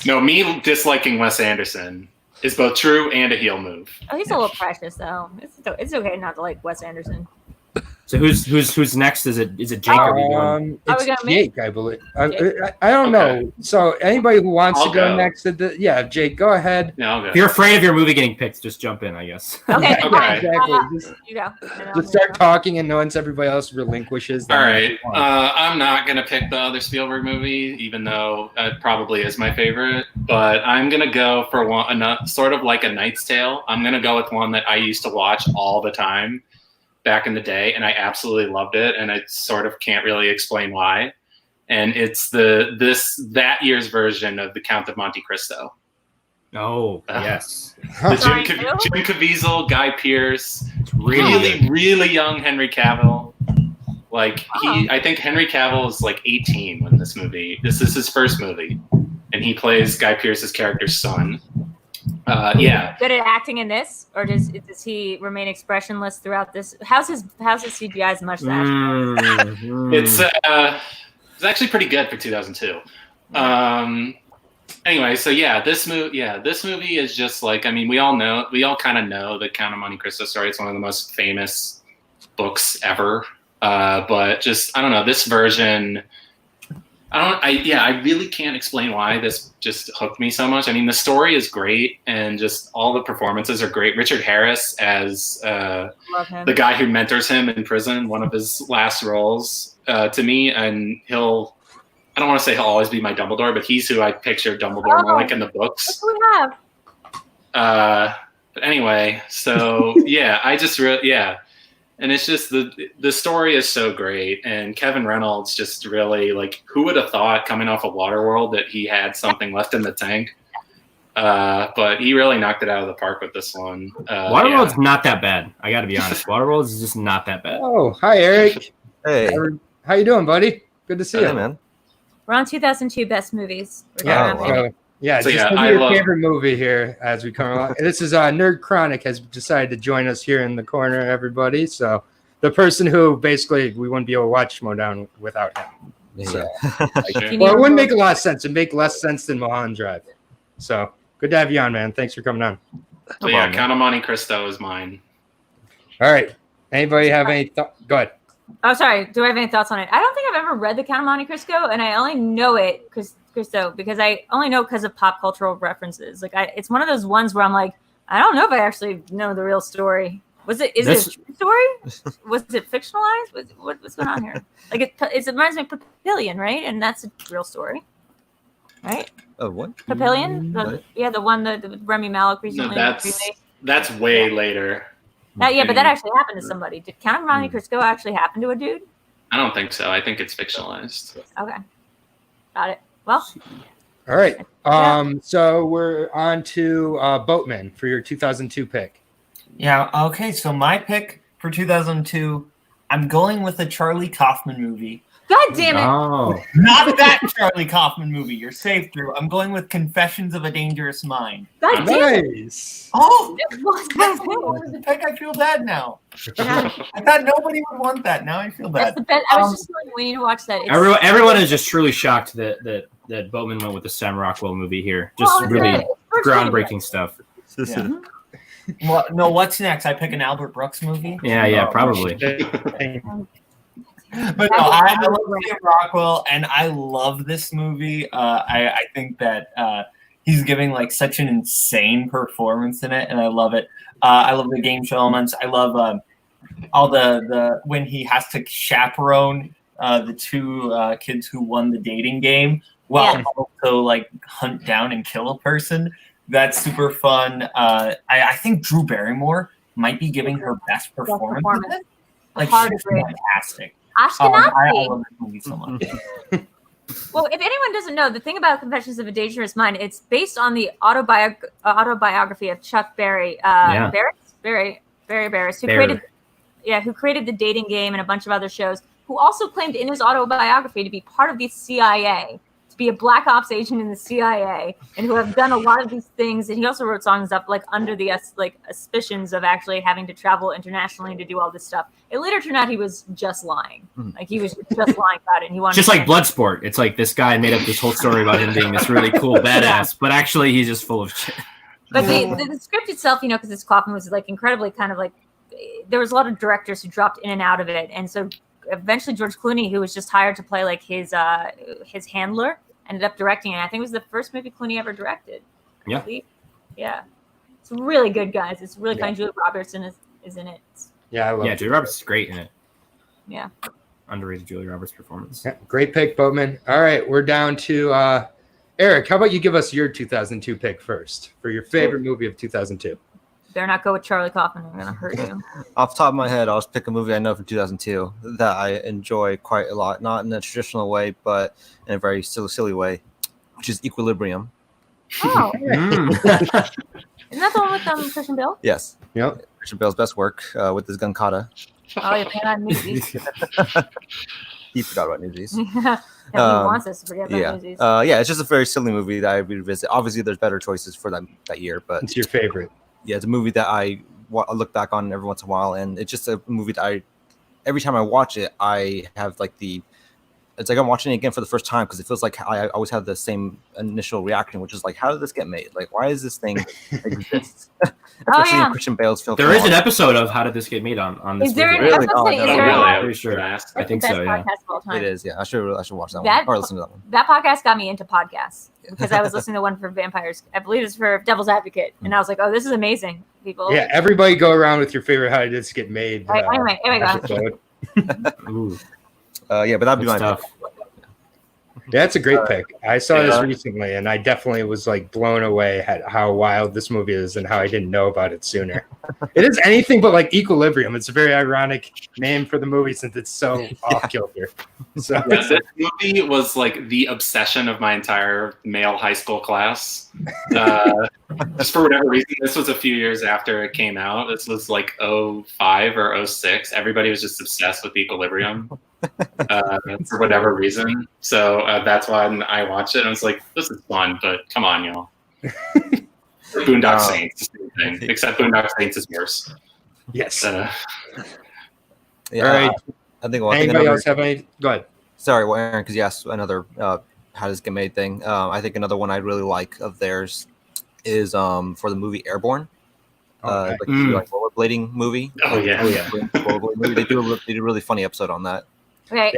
No, me disliking Wes Anderson is both true and a heel move. Oh, he's a little precious though. It's okay not to like Wes Anderson. So who's next? Is it Jake? It's Jake, I believe. I don't know. So anybody who wants to go next, Jake, go ahead. Yeah, I'll go. If you're afraid of your movie getting picked, just jump in, I guess. Okay, exactly. You go. Just start talking, and once everybody else relinquishes. All right. I'm not gonna pick the other Spielberg movie, even though it probably is my favorite. But I'm gonna go for one, sort of like A Knight's Tale. I'm gonna go with one that I used to watch all the time back in the day, and I absolutely loved it, and I sort of can't really explain why. And it's that year's version of The Count of Monte Cristo. Oh, yes. The Jim Caviezel, Guy Pearce, really young Henry Cavill. Like I think Henry Cavill is like 18 when this is his first movie, and he plays Guy Pearce's character's son. Good at acting in this, or does he remain expressionless throughout this? How's his CGI's mustache? It's actually pretty good for 2002. Anyway, so this movie is just like, I mean, we all kind of know the Count of Monte Cristo story. It's one of the most famous books ever. But just, I don't know, this version, I really can't explain why this just hooked me so much. I mean, the story is great, and just all the performances are great. Richard Harris as the guy who mentors him in prison, one of his last roles to me, and I don't want to say he'll always be my Dumbledore, but he's who I picture Dumbledore more like in the books. That's what we have. But anyway, so and it's just the story is so great, and Kevin Reynolds just really, like, who would have thought coming off of Waterworld that he had something left in the tank? But he really knocked it out of the park with this one. Waterworld's not that bad. I got to be honest. Waterworld is just not that bad. Oh, hi Eric. Hey, how you doing, buddy? Good to see you, man. We're on 2002 best movies. Your favorite movie here as we come along. This is Nerd Chronic has decided to join us here in the corner, everybody. So the person who basically we wouldn't be able to watch Schmodown without him. So, it wouldn't make a lot of sense. It'd make less sense than Mulholland Drive. So good to have you on, man. Thanks for coming on. So Count of Monte Cristo is mine. All right. Anybody have any thoughts? Go ahead. Oh, sorry. Do I have any thoughts on it? I don't think I've ever read The Count of Monte Cristo, and I only know it because I only know because of pop cultural references. Like, it's one of those ones where I'm like, I don't know if I actually know the real story. Is it a true story? Was it fictionalized? What's going on here? Like, it reminds me of Papillion, right? And that's a real story, right? What? Papillion? The one that Remy Malek recently. No, that's way later. But that actually happened to somebody. Did Count of Monte Cristo actually happen to a dude? I don't think so. I think it's fictionalized. Okay. Got it. Well. All right. So we're on to Boatman for your 2002 pick. Yeah. Okay. So my pick for 2002, I'm going with a Charlie Kaufman movie. God damn it! Oh. Not that Charlie Kaufman movie. You're safe, Drew. I'm going with Confessions of a Dangerous Mind. God damn it! Nice. Oh, the pick. I feel bad now. I thought nobody would want that. Now I feel bad. That's the best. I was just like, we need to watch that. Everyone is just truly shocked that Boatman went with the Sam Rockwell movie here. Just really groundbreaking stuff. Yeah. Well, no, what's next? I pick an Albert Brooks movie? Yeah, probably. But no, I love Sam Rockwell, and I love this movie. I think that he's giving like such an insane performance in it, and I love it. I love the game show elements. I love all the when he has to chaperone the two kids who won the dating game. while also like hunt down and kill a person. That's super fun. I think Drew Barrymore might be giving her best performance. Like, she's fantastic. Ashkenazi. I love this movie so much. Well, if anyone doesn't know, the thing about Confessions of a Dangerous Mind, it's based on the autobiography of Chuck Berry. Barry Barris, who created the dating game and a bunch of other shows, who also claimed in his autobiography to be part of the CIA, to be a black ops agent in the CIA, and who have done a lot of these things. And he also wrote songs up like under the suspicions of actually having to travel internationally to do all this stuff. It later turned out he was just lying. Like he was just lying about it. And he wanted just like Bloodsport. It's like this guy made up this whole story about him being this really cool badass, but actually he's just full of shit. But the script itself, because this Kaufman was like incredibly kind of like, there was a lot of directors who dropped in and out of it, and so eventually George Clooney, who was just hired to play like his handler, ended up directing it. I think it was the first movie Clooney ever directed. Yeah. It's really good, guys. It's really fun. Julia Robertson is in it. I love it. Julia Roberts is great in it. Yeah. Underrated Julia Roberts performance. Yeah, great pick, Boatman. All right, we're down to Eric. How about you give us your 2002 pick first for your favorite movie of 2002? Better not go with Charlie Kaufman. I'm gonna hurt you. Off the top of my head, I'll just pick a movie I know from 2002 that I enjoy quite a lot, not in a traditional way, but in a very silly way, which is Equilibrium. Oh, isn't that the one with Christian Bale? Yes. Yep. Christian Bale's best work with his gun kata. Oh, you're playing on Newsies. He forgot about Newsies. He wants us to forget about Newsies. It's just a very silly movie that I revisit. Obviously, there's better choices for that year, but it's your favorite. Yeah, it's a movie that I look back on every once in a while, and it's just a movie that every time I watch it, I have like it's like I'm watching it again for the first time because it feels like I always have the same initial reaction, which is like, how did this get made? Like, why is this thing exist? Especially in Christian Bale's film. There is an episode of How Did This Get Made on this. Is there movie. an episode? I'm pretty sure. I think so. Yeah. It is. Yeah, I should watch that one or listen to that one. That podcast got me into podcasts because I was listening to one for vampires. I believe it's for Devil's Advocate, and I was like, "Oh, this is amazing, people!" Yeah, everybody go around with your favorite How Did This Get Made. Anyway, episode. But that'd be my tough. Yeah, that's a great pick. I saw this recently, and I definitely was like blown away at how wild this movie is and how I didn't know about it sooner. It is anything but like Equilibrium. It's a very ironic name for the movie since it's so off kilter. So this movie was like the obsession of my entire male high school class. Just for whatever reason, this was a few years after it came out. This was like 05 or 06. Everybody was just obsessed with Equilibrium. For whatever reason. So that's why I watched it and I was like, this is fun, but come on, y'all. Boondock Saints, the same thing, except Boondock Saints is worse. Yes. All right. I think anybody else have any? Go ahead. Sorry, Aaron, because you asked another How Does It Get Made thing. I think another one I really like of theirs is for the movie Airborne. Like rollerblading movie. Oh yeah. Rollerblading movie. They do a really funny episode on that. Okay,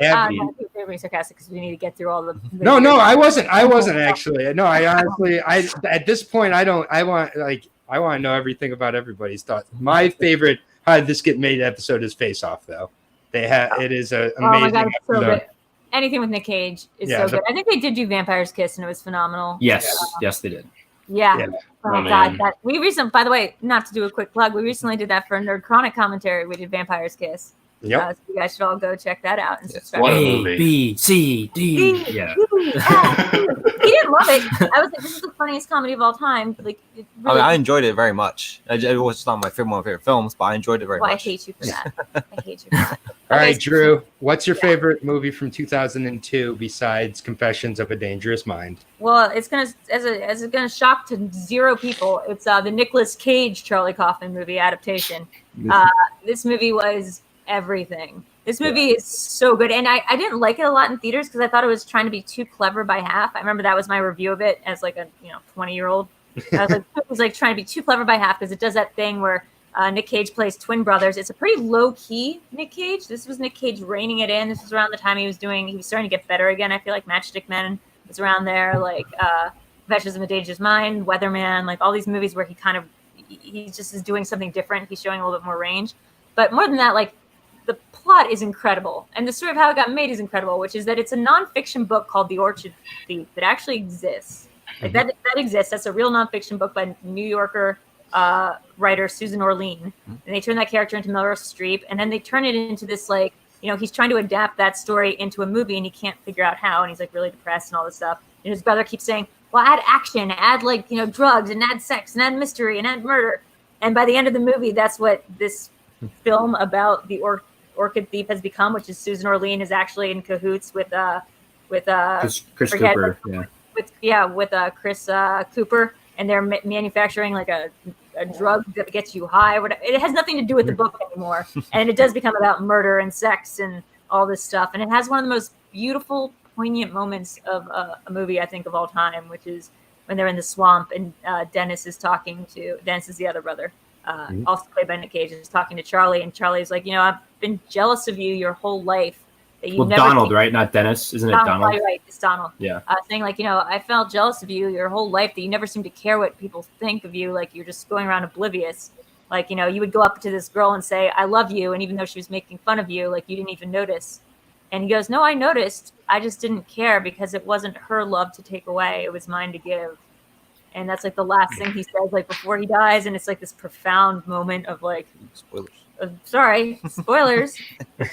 we're being sarcastic because we need to get through all the. No, I wasn't actually. No, I honestly, at this point, I want to know everything about everybody's thoughts. My favorite How Did This Get Made episode is Face Off, though. It is an amazing. Oh my god, it's so episode. good. Anything with Nick Cage is so good. I think they did do Vampire's Kiss, and it was phenomenal. Yes, they did. Yeah. Oh god, we recently. By the way, not to do a quick plug, we recently did that for Nerd Chronic commentary. We did Vampire's Kiss. Yep. So you guys should all go check that out and subscribe. What a movie. A, B, C, D. Yeah. He didn't love it. I was like, this is the funniest comedy of all time. Like, it really, I enjoyed it very much. It was not one of my favorite films, but I enjoyed it very much. I hate you for that. I hate you for that. All right, Drew, what's your favorite movie from 2002 besides Confessions of a Dangerous Mind? Well, it's gonna shock to zero people. It's the Nicolas Cage Charlie Kaufman movie adaptation. This movie was everything. This movie is so good, and I didn't like it a lot in theaters because I thought it was trying to be too clever by half. I remember that was my review of it as like a 20-year-old. I was like, it was like trying to be too clever by half because it does that thing where Nick Cage plays twin brothers. It's a pretty low key Nick Cage. This was Nick Cage reining it in. This was around the time he was starting to get better again. I feel like Matchstick Men was around there, like Confessions of a Dangerous Mind, Weatherman, like all these movies where he just is doing something different. He's showing a little bit more range, but more than that, like the plot is incredible, and the story of how it got made is incredible, which is that it's a nonfiction book called The Orchid Thief that actually exists. Like that exists. That's a real nonfiction book by New Yorker writer Susan Orlean, and they turn that character into Melrose Streep, and then they turn it into this like, you know, he's trying to adapt that story into a movie, and he can't figure out how, and he's like really depressed and all this stuff. And his brother keeps saying, "Well, add action, add like, you know, drugs, and add sex, and add mystery, and add murder." And by the end of the movie, that's what this film about the Orchid Thief has become, which is Susan Orlean is actually in cahoots with Chris Cooper, with Chris Cooper, and they're manufacturing like a drug that gets you high. Or whatever. It has nothing to do with the book anymore, and it does become about murder and sex and all this stuff. And it has one of the most beautiful, poignant moments of a movie I think of all time, which is when they're in the swamp and Dennis is the other brother. Also played by Nick Cage, is talking to Charlie, and Charlie's like, you know, I've been jealous of you your whole life. That you never Donald, right? Not Dennis, isn't it? Donald. Right, it's Donald. Yeah. Saying like, you know, I felt jealous of you your whole life, that you never seem to care what people think of you. Like you're just going around oblivious. Like, you know, you would go up to this girl and say, "I love you," and even though she was making fun of you, like you didn't even notice. And he goes, "No, I noticed. I just didn't care because it wasn't her love to take away. It was mine to give." And that's like the last thing he says, like before he dies. And it's like this profound moment of like, Spoilers. Sorry, spoilers.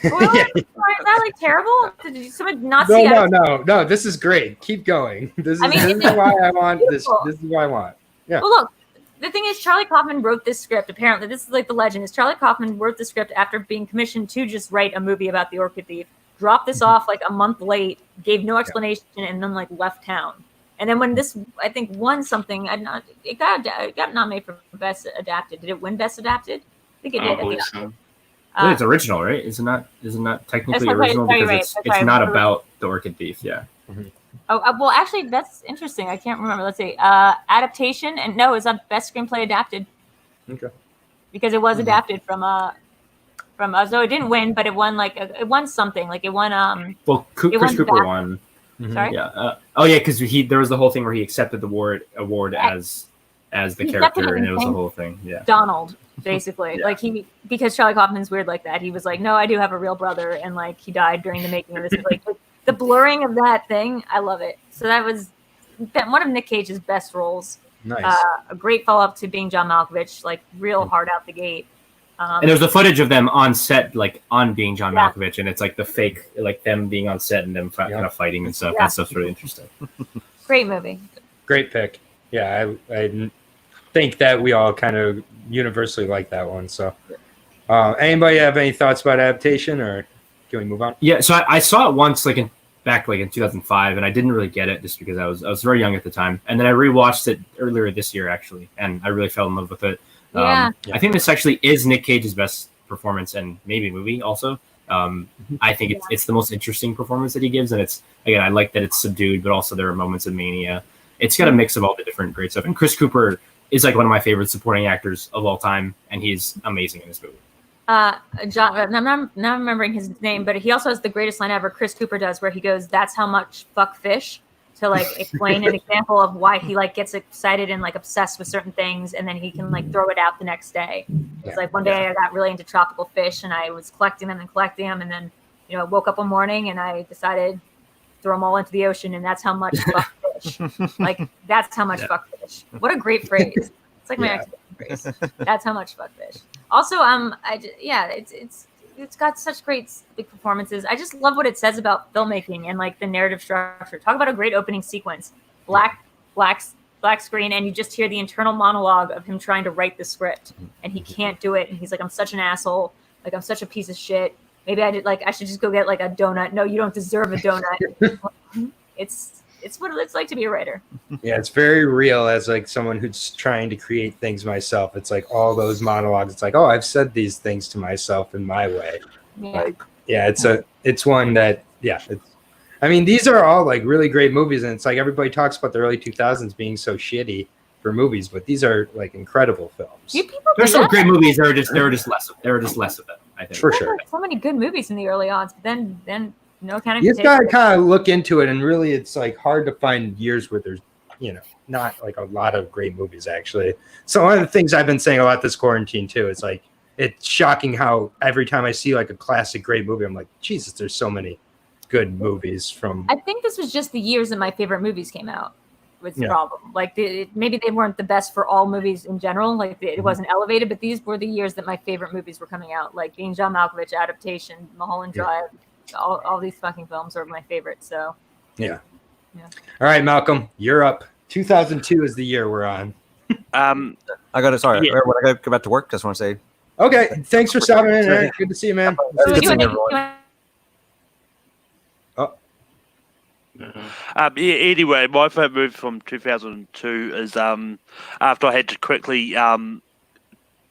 Spoilers? Yeah. Is that like terrible? Did someone not see it? No. This is great. Keep going. This is it's why I want this. beautiful. This is what I want. Yeah. Well, look, the thing is, Charlie Kaufman wrote this script. Apparently, this is like the legend. Is Charlie Kaufman wrote the script after being commissioned to just write a movie about the Orchid Thief, dropped this off like a month late, gave no explanation, and then like left town. And then when this, I think, won something, it got nominated for Best Adapted. Did it win Best Adapted? I think it did. I believe so. It's original, right? Isn't that technically That's original right, because right. it's not about the Orchid Thief? Yeah. Oh, well, actually, that's interesting. I can't remember. Let's see. Adaptation, and no, it's not Best Screenplay Adapted. Okay. Because it was adapted from so it didn't win, but it won it won something. Like it won Well, Chris Cooper won. Sorry. Yeah. Because there was the whole thing where he accepted the award as the character, and it was the whole thing. Yeah. Donald, basically, Yeah. like because Charlie Kaufman's weird like that. He was like, "No, I do have a real brother," and like he died during the making of this. Like the blurring of that thing, I love it. So that was one of Nick Cage's best roles. Nice. A great follow up to being John Malkovich, like real hard out the gate. And there's the footage of them on set, like on being John Malkovich, and it's like the fake, like them being on set and them kind of fighting and stuff. Yeah. That stuff's really interesting. Great movie. Great pick. Yeah, I think that we all kind of universally like that one. So, anybody have any thoughts about adaptation, or can we move on? Yeah, so I saw it once, back in 2005, and I didn't really get it just because I was very young at the time. And then I rewatched it earlier this year, actually, and I really fell in love with it. Yeah. I think this actually is Nick Cage's best performance and maybe movie also. I think it's the most interesting performance that he gives, and it's, again, I like that it's subdued, but also there are moments of mania. It's got a mix of all the different great stuff. And Chris Cooper is like one of my favorite supporting actors of all time, and he's amazing in this movie. John, I'm not remembering his name, but he also has the greatest line ever. Chris Cooper does, where he goes, "That's how much fuck fish," to like explain an example of why he like gets excited and like obsessed with certain things, and then he can like throw it out the next day. It's like one day I got really into tropical fish, and I was collecting them, and then I woke up one morning and I decided to throw them all into the ocean, and that's how much fuck fish. Like that's how much fuck fish. What a great phrase! It's like my activation phrase. That's how much fuck fish. Also, it's got such great big performances. I just love what it says about filmmaking and like the narrative structure. Talk about a great opening sequence. Black screen, and you just hear the internal monologue of him trying to write the script, and he can't do it. And he's like, "I'm such an asshole. Like I'm such a piece of shit. Maybe I should just go get like a donut. No, you don't deserve a donut." It's what it's like to be a writer. Yeah, it's very real as like someone who's trying to create things myself. It's like all those monologues. It's like, oh, I've said these things to myself in my way. Yeah. It's one that, I mean, these are all like really great movies, and it's like everybody talks about the early 2000s being so shitty for movies, but these are like incredible films. There's some great movies. There were just less of them. I think For sure. So many good movies in the early odds, but then no kind You of. just gotta kind of look into it, and really, it's like hard to find years where there's, not like a lot of great movies actually. So one of the things I've been saying a lot this quarantine too is like, it's shocking how every time I see like a classic great movie, I'm like, Jesus, there's so many good movies from. I think this was just the years that my favorite movies came out. Was the Yeah. problem. Like maybe they weren't the best for all movies in general. Like it wasn't elevated, but these were the years that my favorite movies were coming out. Like Being John Malkovich adaptation, Mulholland Drive, all these fucking films are my favorites. So Yeah. All right, Malcolm, you're up. 2002 is the year we're on. I got to sorry. Yeah. When I got to go back to work, just want to say Okay, thanks for stopping in, Eric. Good to see you, man. So Good you seeing and- everyone. Anyway, my favorite movie from 2002 is after I had to quickly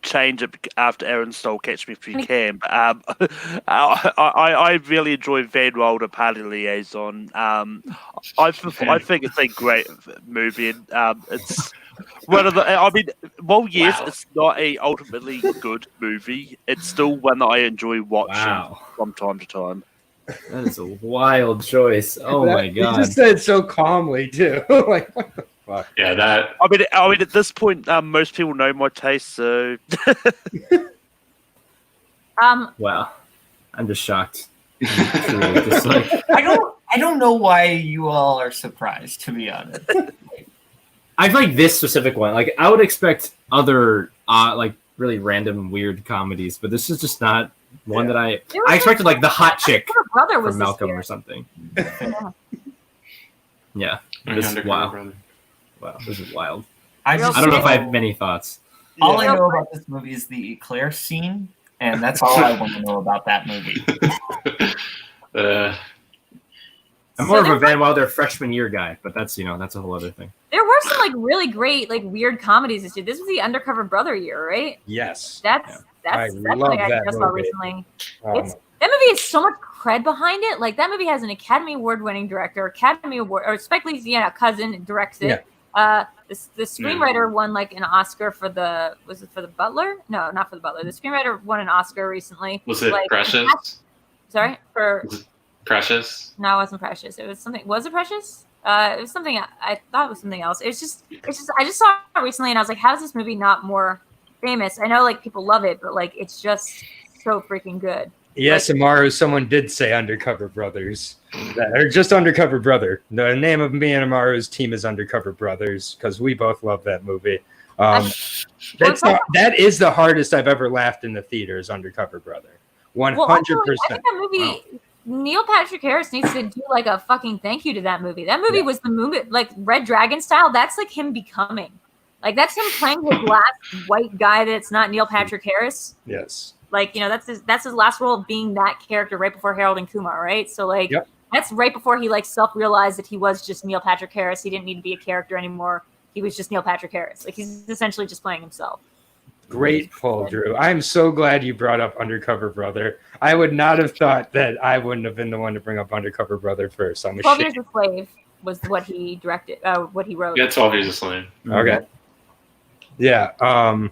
change it after Aaron stole Catch Me If You Can. But, I really enjoyed Van Wilder Party Liaison. I think it's a great movie. And, it's one of the. I mean, well, yes, it's not a ultimately good movie. It's still one that I enjoy watching from time to time. That is a wild choice. Oh my god! You just said it so calmly too. Like what the fuck? Yeah, that. I mean, at this point, most people know my taste, so. Wow, I'm just shocked. Truly, just like, I don't know why you all are surprised, to be honest. I feel like this specific one. Like I would expect other like really random weird comedies, but this is just not one that I expected. Like the hot chick Brother was from this Malcolm year. or something. Yeah. Yeah, this is wow. Wow, this is wild. I don't know if I have many thoughts. All I know about this movie is the Eclair scene, and that's all I want to know about that movie. I'm more of a Van Wilder freshman year guy, but that's that's a whole other thing. There were some like really great like weird comedies this year. This was the Undercover Brother year, right? Yes. That's I something love I that just saw movie. recently. That movie has so much cred behind it. Like that movie has an Academy Award winning director, Academy Award or Spike Lee's cousin directs it. The screenwriter won like an Oscar for the for the Butler? No, not for the Butler. The screenwriter won an Oscar recently. Was it like, Precious? Sorry for. Precious? No, it wasn't Precious. It was something. Was it Precious? It was something. I thought it was something else. It's just. I just saw it recently, and I was like, "How is this movie not more famous?" I know, like people love it, but like it's just so freaking good. Yes, Amaru, someone did say Undercover Brothers. Or just Undercover Brother. The name of me and Amaru's team is Undercover Brothers because we both love that movie. That is the hardest I've ever laughed in the theater is Undercover Brother. 100%. Well, also, I think that movie, Neil Patrick Harris needs to do like a fucking thank you to that movie. That movie was the movie, like Red Dragon style. That's like him becoming. Like that's him playing his last white guy that's not Neil Patrick Harris. Yes. Like, that's his last role of being that character right before Harold and Kumar, right? So like that's right before he like self-realized that he was just Neil Patrick Harris. He didn't need to be a character anymore. He was just Neil Patrick Harris. Like he's essentially just playing himself. Great pull, Drew. I'm so glad you brought up Undercover Brother. I would not have thought that I wouldn't have been the one to bring up Undercover Brother first. 12 Years a Slave was what he directed, what he wrote. Yeah, 12 Years a Slave. Okay. Yeah.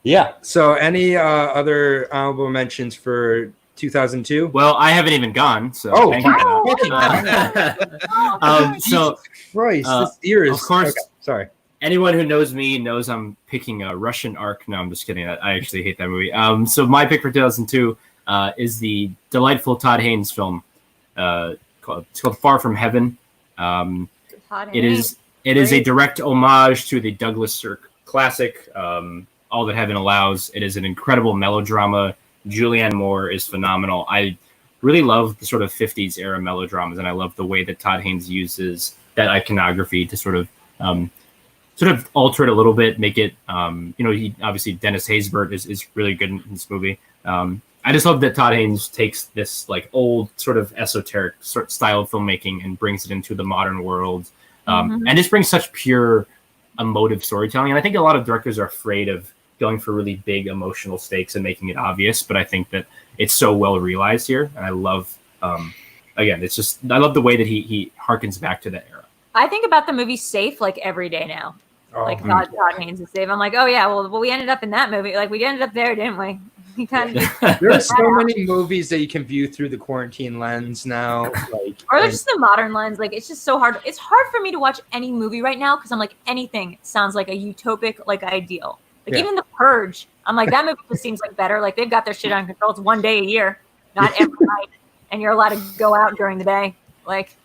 Yeah. So any other honorable mentions for 2002? Well, I haven't even gone. So thank you for that. So Christ, this year is. Of course. Okay, sorry. Anyone who knows me knows I'm picking a Russian Ark. No, I'm just kidding. I actually hate that movie. So my pick for 2002 is the delightful Todd Haynes film. It's called Far From Heaven. It is a direct homage to the Douglas Sirk classic, All That Heaven Allows. It is an incredible melodrama. Julianne Moore is phenomenal. I really love the sort of 50s era melodramas, and I love the way that Todd Haynes uses that iconography to sort of alter it a little bit, make it, he obviously Dennis Haysbert is really good in this movie. I just love that Todd Haynes takes this like old sort of esoteric sort of style of filmmaking and brings it into the modern world, and just brings such pure emotive storytelling. And I think a lot of directors are afraid of going for really big emotional stakes and making it obvious, but I think that it's so well realized here. And I love, again, I love the way that he harkens back to that era. I think about the movie Safe like every day now. Like Todd Haynes is Safe. I'm like, oh yeah, well we ended up in that movie. Like we ended up there, didn't we? We kind of. There are so many movies that you can view through the quarantine lens now. Or just the modern lens. Like it's just so hard. It's hard for me to watch any movie right now because I'm like anything sounds like a utopic like ideal. Like Yeah. even The Purge, I'm like, that movie just seems like better. Like they've got their shit on control. It's one day a year, not every night, and you're allowed to go out during the day. Like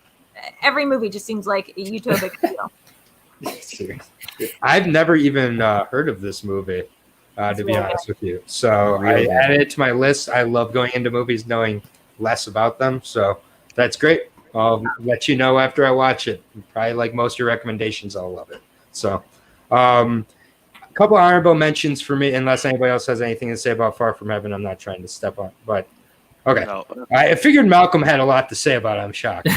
every movie just seems like a utopic deal. Seriously. I've never even heard of this movie, to be honest with you. So Really? I added it to my list. I love going into movies knowing less about them. So that's great. I'll let you know after I watch it. Probably like most of your recommendations, I'll love it. So a couple honorable mentions for me, unless anybody else has anything to say about Far From Heaven. I'm not trying to step on, but okay. No. I figured Malcolm had a lot to say about it. I'm shocked.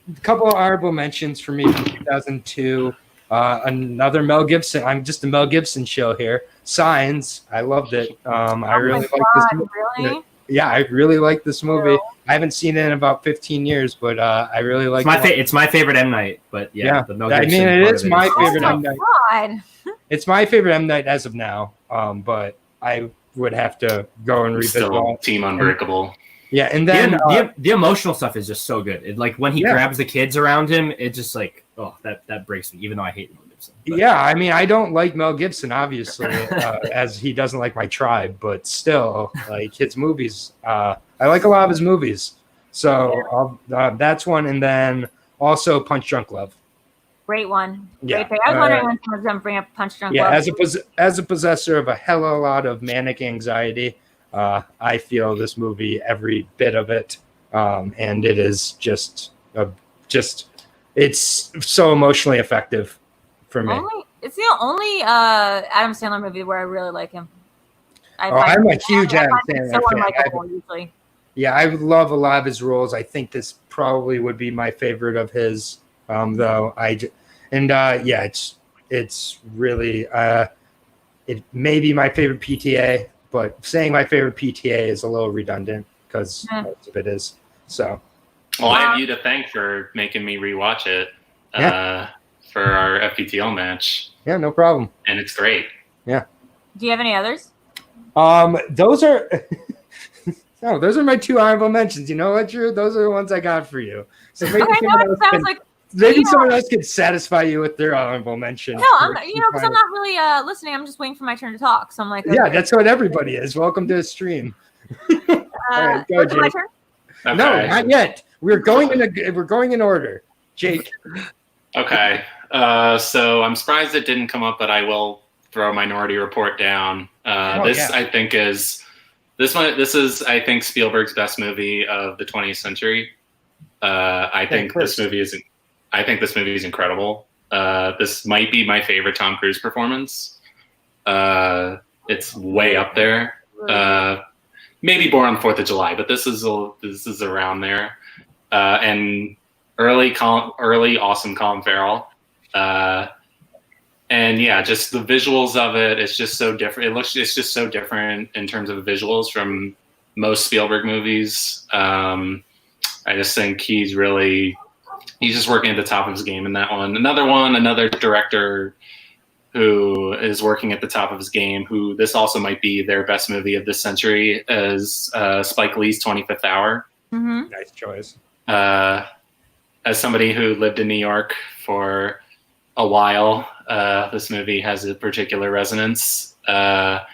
A couple of honorable mentions for me from 2002. Another Mel Gibson. I'm just a Mel Gibson show here. Signs. I loved it. I really like this movie. Really? Yeah, I really like this movie. I haven't seen it in about 15 years, but I really like it. It's my favorite M. Night, but yeah. The Mel Gibson it part is of my Oh favorite my M. Night. god! It's my favorite M. Night as of now, but I would have to go and revisit Still it. Team Unbreakable. Yeah, and then The emotional stuff is just so good. It, like when he grabs the kids around him, it just like that breaks me. Even though I hate Mel Gibson. But. Yeah, I mean, I don't like Mel Gibson, obviously, as he doesn't like my tribe, but still, like his movies, I like a lot of his movies. So that's one, and then also Punch Drunk Love. Great one. Yeah. Great pick. I was wondering when someone was going to bring up Punch Drunk Yeah, Love. as a possessor of a hell of a lot of manic anxiety, I feel this movie every bit of it, and it is just it's so emotionally effective for me. It's the only Adam Sandler movie where I really like him. I'm a huge Adam Sandler so fan. unlikable usually. Yeah, I love a lot of his roles. I think this probably would be my favorite of his, though. It's really it may be my favorite PTA, but saying my favorite PTA is a little redundant because most of it is. So, well, I have you to thank for making me rewatch it for our FPTL match. Yeah, no problem. And it's great. Yeah. Do you have any others? Those are no, those are my two honorable mentions. You know what, Drew? Those are the ones I got for you. So maybe someone else could satisfy you with their honorable mention. No, because I'm not really listening. I'm just waiting for my turn to talk. So I'm like, okay. Yeah, that's what everybody is. Welcome to the stream. All right, go, Jake. My turn? Okay. No, not yet. We're going in order. Jake. Okay. So I'm surprised it didn't come up, but I will throw Minority Report down. I think is I think Spielberg's best movie of the 20th century. I think this movie is incredible. This might be my favorite Tom Cruise performance. It's way up there. Maybe Born on the 4th of July, but this is around there. And early awesome Colin Farrell. And yeah, just the visuals of it, it's just so different. It's just so different in terms of visuals from most Spielberg movies. I just think he's just working at the top of his game in that one. Another director who is working at the top of his game, who this also might be their best movie of this century, is Spike Lee's 25th Hour. Mm-hmm. Nice choice. As somebody who lived in New York for a while, this movie has a particular resonance. And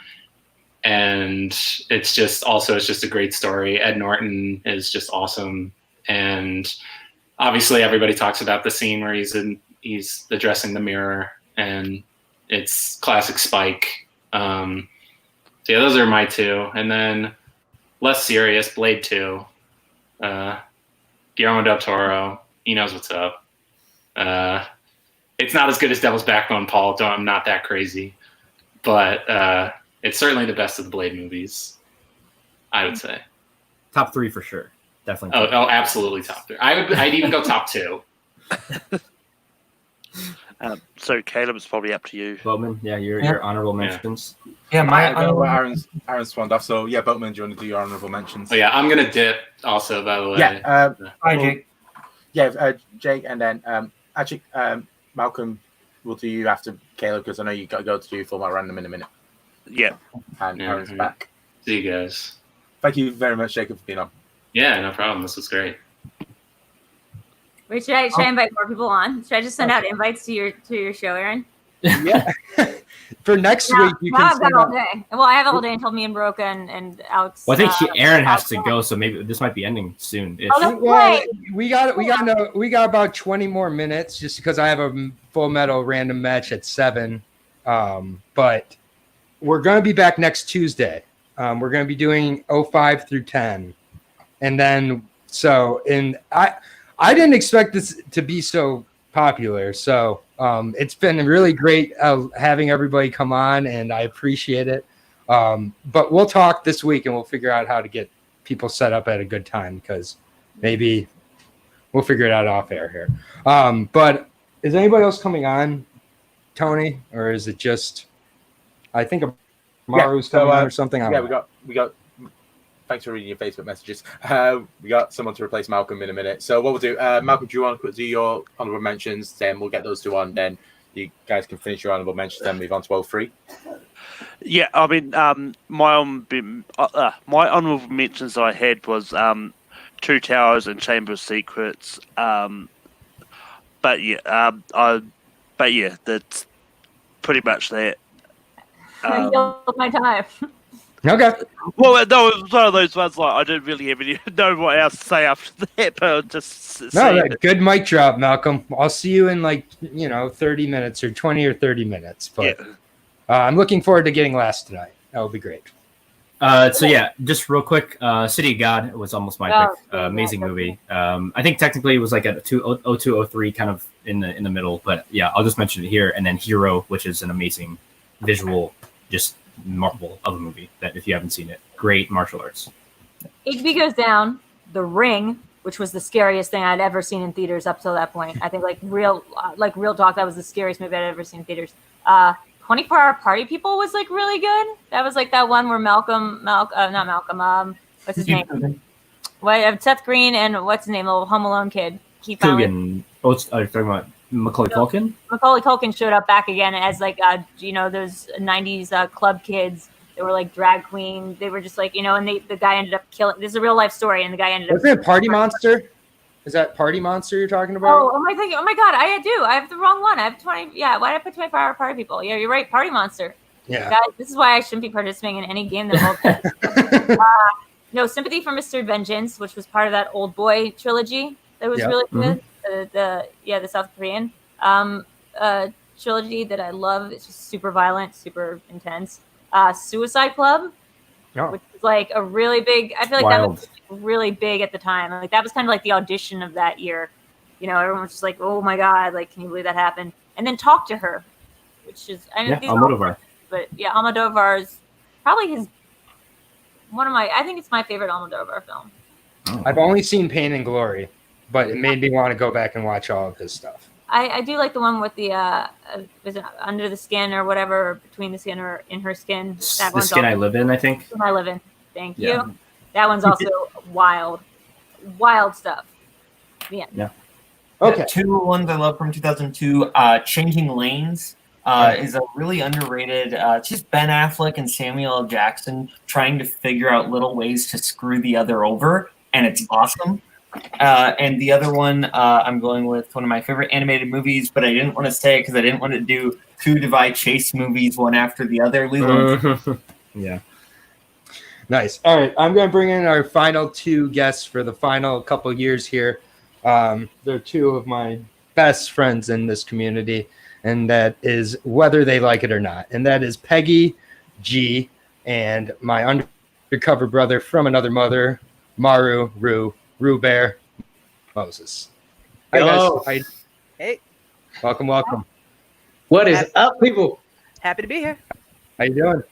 it's just a great story. Ed Norton is just awesome. And obviously everybody talks about the scene where he's addressing the mirror, and it's classic Spike. So yeah, those are my two. And then less serious, Blade 2. Guillermo del Toro, he knows what's up. It's not as good as Devil's Backbone, Paul. I'm not that crazy. But it's certainly the best of the Blade movies, I would say. Top 3 for sure. Definitely. Oh, absolutely top 3. I'd even go top 2. So Caleb, it's probably up to you. Boatman, your honorable mentions. Yeah, my Aaron spawned off. So yeah, Boatman, do you want to do your honorable mentions? Oh yeah, I'm gonna dip also, by the way. Yeah. Hi, Jake. Yeah, Jake, and then actually Malcolm, we'll do you after Caleb because I know you got to go to do format random in a minute. Yeah. And Aaron's back. See you guys. Thank you very much, Jacob, for being on. Yeah, no problem. This was great. Wait, should I invite more people on? Should I just send out invites to your show, Aaron? Yeah. For next Now, week, you now can I've got send all out. day. Well, I have all day until me and Broca and Alex. Well, I think Aaron has Alex- to go, so maybe this might be ending soon. Oh, that's Well, right. we got about 20 more minutes just because I have a Full Metal random match at 7. But we're going to be back next Tuesday. We're going to be doing 05 through 10. And then I didn't expect this to be so popular. So it's been really great having everybody come on, and I appreciate it. But we'll talk this week and we'll figure out how to get people set up at a good time, because maybe we'll figure it out off air here. But is anybody else coming on, Tony, or is it just? I think Maru's coming on or something. I don't know. we got. Thanks for reading your Facebook messages. We got someone to replace Malcolm in a minute. So what we'll do, Malcolm, do you want to do your honorable mentions? Then we'll get those two on. Then you guys can finish your honorable mentions. Then move on to 03. Yeah, I mean, my honorable mentions I had was Two Towers and Chamber of Secrets. But yeah, that's pretty much that. Yield my time. Okay. Well, no, it was one of those ones like I didn't really have any know what else to say after that, but I'll just Good mic drop, Malcolm. I'll see you in 30 minutes or 20 or 30 minutes. But yeah. I'm looking forward to getting Last tonight. That would be great. So yeah, just real quick, City of God was almost my pick. Amazing movie. I think technically it was like a 0203 kind of in the middle, but yeah, I'll just mention it here. And then Hero, which is an amazing visual, just marvel of a movie that if you haven't seen it, great martial arts. HB Goes Down, The Ring, which was the scariest thing I'd ever seen in theaters up till that point. I think real talk, that was the scariest movie I'd ever seen in theaters. 24-Hour Party People was really good. That was that one where not Malcolm, what's his name? Seth Green and what's his name, the little Home Alone kid. Coogan. Oh, are you talking about Macaulay Culkin? Macaulay Culkin showed up back again as those 90s club kids. They were drag queen. They were just and the guy ended up killing. This is a real life story, and the guy ended up. Wasn't it Party Monster? Is that Party Monster you're talking about? Oh my God, I do. I have the wrong one. I have 20. Yeah, why did I put 24-Hour Party People? Yeah, you're right. Party Monster. Yeah. Guys, this is why I shouldn't be participating in any game that No, Sympathy for Mr. Vengeance, which was part of that Old Boy trilogy that was really good. The South Korean trilogy that I love. It's just super violent, super intense. Suicide Club, which is a really big. I feel like that was really big at the time. That was kind of the audition of that year. Everyone was just oh my God, can you believe that happened? And then Talk to Her, which is Almodovar. But yeah, Almodovar is probably I think it's my favorite Almodovar film. I've only seen Pain and Glory, but it made me want to go back and watch all of his stuff. I do like the one with the is it Under the Skin or whatever, or Between the Skin or In Her Skin. The Skin I Live In, I think. I Live In. Thank you. That one's also wild stuff. Yeah. Yeah. Okay. Two ones I love from 2002. Changing Lanes is a really underrated. It's just Ben Affleck and Samuel L. Jackson trying to figure out little ways to screw the other over, and it's awesome. And the other one, I'm going with one of my favorite animated movies, but I didn't want to say it because I didn't want to do two Divide Chase movies one after the other. Yeah. Nice. All right. I'm going to bring in our final two guests for the final couple years here. They're two of my best friends in this community, and that is whether they like it or not. And that is Peggy G and my undercover brother from another mother, Maru Rue Bear Moses. Hi, Hello. guys. Hey. Welcome. What is up, people? Happy to be here. How you doing?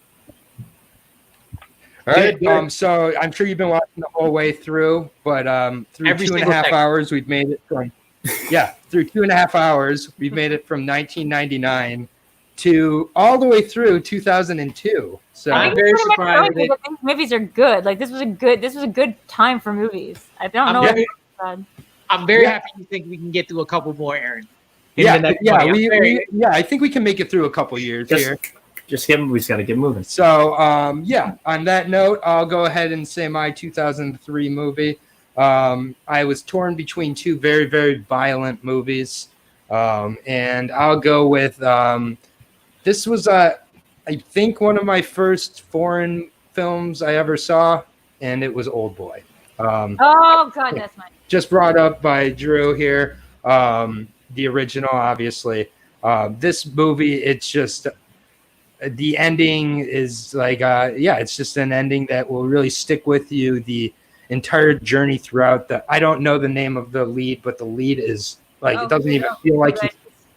All right. Good. So I'm sure you've been watching the whole way through, but through Every 2.5 second. hours, we've made it from through 2.5 hours, we've made it from 1999 to all the way through 2002. So I'm very surprised These movies are good. This was a good time for movies. I don't know. I'm very happy you think we can get through a couple more, Aaron. I think we can make it through a couple years here. We just got to get moving. So, on that note, I'll go ahead and say my 2003 movie. I was torn between two very, very violent movies. And I'll go with this was I think one of my first foreign films I ever saw, and it was Old Boy. Oh God, that's mine. Just brought up by Drew here. The original, obviously. This movie, it's just the ending is like, it's just an ending that will really stick with you the entire journey throughout. I don't know the name of the lead, but the lead is like, it doesn't even feel like he's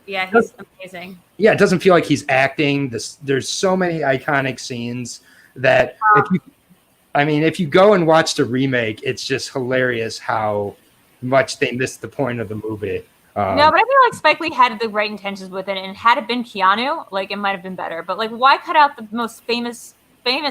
amazing. Yeah, it doesn't feel like he's acting. There's so many iconic scenes that if you go and watch the remake, it's just hilarious how much they missed the point of the movie. No, but I feel like Spike Lee had the right intentions with it, and had it been Keanu, like it might have been better. But like, why cut out the most famous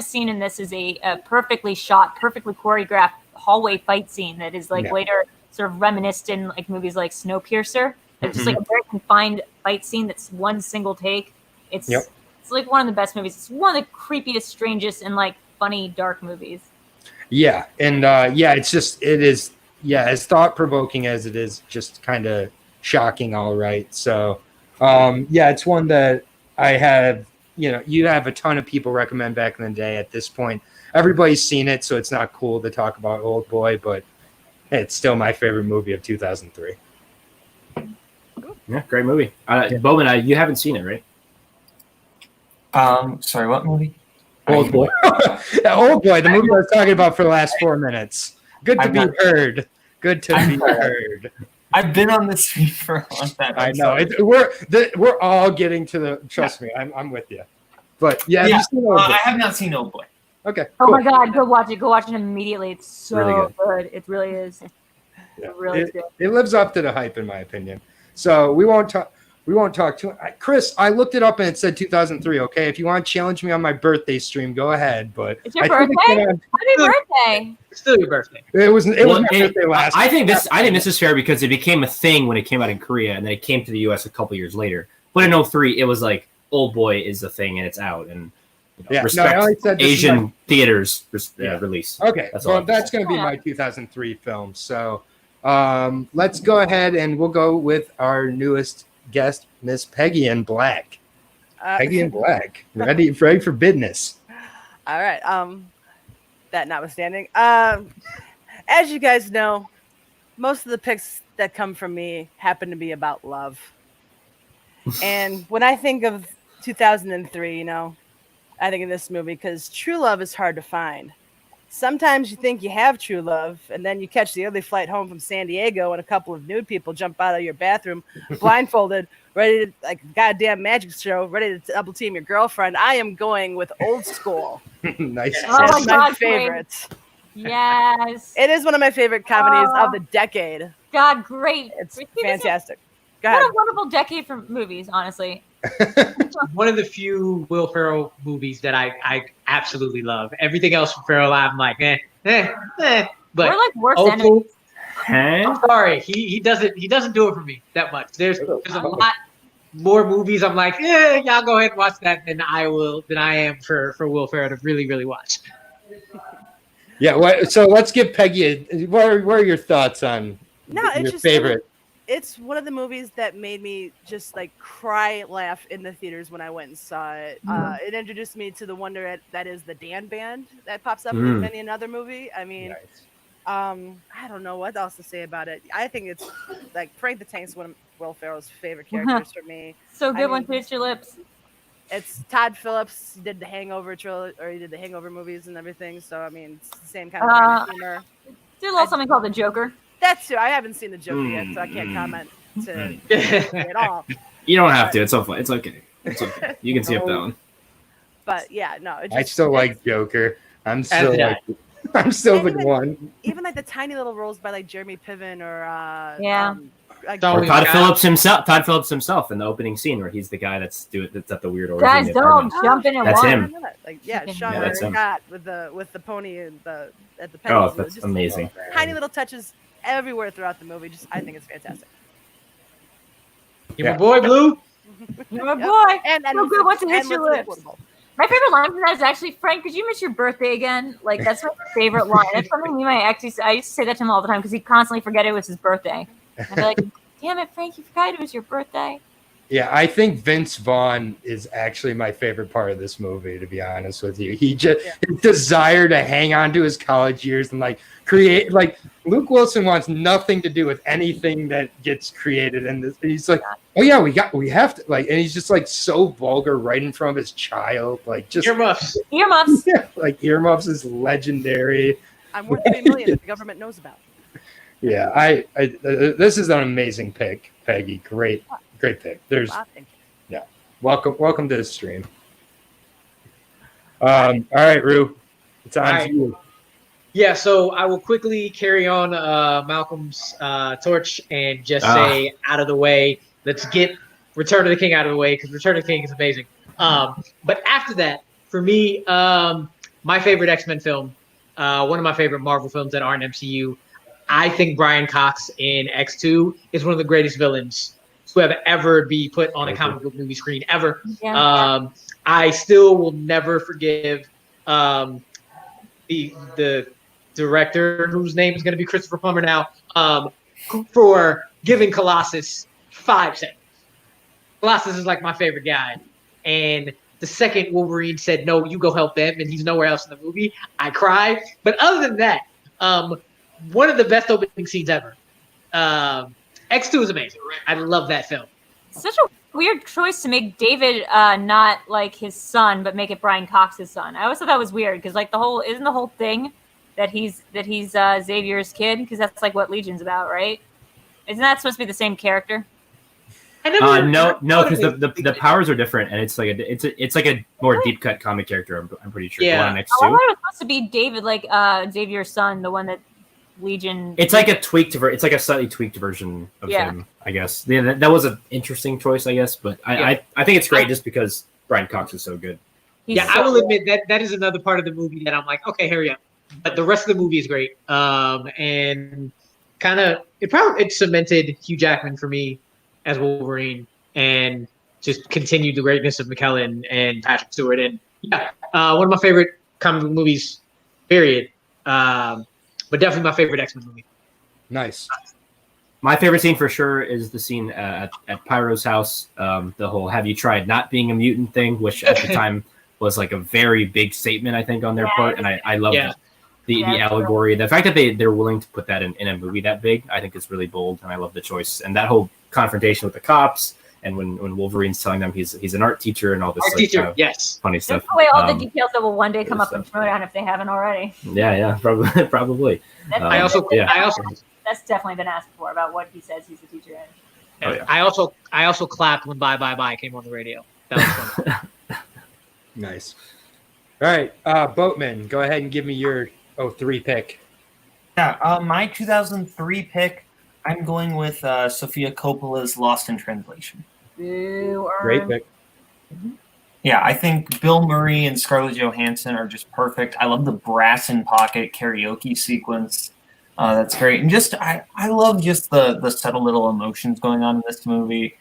scene in this? Is a perfectly shot, perfectly choreographed hallway fight scene that is like later sort of reminiscent in like movies like Snowpiercer. It's just like a very confined fight scene that's one single take. It's like one of the best movies. It's one of the creepiest, strangest, and like funny dark movies. Yeah, and it is as thought provoking as it is just kind of shocking. All right, so it's one that I have. You have a ton of people recommend back in the day. At this point, everybody's seen it, so it's not cool to talk about Old Boy, but it's still my favorite movie of 2003. Yeah, great movie. Bowman, you haven't seen it, right? Sorry, what movie? Old Boy. Old Boy, the movie I was talking about for the last 4 minutes. Good to be heard. Good to be heard. I've been on this street for a long time. I know. We're all getting to the. Trust me, I'm with you. But have you seen Old Boy? I have not seen Old Boy. Okay. Oh cool. my God, go watch it. Go watch it immediately. It's so Really good. It really is. Yeah. It really is good. It lives up to the hype, in my opinion. So we won't talk. To Chris. I looked it up and it said 2003. Okay, if you want to challenge me on my birthday stream, go ahead. But it's your birthday. Happy birthday! It's still your birthday. It was my birthday last. I think this is fair because it became a thing when it came out in Korea, and then it came to the U.S. a couple years later. But in 2003, it was like Old Boy is a thing and it's out, and respect Asian theaters release. Okay, that's going to be my 2003 film. So let's go ahead and we'll go with our newest guest, Miss Peggy in Black. Peggy in Black, ready for business. All right. That notwithstanding, as you guys know, most of the picks that come from me happen to be about love. And when I think of 2003, I think of this movie because true love is hard to find. Sometimes you think you have true love, and then you catch the early flight home from San Diego, and a couple of nude people jump out of your bathroom, blindfolded, ready to, like a goddamn magic show, ready to double team your girlfriend. I am going with Old School. Nice. It's my favorite. Yes. It is one of my favorite comedies of the decade. God, great. It's fantastic. Go ahead. What a wonderful decade for movies, honestly. One of the few Will Ferrell movies that I absolutely love. Everything else from Ferrell, I'm like, eh. But we're like worse Old enemies. I'm sorry, he doesn't do it for me that much. There's a lot more movies. I'm like, y'all go ahead and watch that than I am for Will Ferrell to really, really watch. Yeah. So let's give Peggy. What are your thoughts on your favorite? It's one of the movies that made me just like cry, laugh in the theaters when I went and saw it. It introduced me to the wonder that is the Dan Band that pops up in many another movie. I mean, I don't know what else to say about it. I think it's like Frank the Tank's one of Will Ferrell's favorite characters for me. So good when Taste Your Lips. It's Todd Phillips. He did the Hangover trilogy, or he did the Hangover movies and everything. So I mean, it's the same kind of humor. Did a little something called The Joker. That's true. I haven't seen The Joker yet, so I can't comment at all. You don't have to. It's so fun. It's okay. It's okay. You can see up that one. But yeah, no. I still like Joker. I'm still the one. Even like the tiny little roles by like Jeremy Piven or or Todd Phillips himself in the opening scene where he's the guy that's at the weird origin. Guys, don't jump in and That's watch. him. Like Sean Scott with the pony and at the Oh, pennies. that's amazing. Tiny little touches everywhere throughout the movie. I think it's fantastic. You're my boy, Blue. You're my boy. And so good once it hits your lips. My favorite line from that is actually, Frank, could you miss your birthday again? Like, that's my favorite line. That's something me and my ex I used to say that to him all the time because he'd constantly forget it was his birthday. I'd be like, damn it, Frank, you forgot it was your birthday. Yeah, I think Vince Vaughn is actually my favorite part of this movie, to be honest with you. He just his desire to hang on to his college years and like create like Luke Wilson wants nothing to do with anything that gets created in this. He's like, oh yeah, we have to like, and he's just like so vulgar right in front of his child, like just Earmuffs. Earmuffs. Yeah, like earmuffs is legendary. I'm worth $3 million that the government knows about. Yeah, I this is an amazing pick, Peggy. Great pick. There's welcome to the stream. All right, Rue, it's on to you. Yeah, so I will quickly carry on Malcolm's torch and just say out of the way. Let's get Return of the King out of the way because Return of the King is amazing. But after that, for me, my favorite X-Men film, one of my favorite Marvel films that aren't MCU, I think Brian Cox in X2 is one of the greatest villains to have ever be put on a comic book movie screen ever. Yeah. I still will never forgive the director, whose name is going to be Christopher Plummer now, for giving Colossus 5 seconds. Colossus is like my favorite guy. And the second Wolverine said, no, you go help them, and he's nowhere else in the movie, I cried. But other than that, one of the best opening scenes ever. X2 is amazing. I love that film. Such a weird choice to make David not like his son, but make it Brian Cox's son. I always thought that was weird because like the whole thing that he's Xavier's kid, because that's like what Legion's about, right? Isn't that supposed to be the same character? No, because the powers are different, and it's like a more deep cut comic character. I'm pretty sure. Yeah. The one next I thought to. it was supposed to be David, like Xavier's son, the one that Legion. It's like a a slightly tweaked version of him, I guess. Yeah, that was an interesting choice, I guess. But I think it's great just because Brian Cox is so good. I will admit that is another part of the movie that I'm like, okay, hurry up. But the rest of the movie is great. And kind of it cemented Hugh Jackman for me as Wolverine and just continued the greatness of McKellen and Patrick Stewart. And one of my favorite comic book movies, period. But definitely my favorite X-Men movie. Nice. My favorite scene for sure is the scene at Pyro's house. The whole "Have you tried not being a mutant?" thing, which at the time was like a very big statement, I think, on their part, and I love the allegory. The fact that they're willing to put that in a movie that big, I think is really bold, and I love the choice. And that whole confrontation with the cops, and when Wolverine's telling them he's an art teacher and all this funny stuff. That's the way all the details that will one day come up in Schmodown if they haven't already. Yeah, probably. That's definitely been asked before about what he says he's a teacher in. I also clapped when Bye Bye Bye came on the radio. That was fun. Nice. All right, Boatman, go ahead and give me your 03 pick. Yeah, my 2003 pick, I'm going with Sofia Coppola's Lost in Translation. Great pick. Yeah, I think Bill Murray and Scarlett Johansson are just perfect. I love the Brass in Pocket karaoke sequence. That's great. And just I love just the subtle little emotions going on in this movie.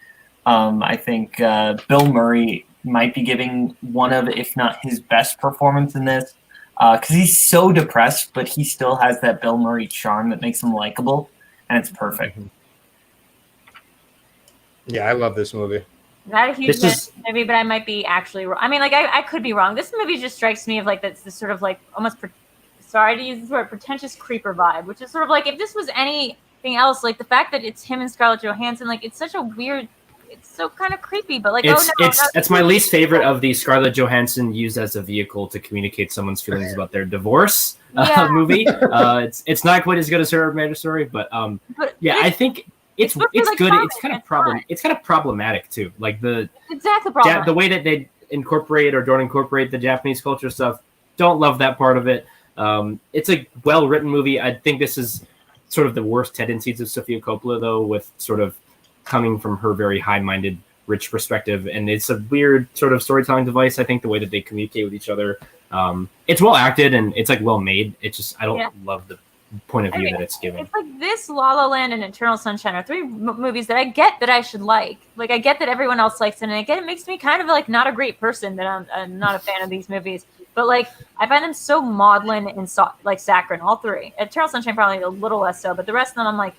I think Bill Murray might be giving one of, if not his best performance in this, because he's so depressed, but he still has that Bill Murray charm that makes him likable, and it's perfect. Yeah, I love this movie. Not a huge movie, but I might be actually wrong. I mean, like I could be wrong. This movie just strikes me of like this sort of like almost sorry to use this word, pretentious creeper vibe, which is sort of like if this was anything else, like the fact that it's him and Scarlett Johansson, like it's such a weird. It's so kind of creepy, but like it's my least favorite of the Scarlett Johansson used as a vehicle to communicate someone's feelings about their divorce movie. It's not quite as good as Her Marriage Story, but I think it's good. It's kind of problematic too. Like the way that they incorporate or don't incorporate the Japanese culture stuff. Don't love that part of it. It's a well-written movie. I think this is sort of the worst tendencies of Sofia Coppola, though, with sort of coming from her very high-minded, rich perspective. And it's a weird sort of storytelling device, I think, the way that they communicate with each other. It's well-acted and it's, like, well-made. It's just, I don't love the point of view that it's giving. It's like this, La La Land, and Eternal Sunshine are three movies that I get that I should like. Like, I get that everyone else likes it, and I get it makes me kind of, like, not a great person that I'm not a fan of these movies. But, like, I find them so maudlin and saccharine, all three. Eternal Sunshine probably a little less so, but the rest of them I'm like,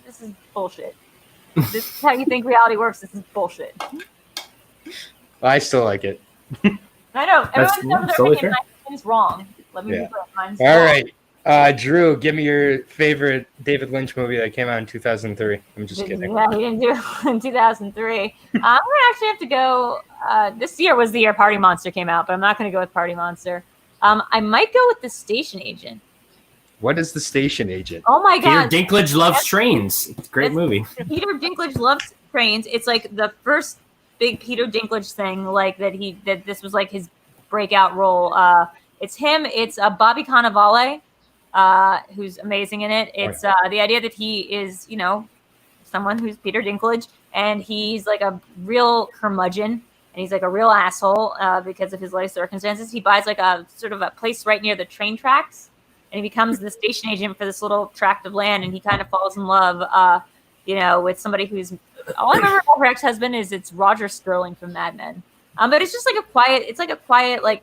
this is bullshit. This is how you think reality works. This is bullshit. I still like it. I know. That's Everyone's totally thinking fair. mine's wrong. Let me Yeah. be clear. Mine's All wrong. right. Drew, give me your favorite David Lynch movie that came out in 2003. I'm just kidding. Yeah, he didn't do it in 2003. I'm gonna actually have to go. This year was the year Party Monster came out, but I'm not gonna go with Party Monster. I might go with The Station Agent. What is The Station Agent? Oh my Peter god, Dinklage loves trains. It's a great movie. Peter Dinklage loves trains. It's like the first big Peter Dinklage thing, like that this was like his breakout role. It's him. It's Bobby Cannavale, who's amazing in it. It's the idea that he is, someone who's Peter Dinklage, and he's like a real curmudgeon, and he's like a real asshole because of his life circumstances. He buys like a sort of a place right near the train tracks, and he becomes the station agent for this little tract of land, and he kind of falls in love, with somebody who's. All I remember about her ex-husband is it's Roger Sterling from Mad Men. But it's just like a quiet,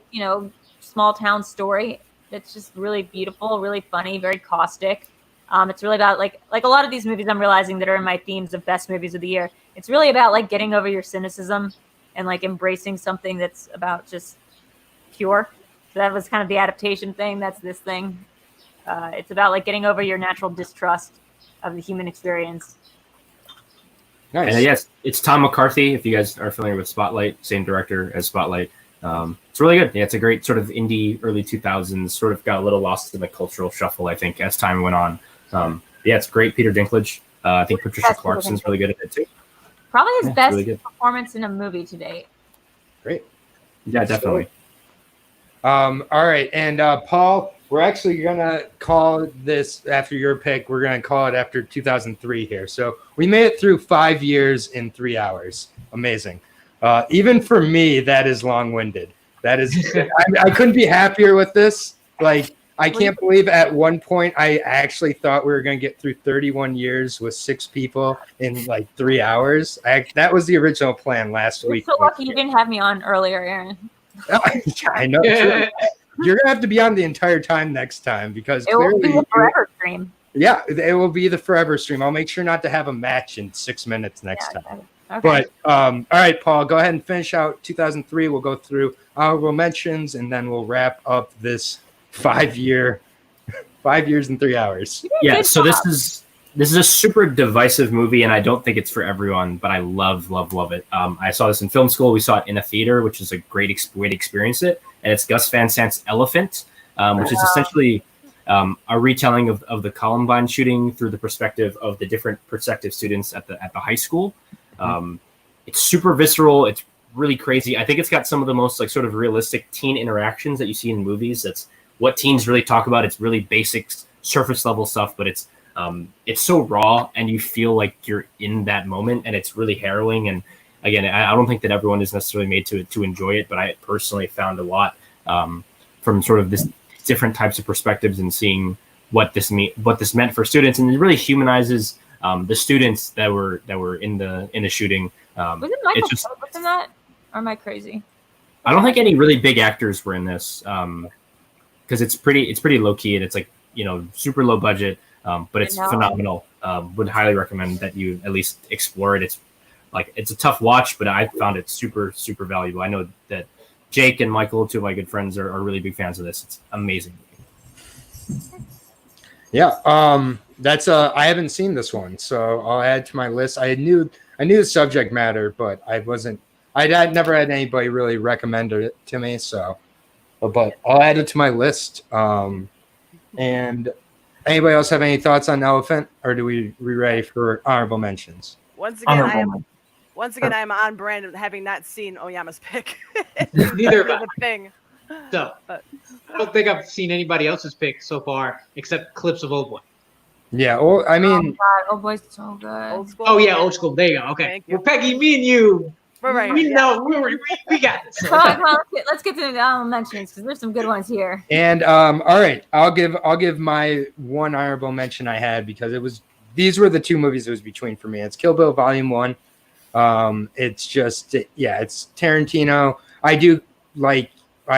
small town story. It's just really beautiful, really funny, very caustic. It's really about like a lot of these movies I'm realizing that are in my themes of best movies of the year. It's really about like getting over your cynicism and like embracing something that's about just pure. So that was kind of the adaptation thing. That's this thing. It's about like getting over your natural distrust of the human experience. Nice. And yes, it's Tom McCarthy. If you guys are familiar with Spotlight, same director as Spotlight. It's really good. Yeah, it's a great sort of indie early 2000s. Sort of got a little lost in the cultural shuffle, I think, as time went on. Yeah, it's great. Peter Dinklage. I think Patricia Clarkson's really good at it too. Probably his best really good. performance in a movie to date. Great. Yeah, definitely. All right, and Paul, we're actually gonna call this after your pick. We're gonna call it after 2003 here. So we made it through 5 years in 3 hours. Amazing. Even for me, that is long-winded. That is, I couldn't be happier with this. Like, I can't believe at one point I actually thought we were gonna get through 31 years with 6 people in like 3 hours. That was the original plan last You're week. so lucky you didn't have me on earlier, Aaron. I know. You're gonna have to be on the entire time next time because It will be clearly, a forever stream. yeah, it will be the forever stream. I'll make sure not to have a match in 6 minutes next time. Okay. But all right, Paul, go ahead and finish out 2003. We'll go through honorable mentions and then we'll wrap up this 5 years in 3 hours. Yeah, so this is a super divisive movie, and I don't think it's for everyone, but I love it. I saw this in film school. We saw it in a theater, which is a great way to experience it. And it's Gus Van Sant's Elephant, which is essentially a retelling of the Columbine shooting through the perspective of the different prospective students at the high school. It's super visceral. It's really crazy. I think it's got some of the most like sort of realistic teen interactions that you see in movies. That's what teens really talk about. It's really basic, surface level stuff, but it's so raw, and you feel like you're in that moment, and it's really harrowing. And again, I don't think that everyone is necessarily made to enjoy it, but I personally found a lot from sort of this different types of perspectives and seeing what this meant for students, and it really humanizes the students that were in the shooting. Was it Michael Douglas in that, or am I crazy? I don't think any really big actors were in this because it's pretty low key, and it's like super low budget. But it's phenomenal. Would highly recommend that you at least explore it. It's a tough watch, but I found it super, super valuable. I know that Jake and Michael, two of my good friends, are really big fans of this. It's amazing. Yeah, I haven't seen this one, so I'll add to my list. I knew the subject matter, but I'd never had anybody really recommend it to me. So, but I'll add it to my list. And anybody else have any thoughts on Elephant, or do we ready for honorable mentions? Once again, I'm on brand of having not seen Oyama's pick. Neither have I. Thing. So, I don't think I've seen anybody else's pick so far except clips of Old Boy. Yeah, well, I mean, Oh God, Old Boy's so good. Old school. Oh yeah, Old School. There you go. Okay, Thank you. well, Peggy, me and you, We're right we here, know we got this. Come on, let's get to the honorable mentions because there's some good ones here. and all right, I'll give my one honorable mention I had because these were the two movies it was between for me. It's Kill Bill Volume 1. It's Tarantino. I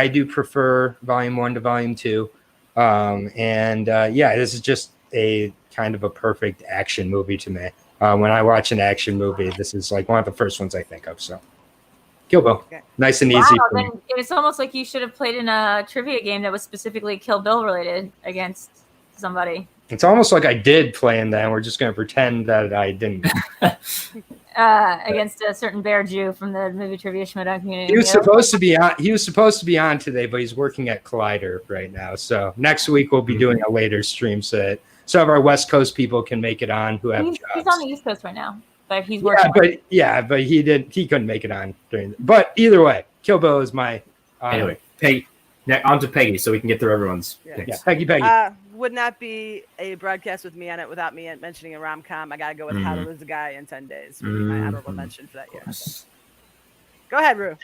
do prefer Volume 1 to Volume 2. This is just a kind of a perfect action movie to me. when I watch an action movie, this is like one of the first ones I think of. So, Kill Bill, nice and easy. Wow, for me. then it's almost like you should have played in a trivia game that was specifically Kill Bill related against somebody. It's almost like I did play in that, and we're just going to pretend that I didn't. Against a certain Bear Jew from the movie trivia Schmodown community. He was supposed to be on. He was supposed to be on today, but he's working at Collider right now. So next week we'll be doing a later stream so that some of our West Coast people can make it on who have jobs. He's on the East Coast right now, but he's working. But he didn't. He couldn't make it on during. But either way, Kill Bill is my. Anyway, Peggy. On to Peggy, so we can get through everyone's. Yeah, Peggy. Would not be a broadcast with me on it without me mentioning a rom-com. I gotta go with How to Lose a Guy in 10 Days. Would be my honorable mention for that year. Go ahead, Rue.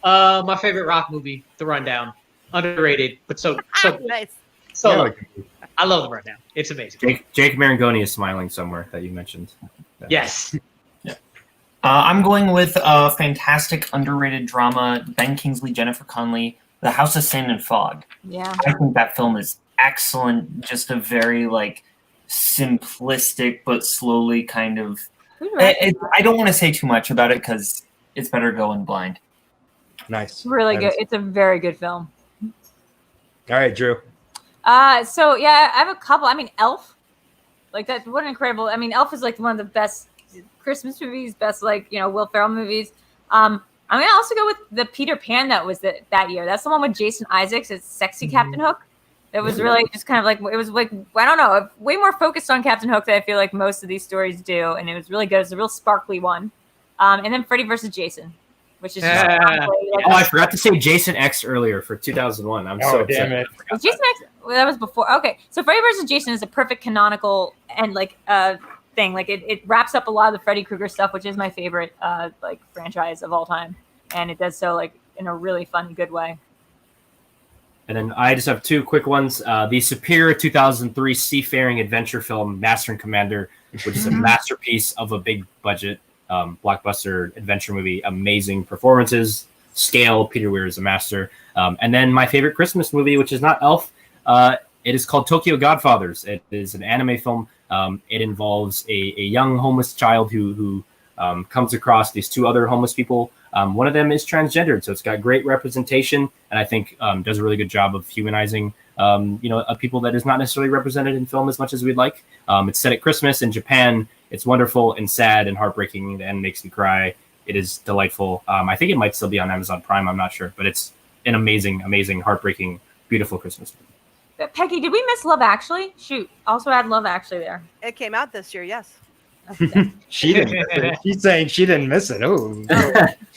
My favorite rock movie, The Rundown. Underrated, but so nice. So I love The Rundown. It's amazing. Jake Marangoni is smiling somewhere that you mentioned. Yes. I'm going with a fantastic underrated drama, Ben Kingsley, Jennifer Connelly, The House of Sand and Fog. Yeah. I think that film is excellent. Just a very like simplistic but slowly kind of. I don't want to say too much about it because it's better going blind. Nice. Really good. It's a very good film. All right, Drew. So yeah, I have a couple. I mean, Elf. Like that. What an incredible. I mean, Elf is like one of the best Christmas movies, best like Will Ferrell movies. I'm gonna also go with the Peter Pan that was that year. That's the one with Jason Isaacs as sexy Captain Hook. It was really just kind of like, it was like, I don't know, way more focused on Captain Hook than I feel like most of these stories do. And it was really good. It was a real sparkly one. And then Freddy vs. Jason, which is just I forgot to say Jason X earlier for 2001. I'm so damn upset. it. Jason X, that was before. Okay. So Freddy vs. Jason is a perfect canonical and like thing. Like it wraps up a lot of the Freddy Krueger stuff, which is my favorite like franchise of all time. And it does so like in a really fun, good way. And then I just have two quick ones. The superior 2003 seafaring adventure film, Master and Commander, which is a masterpiece of a big budget blockbuster adventure movie. Amazing performances, scale. Peter Weir is a master. And then my favorite Christmas movie, which is not Elf. It is called Tokyo Godfathers. It is an anime film. It involves a young homeless child who comes across these two other homeless people. One of them is transgendered, so it's got great representation, and I think does a really good job of humanizing, a people that is not necessarily represented in film as much as we'd like. It's set at Christmas in Japan. It's wonderful and sad and heartbreaking, and makes me cry. It is delightful. I think it might still be on Amazon Prime. I'm not sure, but it's an amazing, amazing, heartbreaking, beautiful Christmas movie. Peggy, did we miss Love Actually? Shoot, also add Love Actually there. It came out this year, yes. She didn't miss it. She's saying she didn't miss it. Oh,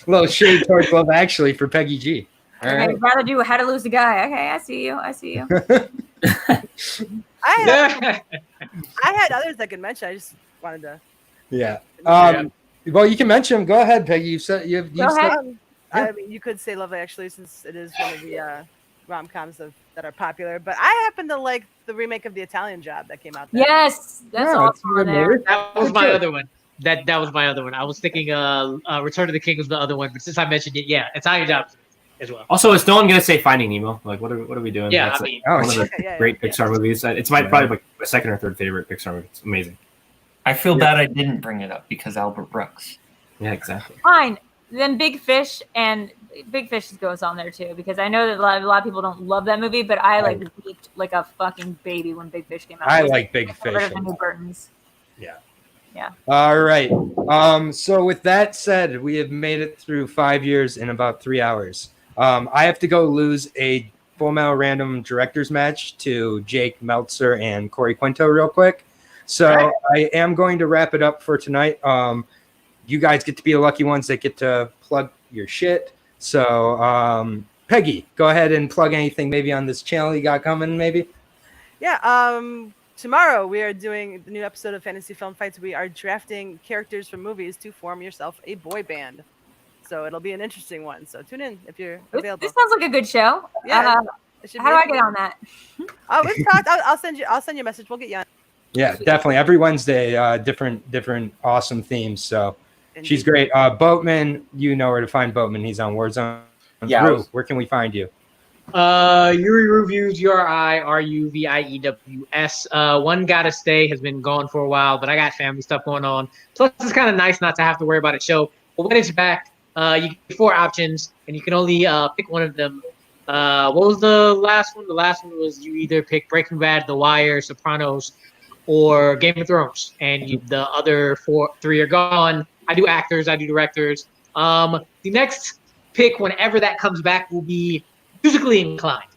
little shade towards Love Actually for Peggy G. All Okay, right. I'd rather do How to Lose a Guy. Okay, I see you. I had others I could mention. I just wanted to. Yeah. Well, you can mention them. Go ahead, Peggy. You've said you've Go ahead. said. I mean, you could say Love Actually, since it is one of the rom-coms that are popular. But I happen to like the remake of The Italian Job that came out. Yes, that's also on there. That was my other one. That was my other one. I was thinking Return of the King was the other one, but since I mentioned it, yeah, Italian Job as well. Also, is no one gonna say Finding Nemo? Like, what are we doing? Yeah, That's I like mean, one of the great Pixar movies. It's probably like my second or third favorite Pixar movie. It's amazing. I feel bad I didn't bring it up because Albert Brooks. Yeah, exactly. Fine. Then Big Fish goes on there too, because I know that a lot of people don't love that movie, but I like weeped like a fucking baby when Big Fish came out. I like Big Fish. The New Burtons. Yeah. Yeah. All right. So with that said, we have made it through 5 years in about 3 hours. I have to go lose a Full Metal Random directors match to Jake Meltzer and Corey Quinto real quick. So I am going to wrap it up for tonight. You guys get to be the lucky ones that get to plug your shit. So Peggy, go ahead and plug anything maybe on this channel you got coming maybe. Yeah. Tomorrow we are doing the new episode of Fantasy Film Fights. We are drafting characters from movies to form yourself a boy band. So it'll be an interesting one. So tune in if you're available. This sounds like a good show. Yeah. How do I get on that? We've talked. I'll send you a message. We'll get you on. Yeah, definitely. Every Wednesday, different awesome themes. So she's Indeed. great. Boatman, you know where to find Boatman. He's on Warzone. Yeah, Drew, where can we find you? Yuri Reviews, URIRUVIEWS. One Gotta Stay has been gone for a while, but I got family stuff going on. Plus, it's kind of nice not to have to worry about a show. But when it's back, you get 4 options, and you can only pick one of them. What was the last one? The last one was you either pick Breaking Bad, The Wire, Sopranos, or Game of Thrones, and the other 3 are gone. I do actors, I do directors. The next pick, whenever that comes back, will be musically inclined.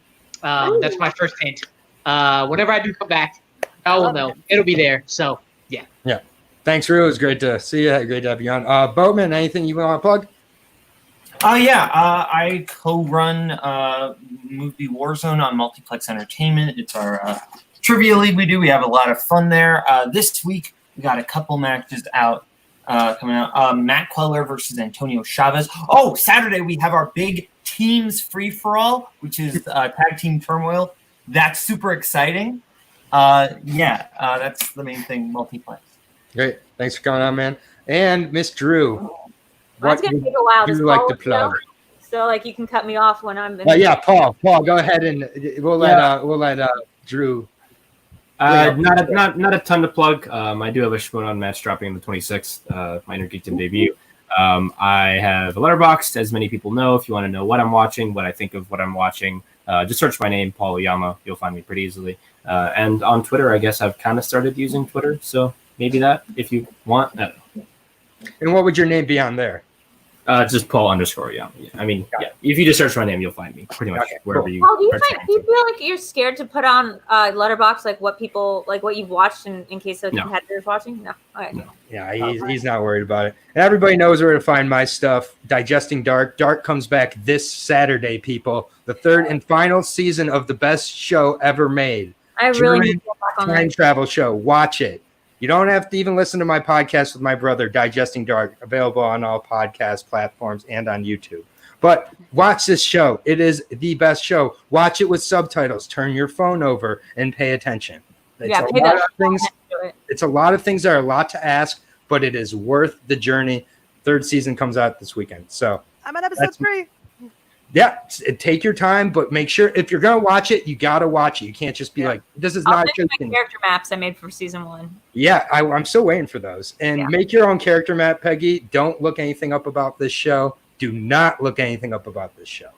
That's my first hint. Whenever I do come back, I will know. It'll be there. So, yeah. Yeah. Thanks, Rue. It was great to see you. Great to have you on. Boatman, anything you want to plug? I co-run Movie Warzone on Multiplex Entertainment. It's our trivia league we do. We have a lot of fun there. This week, we got a couple matches out coming out. Matt Queller versus Antonio Chavez. Oh, Saturday, we have our big teams free-for-all, which is Tag Team Turmoil. That's super exciting. That's the main thing, Multiplex. Great. Thanks for coming on, man. And Miss Drew. That's going to take a while. Would you like to plug? So, like, you can cut me off when I'm. Paul, go ahead and we'll let Drew. Not a ton to plug. I do have a Shimonon match dropping on the 26th, my Inner Geekdom debut. I have a letterboxd, as many people know. If you want to know what I'm watching, what I think of what I'm watching, just search my name, Paul Oyama. You'll find me pretty easily. And on Twitter, I guess I've kind of started using Twitter, so maybe that if you want. I don't know. And what would your name be on there? Just Paul _Oyama. I mean, if you just search my name, you'll find me pretty much wherever you. Paul, do you feel like you're scared to put on Letterboxd, like what people, like what you've watched in case of competitors watching? No. Okay. No. Yeah, he's not worried about it. And everybody knows where to find my stuff. Digesting Dark. Dark comes back this Saturday, people. The 3rd and final season of the best show ever made. I really need to get back on time that. travel show. Watch it. You don't have to even listen to my podcast with my brother, Digesting Dark, available on all podcast platforms and on YouTube. But watch this show. It is the best show. Watch it with subtitles. Turn your phone over and pay attention. It's a lot of things that are a lot to ask, but it is worth the journey. 3rd season comes out this weekend. So I'm on episode 3. Yeah, take your time, but make sure if you're gonna watch it, you gotta watch it. You can't just be like, "This is I'll not." send you my character maps I made for season 1. Yeah, I'm still waiting for those. And make your own character map, Peggy. Don't look anything up about this show. Do not look anything up about this show.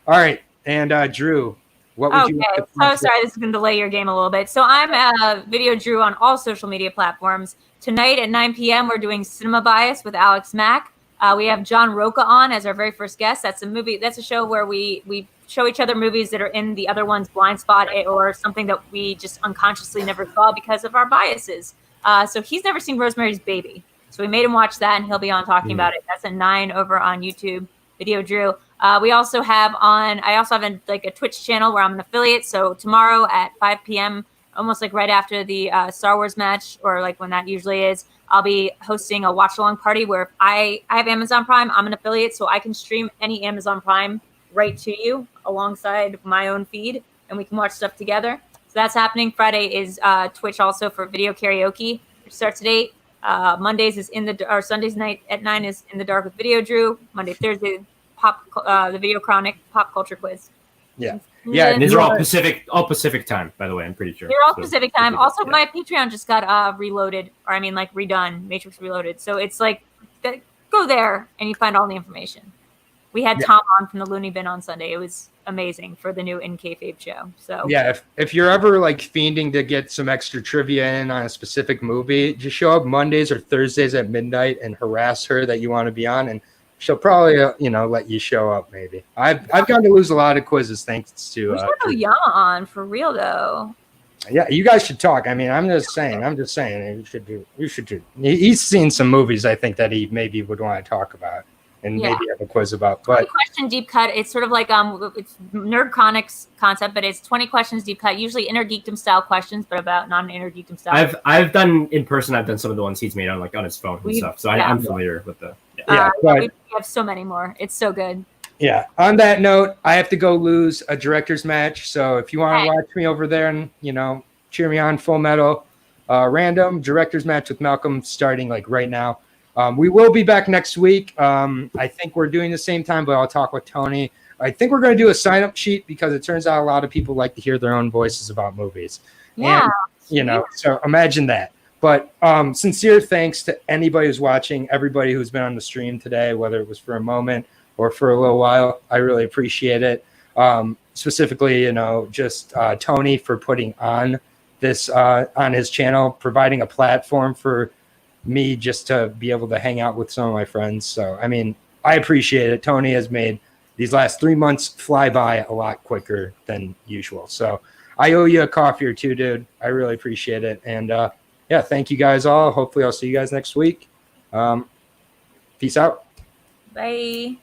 All right, and Drew, what would you? Okay, so sorry, this is gonna delay your game a little bit. So I'm Video Drew on all social media platforms. Tonight at 9 p.m. we're doing Cinema Bias with Alex Mack. We have John Roca on as our very first guest. That's a show where we show each other movies that are in the other one's blind spot or something that we just unconsciously never saw because of our biases. So he's never seen Rosemary's Baby. So we made him watch that, and he'll be on talking about it. That's at 9 over on YouTube, Video Drew. I also have a Twitch channel where I'm an affiliate. So tomorrow at 5 p.m., almost like right after the Star Wars match, or like when that usually is, I'll be hosting a watch-along party where I have Amazon Prime. I'm an affiliate, so I can stream any Amazon Prime right to you alongside my own feed, and we can watch stuff together. So that's happening. Friday is Twitch also for video karaoke, which starts at 8. Mondays is Sundays night at 9 is In the Dark with Video Drew. Monday, Thursday, the Video Chronic Pop Culture Quiz. Yeah. And these are all Pacific time, by the way. I'm pretty sure they're all Pacific time. Also, my Patreon just got reloaded, or redone, Matrix Reloaded. So it's like, go there and you find all the information. We had Tom on from the Looney Bin on Sunday. It was amazing for the new In Kayfabe show. So if you're ever like fiending to get some extra trivia in on a specific movie, just show up Mondays or Thursdays at midnight and harass her that you want to be on, and she'll probably, let you show up. Maybe I've gotten to lose a lot of quizzes thanks to. We should have Yama on for real though. Yeah, you guys should talk. I mean, I'm just saying. You should do. He's seen some movies I think that he maybe would want to talk about and maybe have a quiz about. But 20 question deep cut. It's sort of like it's Nerd Chronic's concept, but it's 20 questions deep cut. Usually Inner Geekdom style questions, but about not an Inner Geekdom style. I've done in person. I've done some of the ones he's made on his phone and stuff. So I'm familiar with the. We have so many more. It's so good. Yeah. On that note, I have to go lose a director's match. So if you want to watch me over there and, cheer me on, Full Metal, random director's match with Malcolm starting like right now. We will be back next week. I think we're doing the same time, but I'll talk with Tony. I think we're going to do a sign-up sheet because it turns out a lot of people like to hear their own voices about movies. Yeah. And, you know, so imagine that. But sincere thanks to anybody who's watching, everybody who's been on the stream today, whether it was for a moment or for a little while. I really appreciate it. Specifically, you know, just Tony for putting on this on his channel, providing a platform for me just to be able to hang out with some of my friends. So, I mean, I appreciate it. Tony has made these last 3 months fly by a lot quicker than usual. So I owe you a coffee or two, dude. I really appreciate it. And yeah, thank you guys all. Hopefully I'll see you guys next week. Peace out. Bye.